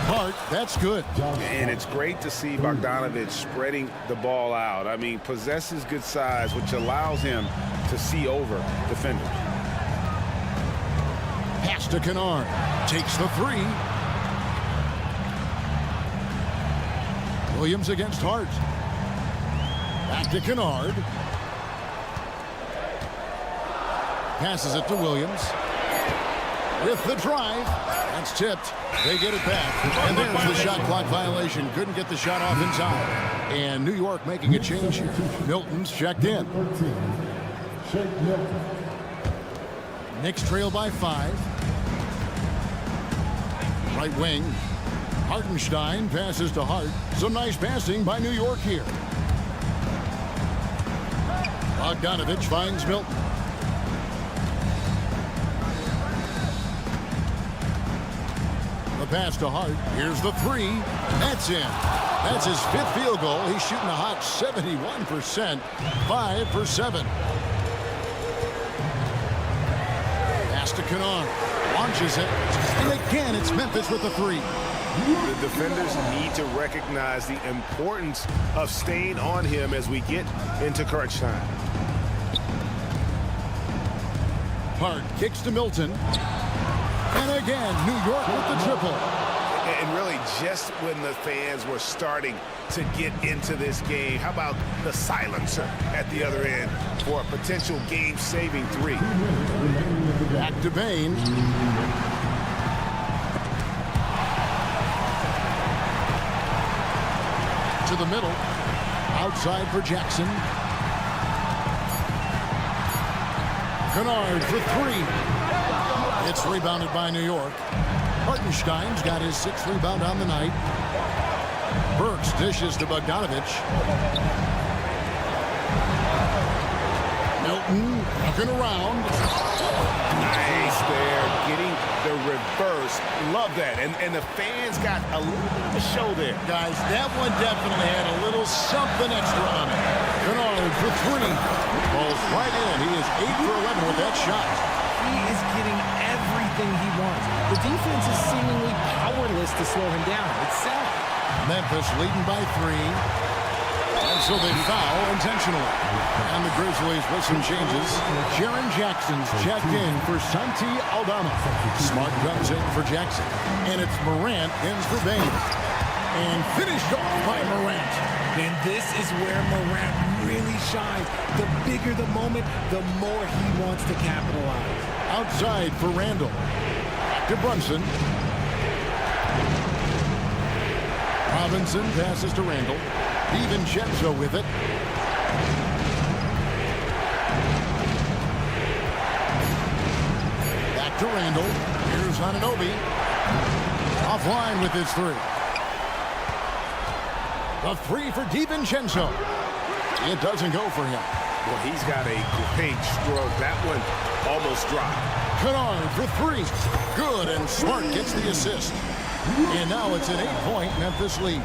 B: Hart, that's good.
G: And it's great to see Bogdanovich spreading the ball out. I mean, possesses good size, which allows him to see over defenders.
B: Pass to Kennard. Takes the 3. Williams against Hart. Back to Kennard. Passes it to Williams. With the drive. That's tipped. They get it back. And there's the shot clock violation. Couldn't get the shot off in time. And New York making a change here. Milton's checked in. Knicks trail by 5. Right wing. Hartenstein passes to Hart. Some nice passing by New York here. Bogdanovich finds Milton. The pass to Hart. Here's the 3. That's in. That's his 5th field goal. He's shooting a hot 71%. 5 for 7. Pass to Kennard. Launches it. And again, it's Memphis with the 3.
G: The defenders need to recognize the importance of staying on him as we get into crunch time.
B: Hart kicks to Milton. And again, New York with the triple.
G: And really, just when the fans were starting to get into this game, how about the silencer at the other end for a potential game-saving 3?
B: Back to Bain. To the middle. Outside for Jackson. Kennard for 3. It's rebounded by New York. Hartenstein's got his 6th rebound on the night. Burks dishes to Bogdanovich. Milton looking around.
G: Nice there, getting the reverse. Love that. And the fans got a little bit of a show there.
B: Guys, that one definitely had a little something extra on it. Kennard for 3. Falls right in. He is 8 for 11 with that shot.
N: He is getting everything he wants. The defense is seemingly powerless to slow him down. It's sad.
B: Memphis leading by 3. And so they foul intentionally. And the Grizzlies with some changes. Jaren Jackson's checked in for Santi Aldama. Smart comes in for Jackson. And it's Morant ends for Bain. And finished off by Morant.
N: And this is where Morant really shines. The bigger the moment, the more he wants to capitalize.
B: Outside for Randall. Back to Brunson. Robinson passes to Randall. DiVincenzo with it. Back to Randall. Here's Anunoby. Offline with his 3. The 3 for DiVincenzo. It doesn't go for him.
G: Well, he's got a great stroke. That one almost dropped.
B: Kennard for three. Good, and Smart gets the assist. And now it's an 8-point Memphis lead.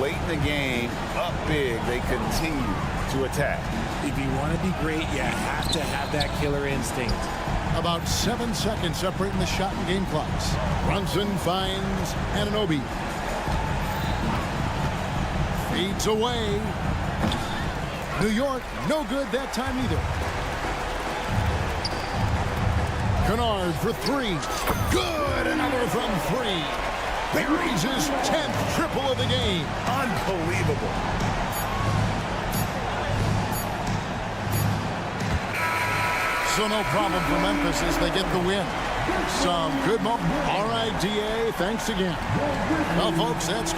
C: Late in the game, up big, they continue to attack.
N: If you want to be great, you have to have that killer instinct.
B: About 7 seconds separating the shot and game clocks. Brunson finds Anunoby. Feeds away. New York, no good that time either. Kennard for three. Good, another from three. Buries his 10th triple of the game.
G: Unbelievable.
B: So no problem for Memphis as they get the win. Some good moment. All right, DA, thanks again. Well, folks, that's...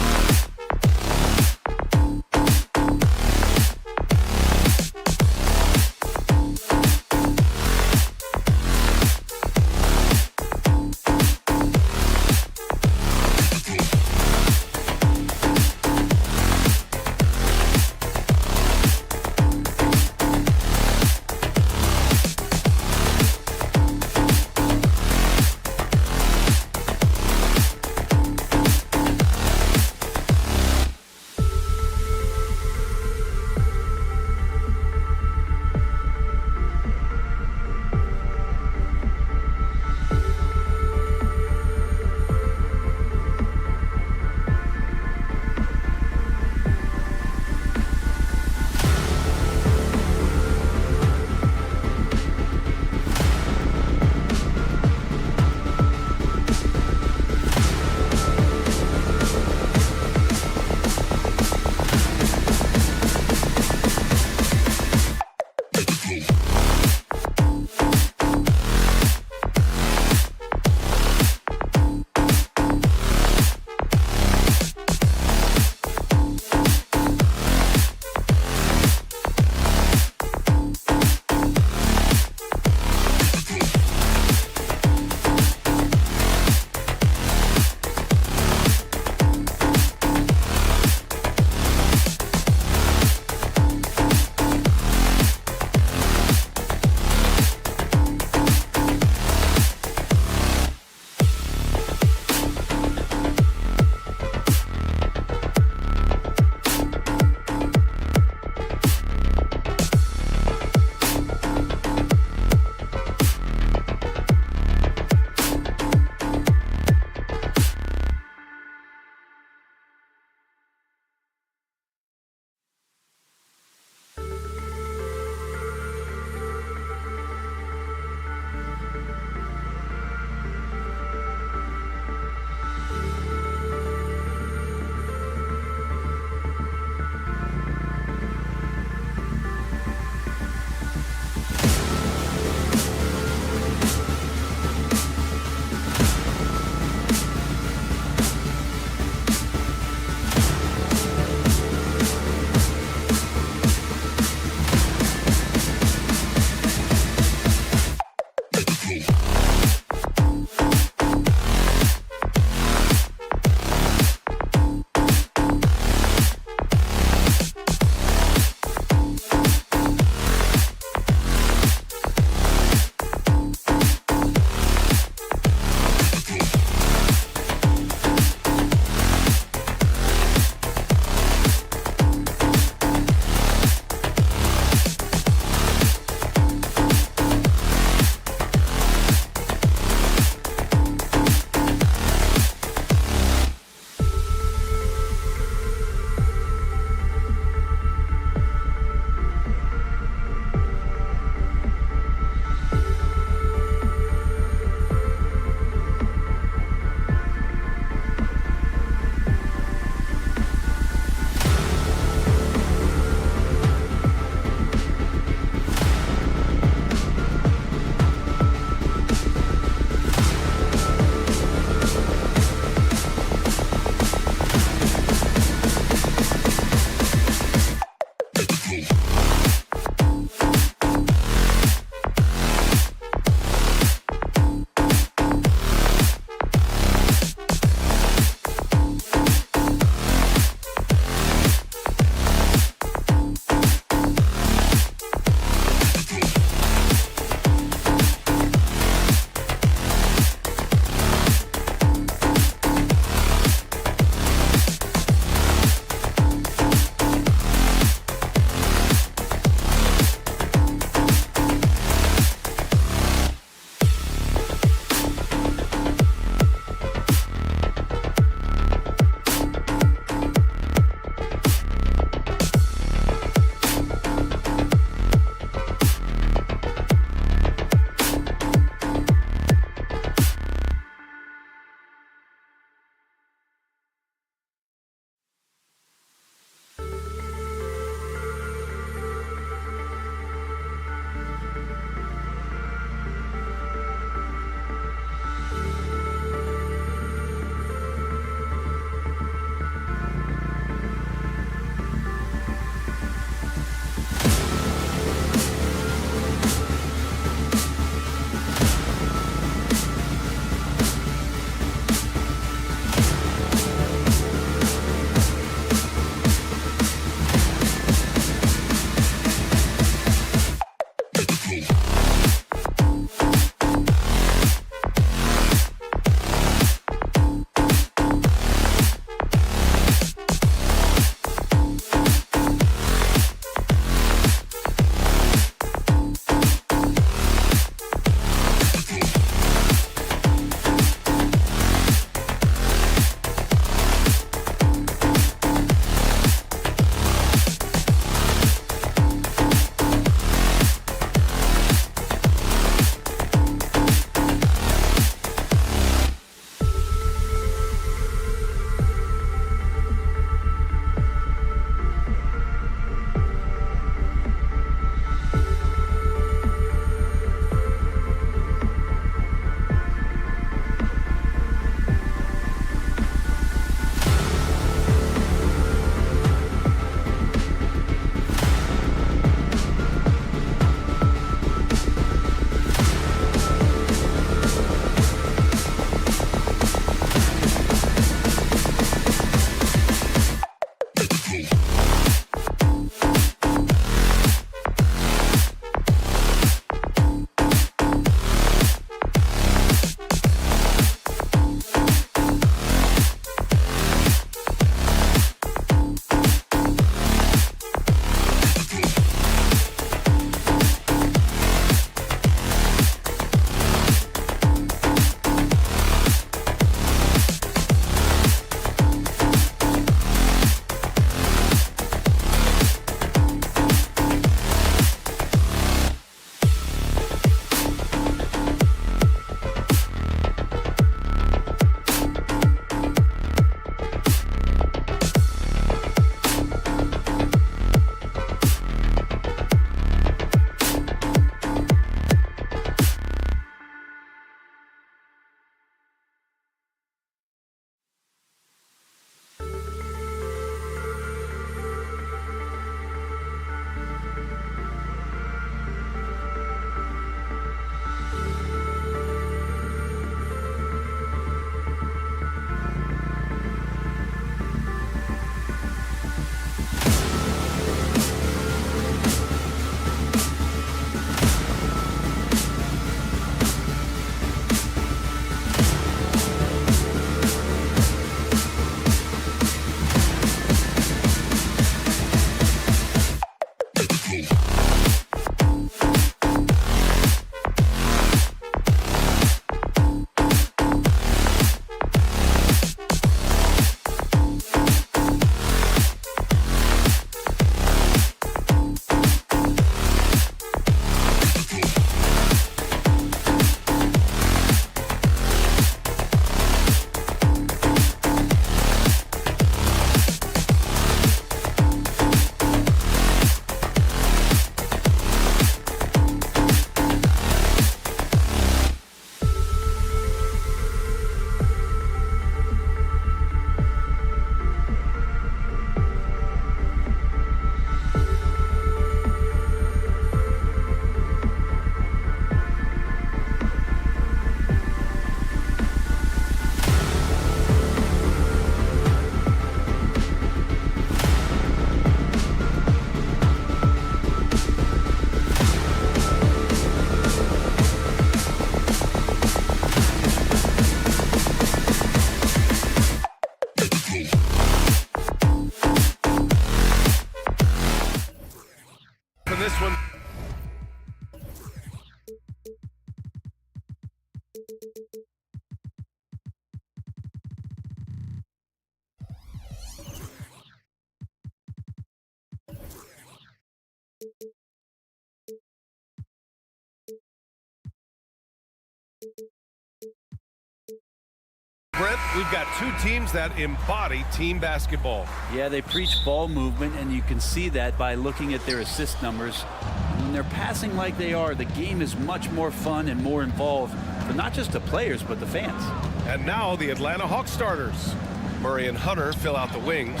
I: We've got two teams that embody team basketball.
K: Yeah, they preach ball movement, and you can see that by looking at their assist numbers. When they're passing like they are, the game is much more fun and more involved for not just the players, but the fans.
I: And now the Atlanta Hawks starters. Murray and Hunter fill out the wings.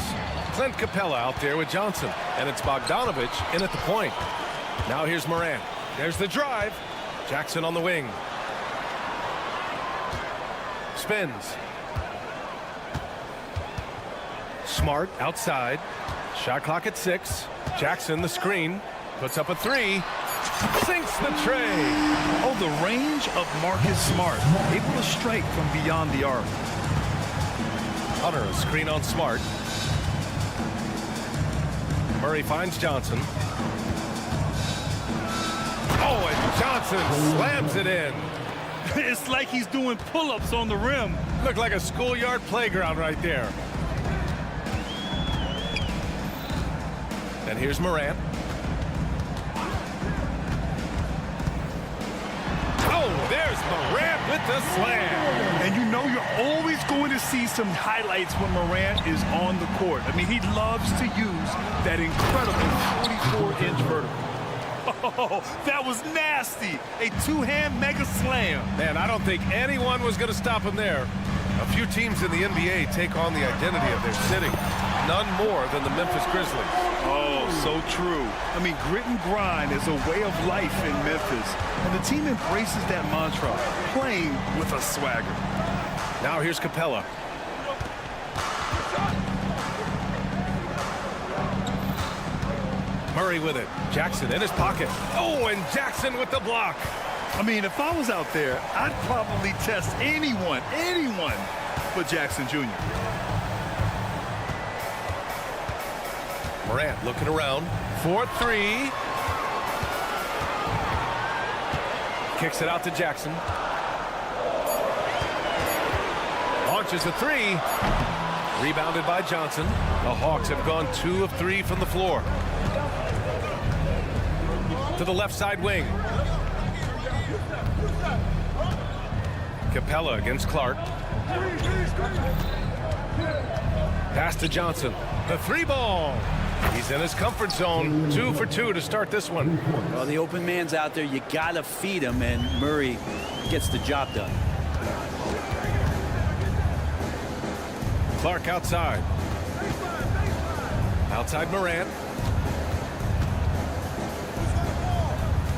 I: Clint Capella out there with Johnson. And it's Bogdanovich in at the point. Now here's Morant. There's the drive. Jackson on the wing. Spins. Smart outside. Shot clock at 6. Jackson the screen. Puts up a 3. Sinks the tray.
J: Oh, the range of Marcus Smart. Able to strike from beyond the arc.
I: Hunter a screen on Smart. Murray finds Johnson. Oh, and Johnson slams it in.
J: It's like he's doing pull-ups on the rim.
I: Looked like a schoolyard playground right there. And here's Morant. Oh, there's Morant with the slam.
J: And you know you're always going to see some highlights when Morant is on the court. I mean, he loves to use that incredible 44-inch vertical. Oh, that was nasty. A two-hand mega slam.
I: Man, I don't think anyone was going to stop him there. A few teams in the NBA take on the identity of their city. None more than the Memphis Grizzlies.
J: Oh, so true. I mean, grit and grind is a way of life in Memphis. And the team embraces that mantra, playing with a swagger.
I: Now here's Capella. Murray with it. Jackson in his pocket. Oh, and Jackson with the block.
J: I mean, if I was out there, I'd probably test anyone but Jackson Jr.
I: Morant looking around for 3. Kicks it out to Jackson. Launches a 3. Rebounded by Johnson. The Hawks have gone 2 of 3 from the floor. To the left side wing. Capella against Clark. Pass to Johnson. The 3-ball. He's in his comfort zone. 2 for 2 to start this one.
K: Well, the open man's out there. You got to feed him, and Murray gets the job done.
I: Clark outside. Outside Morant.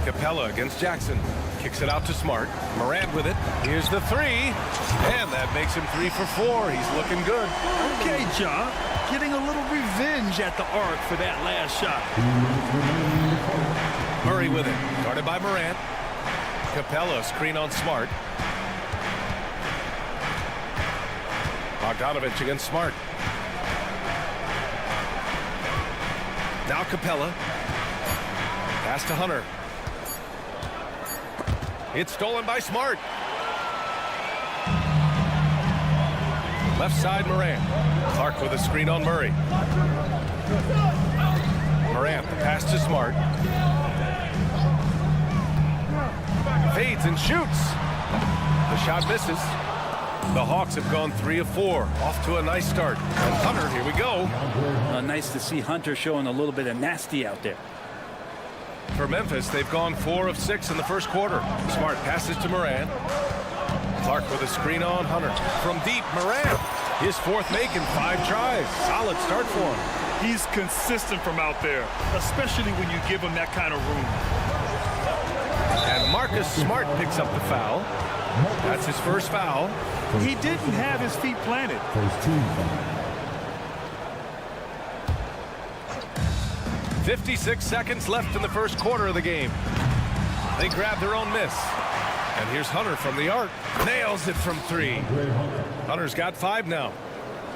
I: Capella against Jackson. Kicks it out to Smart. Morant with it. Here's the 3. And that makes him 3 for 4. He's looking good.
J: Okay, John. Getting a little revenge at the arc for that last shot.
I: Murray with it. Guarded by Morant. Capella screen on Smart. Bogdanovich against Smart. Now Capella. Pass to Hunter. It's stolen by Smart. Left side Morant. Clark with a screen on Murray. Morant, the pass to Smart. Fades and shoots. The shot misses. The Hawks have gone 3 of 4. Off to a nice start. And Hunter, here we go.
K: Nice to see Hunter showing a little bit of nasty out there.
I: For Memphis, they've gone 4 of 6 in the first quarter. Smart passes to Morant. Clark with a screen on Hunter. From deep, Morant. His 4th make in 5 tries. Solid start for him.
J: He's consistent from out there, especially when you give him that kind of room.
I: And Marcus Smart picks up the foul. That's his first foul.
J: He didn't have his feet planted.
I: 56 seconds left in the first quarter of the game. They grab their own miss. And here's Hunter from the arc. Nails it from 3. Hunter's got 5 now.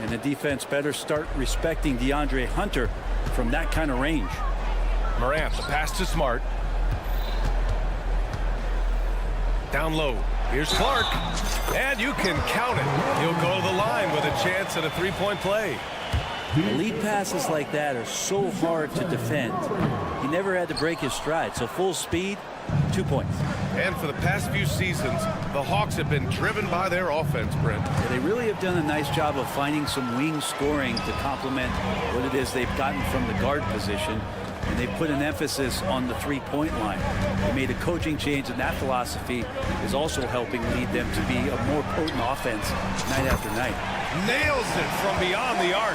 K: And the defense better start respecting DeAndre Hunter from that kind of range.
I: Morant, the pass to Smart. Down low. Here's Clark. And you can count it. He'll go to the line with a chance at a 3-point play.
K: Elite passes like that are so hard to defend. He never had to break his stride, so full speed, 2 points.
I: And for the past few seasons, the Hawks have been driven by their offense, Brent.
K: Yeah, they really have done a nice job of finding some wing scoring to complement what it is they've gotten from the guard position. And they put an emphasis on the three-point line. They made a coaching change, and that philosophy is also helping lead them to be a more potent offense night after night.
I: Nails it from beyond the arc.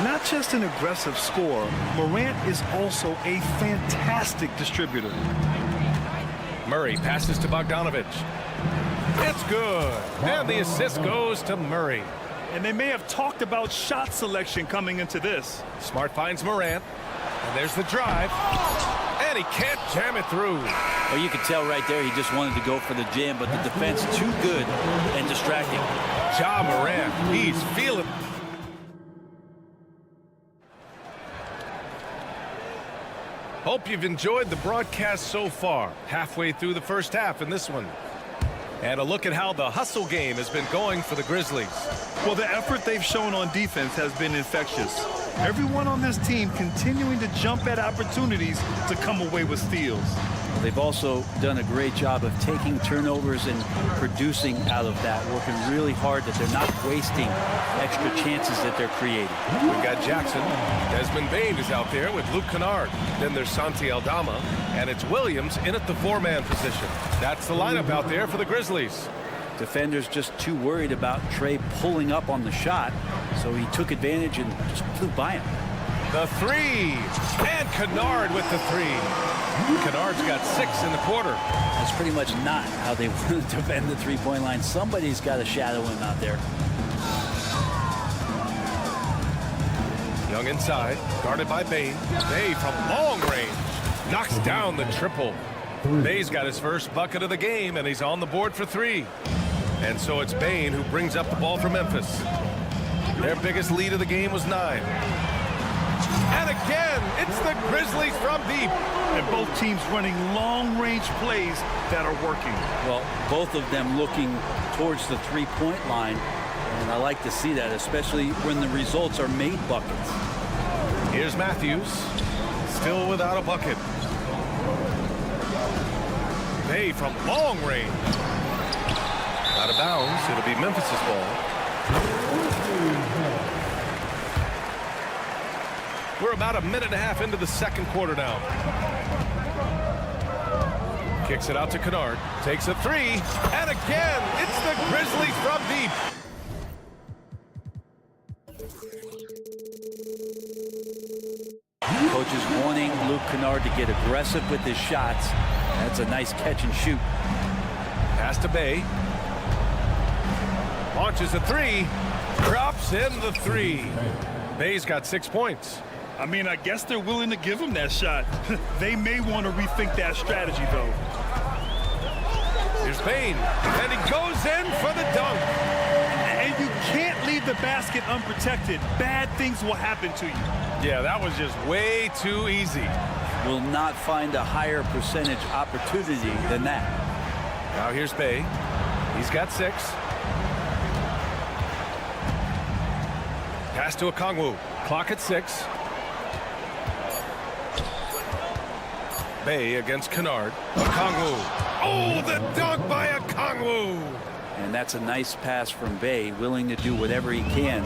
J: Not just an aggressive scorer, Morant is also a fantastic distributor.
I: Murray passes to Bogdanovich. It's good. And the assist goes to Murray.
J: And they may have talked about shot selection coming into this.
I: Smart finds Morant. And there's the drive. And he can't jam it through.
K: Well, you could tell right there he just wanted to go for the jam, but the defense too good and distracting.
I: Ja Morant, he's feeling. Hope you've enjoyed the broadcast so far. Halfway through the first half in this one. And a look at how the hustle game has been going for the Grizzlies.
J: Well, the effort they've shown on defense has been infectious. Everyone on this team continuing to jump at opportunities to come away with steals.
K: They've also done a great job of taking turnovers and producing out of that, working really hard that they're not wasting extra chances that they're creating.
I: We've got Jackson. Desmond Bane is out there with Luke Kennard. Then there's Santi Aldama. And it's Williams in at the four-man position. That's the lineup out there for the Grizzlies.
K: Defenders just too worried about Trey pulling up on the shot, so he took advantage and just flew by him.
I: The three, and Kennard with the three. Kennard's got 6 in the quarter.
K: That's pretty much not how they want to defend the three-point line. Somebody's got to shadow him out there.
I: Young inside, guarded by Bane. Bay from long range knocks down the triple. Bay's got his first bucket of the game, and he's on the board for 3. And so it's Bane who brings up the ball for Memphis. Their biggest lead of the game was 9. And again, it's the Grizzlies from deep.
J: And both teams running long-range plays that are working.
K: Well, both of them looking towards the three-point line. And I like to see that, especially when the results are made buckets.
I: Here's Matthews, still without a bucket. Bay from long range. Out of bounds, it'll be Memphis' ball. We're about a minute and a half into the second quarter now. Kicks it out to Kennard. Takes a 3. And again, it's the Grizzlies from deep.
K: Coach is wanting Luke Kennard to get aggressive with his shots. That's a nice catch and shoot.
I: Pass to Bay. Launches a 3. Drops in the 3. Bay's got 6 points.
J: I mean, I guess they're willing to give him that shot. They may want to rethink that strategy, though.
I: Here's Bane, and he goes in for the dunk.
J: And you can't leave the basket unprotected. Bad things will happen to you.
I: Yeah, that was just way too easy.
K: Will not find a higher percentage opportunity than that.
I: Now here's Bay. He's got 6. Pass to Okongwu. Clock at 6. Bay against Kennard. Okongwu. Oh, the dunk by Okongwu.
K: And that's a nice pass from Bay, willing to do whatever he can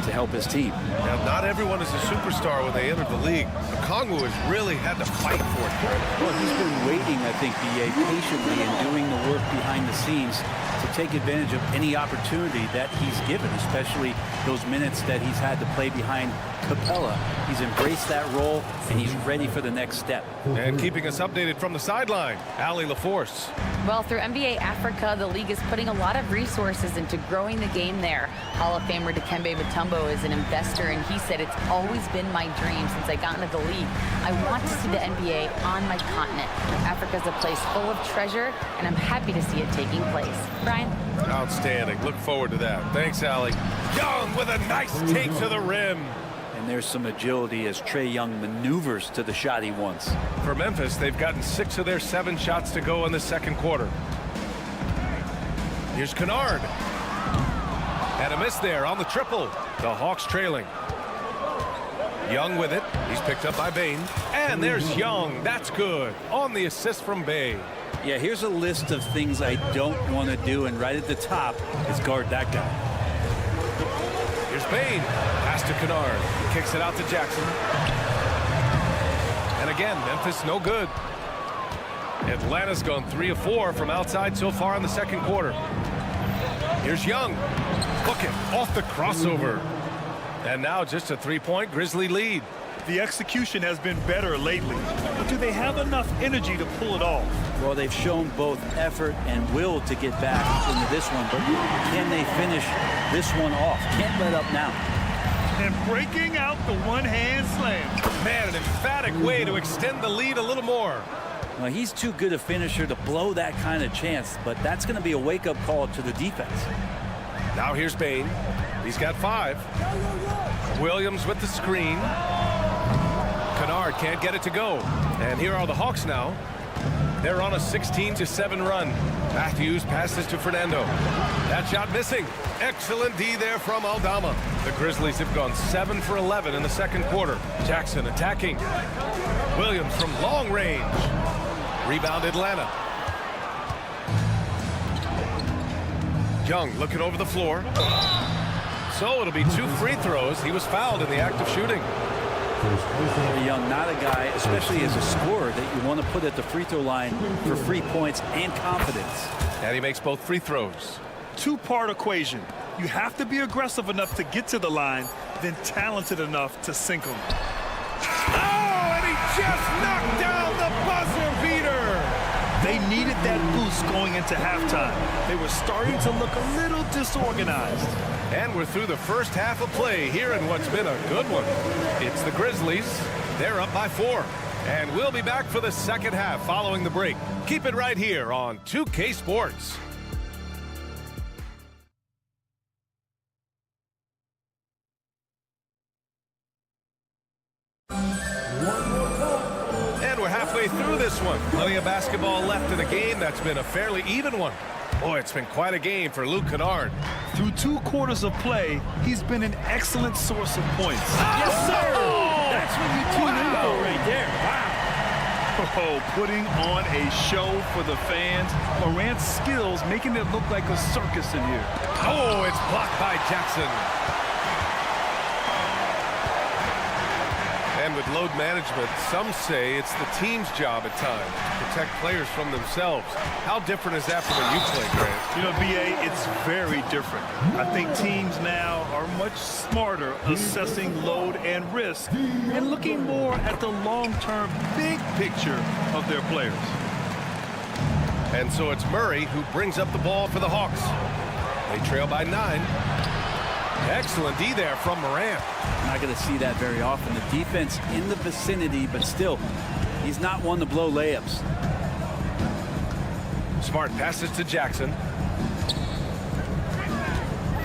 K: to help his team.
I: Now, not everyone is a superstar when they enter the league. Okongwu has really had to fight for it.
K: Well, he's been waiting, I think, B.A., patiently and doing the work behind the scenes to take advantage of any opportunity that he's given, especially those minutes that he's had to play behind Capella. He's embraced that role, and he's ready for the next step.
I: And keeping us updated from the sideline, Allie LaForce.
L: Well, through NBA Africa, the league is putting a lot of resources into growing the game there. Hall of Famer Dikembe Mutombo is an investor, and he said, "It's always been my dream since I got into the league. I want to see the NBA on my continent. Africa's a place full of treasure, and I'm happy to see it taking place." Brian?
I: Outstanding. Look forward to that. Thanks, Allie. Young with a nice take to the rim.
K: And there's some agility as Trae Young maneuvers to the shot he wants.
I: For Memphis, they've gotten 6 of their 7 shots to go in the second quarter. Here's Kennard. And a miss there on the triple. The Hawks trailing. Young with it. He's picked up by Bain. And there's Young. That's good. On the assist from Bay.
K: Yeah, here's a list of things I don't want to do, and right at the top is guard that guy.
I: Here's Bain. Pass to Kennard. Kicks it out to Jackson. And again, Memphis no good. Atlanta's gone 3 of 4 from outside so far in the second quarter. Here's Young. Look it off the crossover. And now just a 3-point Grizzly lead.
J: The execution has been better lately, but do they have enough energy to pull it off?
K: Well, they've shown both effort and will to get back into this one, but can they finish this one off? Can't let up now.
J: And breaking out the one-hand slam.
I: Man, an emphatic way to extend the lead a little more.
K: Well, he's too good a finisher to blow that kind of chance, but that's going to be a wake-up call to the defense.
I: Now here's Bain. He's got 5. Williams with the screen. Kennard can't get it to go. And here are the Hawks now. They're on a 16-7 run. Matthews passes to Fernando. That shot missing. Excellent D there from Aldama. The Grizzlies have gone 7 for 11 in the second quarter. Jackson attacking. Williams from long range. Rebound Atlanta. Young looking over the floor. So it'll be 2 free throws. He was fouled in the act of shooting.
K: Young, not a guy, especially as a scorer, that you want to put at the free throw line for free points and confidence.
I: And he makes both free throws.
J: 2-part equation. You have to be aggressive enough to get to the line, then talented enough to sink them.
I: Oh, and he just knocked down the buzzer beater.
J: They needed that boost going into halftime. They were starting to look a little disorganized.
I: And we're through the first half of play here in what's been a good one. It's the Grizzlies. They're up by 4. And we'll be back for the second half following the break. Keep it right here on 2K Sports. And we're halfway through this one. Plenty of basketball left in a game that's been a fairly even one. Boy, it's been quite a game for Luke Kennard.
J: Through 2 quarters of play, he's been an excellent source of points.
K: Yes, sir! That's what you tune in for right there. Wow.
J: Oh, putting on a show for the fans. Morant's skills making it look like a circus in here.
I: Oh, it's blocked by Jackson. And with load management, some say it's the team's job at times to protect players from themselves. How different is that from when you play, Grant?
J: You know, BA, it's very different. I think teams now are much smarter assessing load and risk and looking more at the long-term big picture of their players.
I: And so it's Murray who brings up the ball for the Hawks. They trail by 9. Excellent D there from Morant.
K: Not going to see that very often. The defense in the vicinity, but still, he's not one to blow layups.
I: Smart passes to Jackson.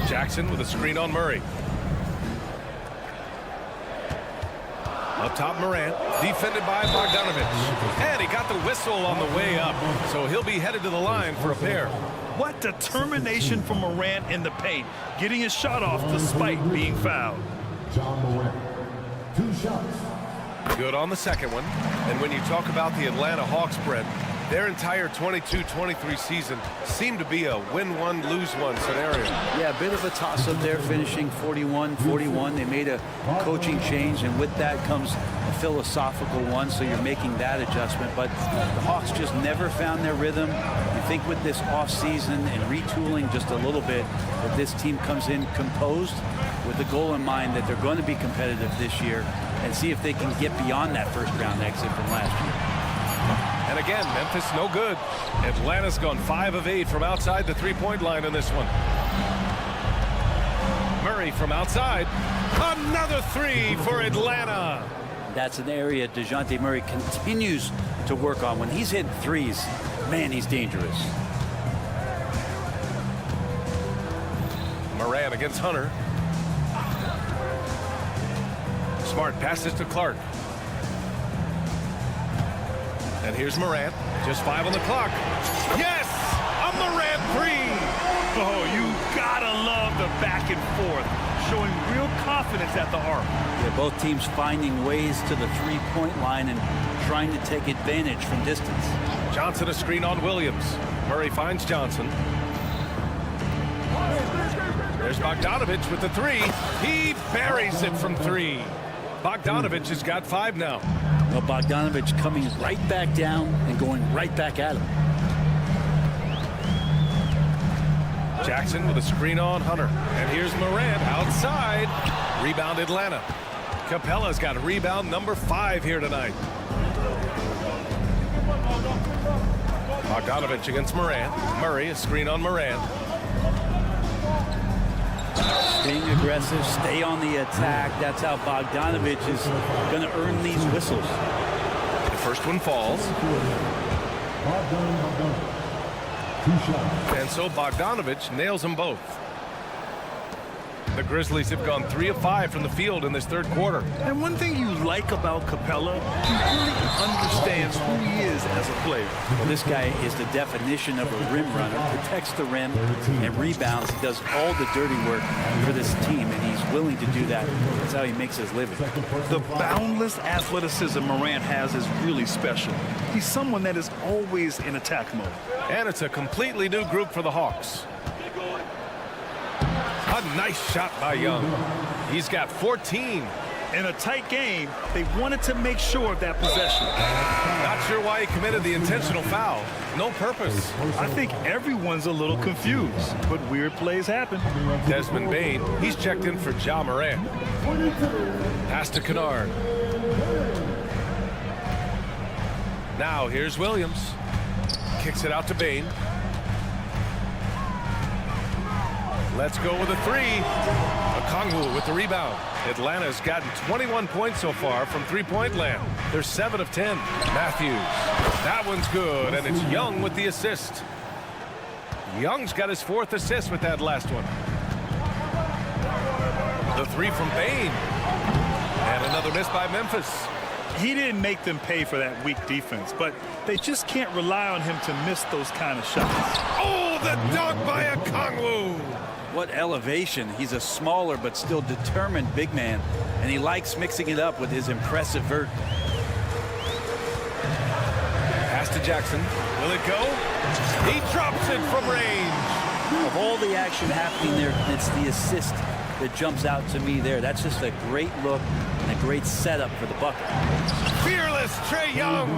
I: Jackson with a screen on Murray. Up top, Morant, defended by Bogdanovich. And he got the whistle on the way up, so he'll be headed to the line for a pair.
J: What determination from Morant in the paint, getting his shot off despite being fouled.
E: John Morant, 2 shots.
I: Good on the second one. And when you talk about the Atlanta Hawks, Brent, their entire 22-23 season seemed to be a win-one, lose-one scenario.
K: Yeah, a bit of a toss-up there, finishing 41-41. They made a coaching change, and with that comes a philosophical one, so you're making that adjustment. But the Hawks just never found their rhythm. You think with this offseason and retooling just a little bit, that this team comes in composed with the goal in mind that they're going to be competitive this year and see if they can get beyond that first-round exit from last year.
I: And again, Memphis no good. Atlanta's gone 5 of 8 from outside the three-point line in this one. Murray from outside. Another 3 for Atlanta.
K: That's an area DeJounte Murray continues to work on. When he's hitting threes, man, he's dangerous.
I: Morant against Hunter. Smart passes to Clark. And here's Morant. Just 5 on the clock. Yes! A Morant 3!
J: Oh, you gotta love the of back and forth, showing real confidence at the arc.
K: Yeah, both teams finding ways to the three-point line and trying to take advantage from distance.
I: Johnson a screen on Williams. Murray finds Johnson. There's Bogdanovich with the three. He buries it from three. Bogdanovich has got 5 now.
K: Well, Bogdanovich coming right back down and going right back at him.
I: Jackson with a screen on Hunter. And here's Morant outside. Rebound Atlanta. Capella's got rebound number 5 here tonight. Bogdanovich against Morant. Murray, a screen on Morant.
K: Staying aggressive, stay on the attack. That's how Bogdanovich is going to earn these whistles.
I: The first one falls. And so Bogdanovich nails them both. The Grizzlies have gone 3 of 5 from the field in this third quarter.
J: And one thing you like about Capella, he really understands who he is as a player.
K: Well, this guy is the definition of a rim runner. Protects the rim and rebounds. He does all the dirty work for this team, and he's willing to do that. That's how he makes his living.
J: The boundless athleticism Morant has is really special. He's someone that is always in attack mode.
I: And it's a completely new group for the Hawks. A nice shot by Young. He's got 14.
J: In a tight game, they wanted to make sure of that possession.
I: Not sure why he committed the intentional foul. No purpose.
J: I think everyone's a little confused, but weird plays happen.
I: Desmond Bane, he's checked in for Ja Morant. Pass to Kennard. Now here's Williams. Kicks it out to Bane. Let's go with a 3. Okongwu with the rebound. Atlanta's gotten 21 points so far from three-point land. They're 7 of 10. Matthews. That one's good, and it's Young with the assist. Young's got his 4th assist with that last one. The 3 from Bane. And another miss by Memphis.
J: He didn't make them pay for that weak defense, but they just can't rely on him to miss those kind of shots.
I: Oh, the dunk by Okongwu.
K: What elevation. He's a smaller but still determined big man, and he likes mixing it up with his impressive vert.
I: Pass to Jackson. Will it go? He drops it from range.
K: Of all the action happening there, it's the assist that jumps out to me there. That's just a great look and a great setup for the bucket.
I: Fearless Trae Young.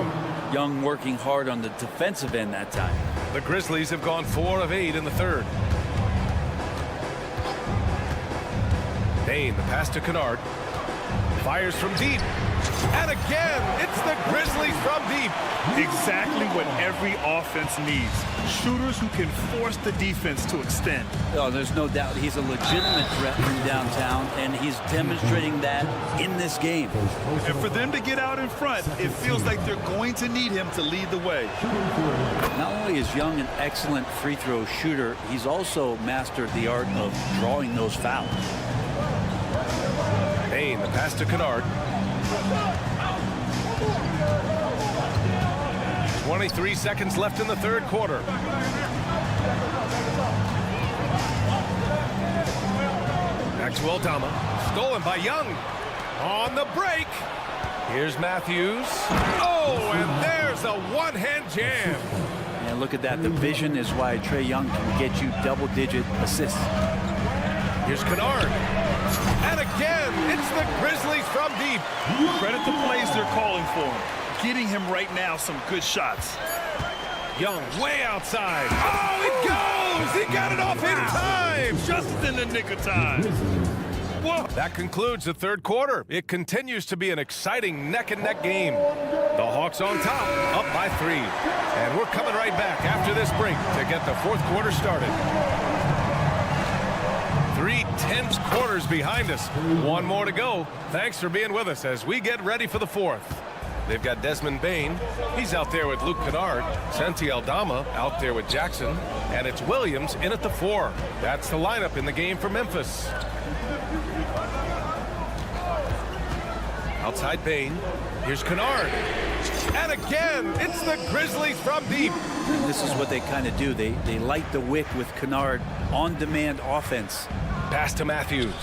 K: Young working hard on the defensive end that time.
I: The Grizzlies have gone 4 of 8 in the third. Bane, the pass to Kennard. Fires from deep. And again, it's the Grizzlies from deep.
J: Exactly what every offense needs. Shooters who can force the defense to extend.
K: Oh, there's no doubt he's a legitimate threat from downtown, and he's demonstrating that in this game.
J: And for them to get out in front, it feels like they're going to need him to lead the way.
K: Not only is Young an excellent free throw shooter, he's also mastered the art of drawing those fouls.
I: Bane, the pass to Kennard. 23 seconds left in the third quarter. Maxwell Dama, stolen by Young. On the break. Here's Matthews. Oh, and there's a one-hand jam.
K: And look at that. The vision is why Trae Young can get you double-digit assists.
I: Here's Kennard. And again, it's the Grizzlies from deep.
J: Credit the plays they're calling for him. Getting him right now some good shots.
I: Young way outside. Oh, it goes! He got it off in time!
J: Just in the nick of time.
I: Whoa. That concludes the third quarter. It continues to be an exciting neck-and-neck game. The Hawks on top, up by 3. And we're coming right back after this break to get the fourth quarter started. 3 tense quarters behind us. One more to go. Thanks for being with us as we get ready for the fourth. They've got Desmond Bane. He's out there with Luke Kennard. Santi Aldama out there with Jackson. And it's Williams in at the 4. That's the lineup in the game for Memphis. Outside Bane. Here's Kennard. And again, it's the Grizzlies from deep.
K: And this is what they kind of do. They light the wick with Kennard on-demand offense.
I: Pass to Matthews.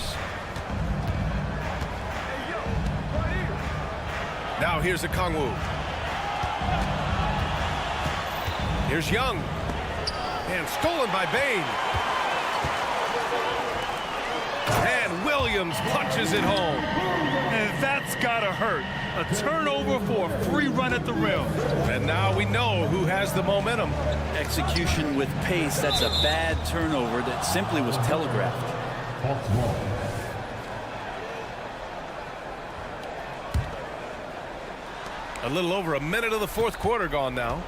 I: Now here's Okongwu. Here's Young. And stolen by Bain. And Williams punches it home.
J: And that's gotta hurt. A turnover for a free run at the rim.
I: And now we know who has the momentum.
K: Execution with pace. That's a bad turnover that simply was telegraphed.
I: A little over a minute of the fourth quarter gone now.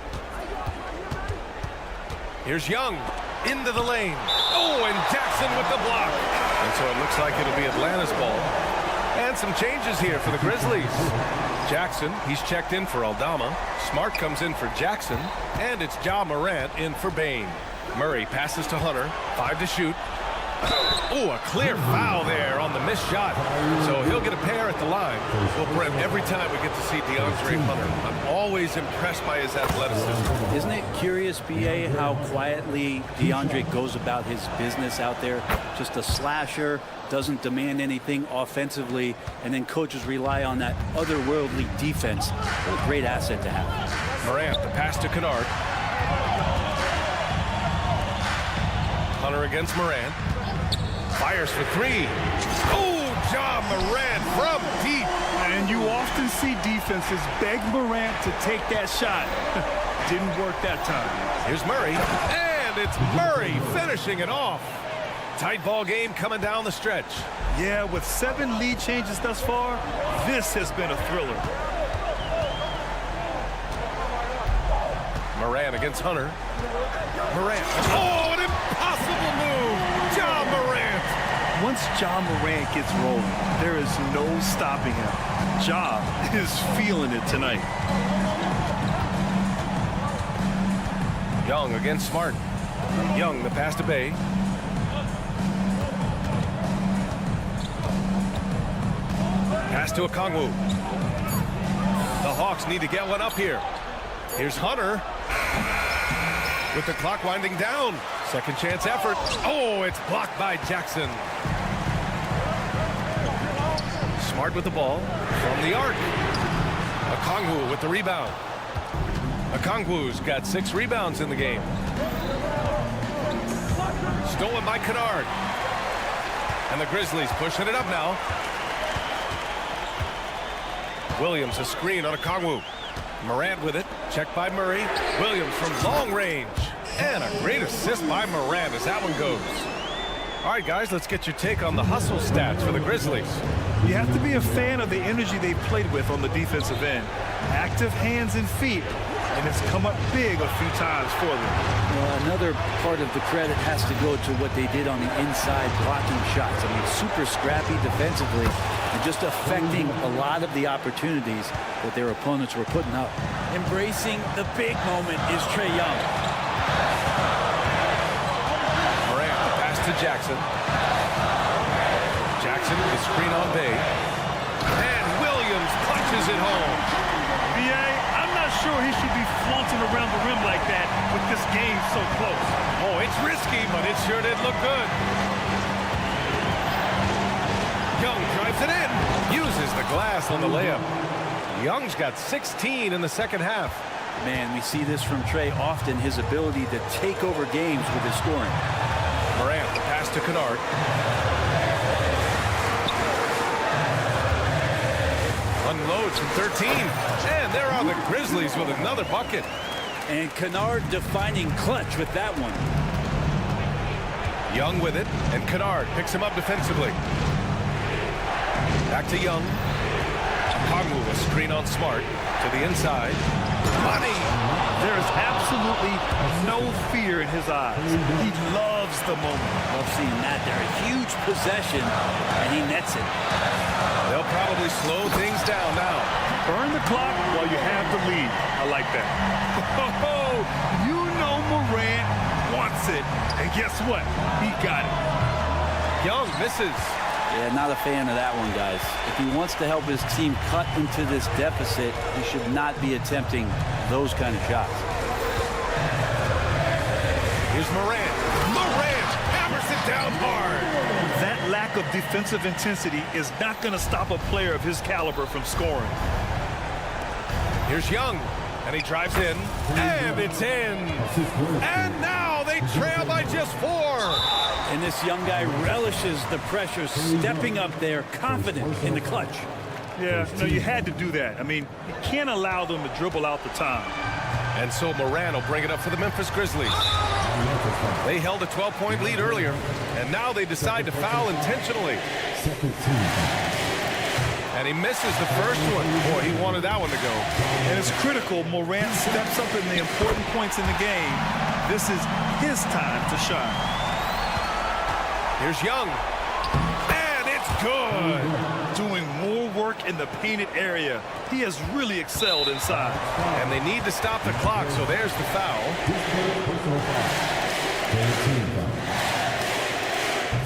I: Here's Young into the lane. Oh, and Jackson with the block. And so it looks like it'll be Atlanta's ball. And some changes here for the Grizzlies. Jackson, he's checked in for Aldama. Smart comes in for Jackson. And it's Ja Morant in for Bain. Murray passes to Hunter. 5 to shoot. Oh, a clear foul there on the missed shot. So he'll get a pair at the line. Well, Brent, every time we get to see DeAndre Hunter, I'm always impressed by his athleticism.
K: Isn't it curious, B.A., how quietly DeAndre goes about his business out there? Just a slasher, doesn't demand anything offensively, and then coaches rely on that otherworldly defense. What a great asset to have.
I: Morant, the pass to Kennard. Hunter against Morant. Fires for 3. Oh, Ja Morant from deep.
J: And you often see defenses beg Morant to take that shot. Didn't work that time.
I: Here's Murray. And it's Murray finishing it off. Tight ball game coming down the stretch.
J: Yeah, with 7 lead changes thus far, this has been a thriller.
I: Morant against Hunter. Morant. Oh, an impossible move. Ja Morant.
J: Once Ja Morant gets rolling, there is no stopping him. Ja is feeling it tonight.
I: Young against Smart. Young, the pass to Bay. Pass to Okongwu. The Hawks need to get one up here. Here's Hunter. With the clock winding down. Second chance effort. Oh, it's blocked by Jackson. Smart with the ball from the arc. Okongwu with the rebound. Okongwu's got 6 rebounds in the game. Stolen by Kennard. And the Grizzlies pushing it up now. Williams a screen on Okongwu. Morant with it. Checked by Murray. Williams from long range. And a great assist by Morant as that one goes. All right, guys, let's get your take on the hustle stats for the Grizzlies.
J: You have to be a fan of the energy they've played with on the defensive end. Active hands and feet, and it's come up big a few times for them.
K: Well, another part of the credit has to go to what they did on the inside blocking shots. I mean, super scrappy defensively and just affecting a lot of the opportunities that their opponents were putting up. Embracing the big moment is Trae Young.
I: Morant, the pass to Jackson. Jackson with the screen on Bay. And Williams punches it home.
J: B.A., I'm not sure he should be flaunting around the rim like that with this game so close.
I: Oh, it's risky, but it sure did look good. Young drives it in. Uses the glass on the layup. Young's got 16 in the second half.
K: Man, we see this from Trae often, his ability to take over games with his scoring.
I: Morant, the pass to Kennard. Unloads from 13. And there are the Grizzlies with another bucket.
K: And Kennard defining clutch with that one.
I: Young with it, and Kennard picks him up defensively. Back to Young. Okongwu, a screen on Smart to the inside. Money.
J: There is absolutely no fear in his eyes. He loves the moment.
K: Love seeing that there. A huge possession, and he nets it.
I: They'll probably slow things down now.
J: Burn the clock while you have the lead. I like that. Oh, you know Morant wants it. And guess what? He got it.
I: Young misses.
K: Yeah, not a fan of that one, guys. If he wants to help his team cut into this deficit, he should not be attempting those kind of shots.
I: Here's Morant. Morant hammers it down hard.
J: That of defensive intensity is not going to stop a player of his caliber from scoring.
I: Here's Young, and he drives in, and it's in. And now they trail by just 4.
K: And this young guy relishes the pressure, stepping up there, confident in the clutch.
J: Yeah, no, you had to do that. I mean, you can't allow them to dribble out the time.
I: And so Moran will bring it up for the Memphis Grizzlies. They held a 12-point lead earlier, and now they decide to foul intentionally. And he misses the first one. Boy, he wanted that one to go.
J: And it's critical Moran steps up in the important points in the game. This is his time to shine.
I: Here's Young. And it's good.
J: Doing more work in the painted area. He has really excelled inside.
I: And they need to stop the clock, so there's the foul.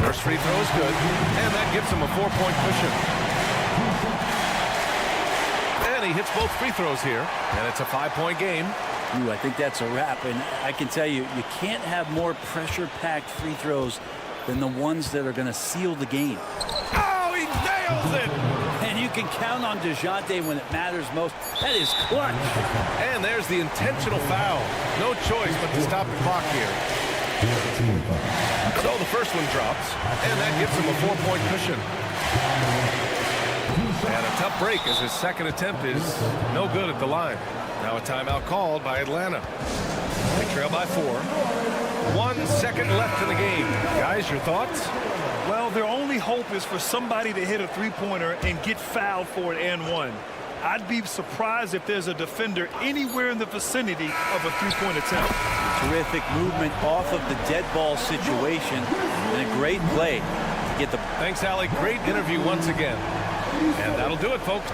I: First free throw is good, and that gives him a 4-point cushion. And he hits both free throws here, and it's a 5-point game.
K: Ooh, I think that's a wrap, and I can tell you, you can't have more pressure-packed free throws than the ones that are going to seal the game.
I: Oh, he nails it!
K: And you can count on DeJounte when it matters most. That is clutch.
I: And there's the intentional foul. No choice but to stop the clock here. So the first one drops, and that gives him a 4-point cushion. And a tough break as his second attempt is no good at the line. Now a timeout called by Atlanta. They trail by 4. 1 second left in the game. Guys, your thoughts?
J: Well, their only hope is for somebody to hit a three-pointer and get fouled for it and 1. I'd be surprised if there's a defender anywhere in the vicinity of a three-point attempt.
K: Terrific movement off of the dead ball situation and a great play to get the...
I: Thanks, Alec. Great interview once again. And that'll do it, folks.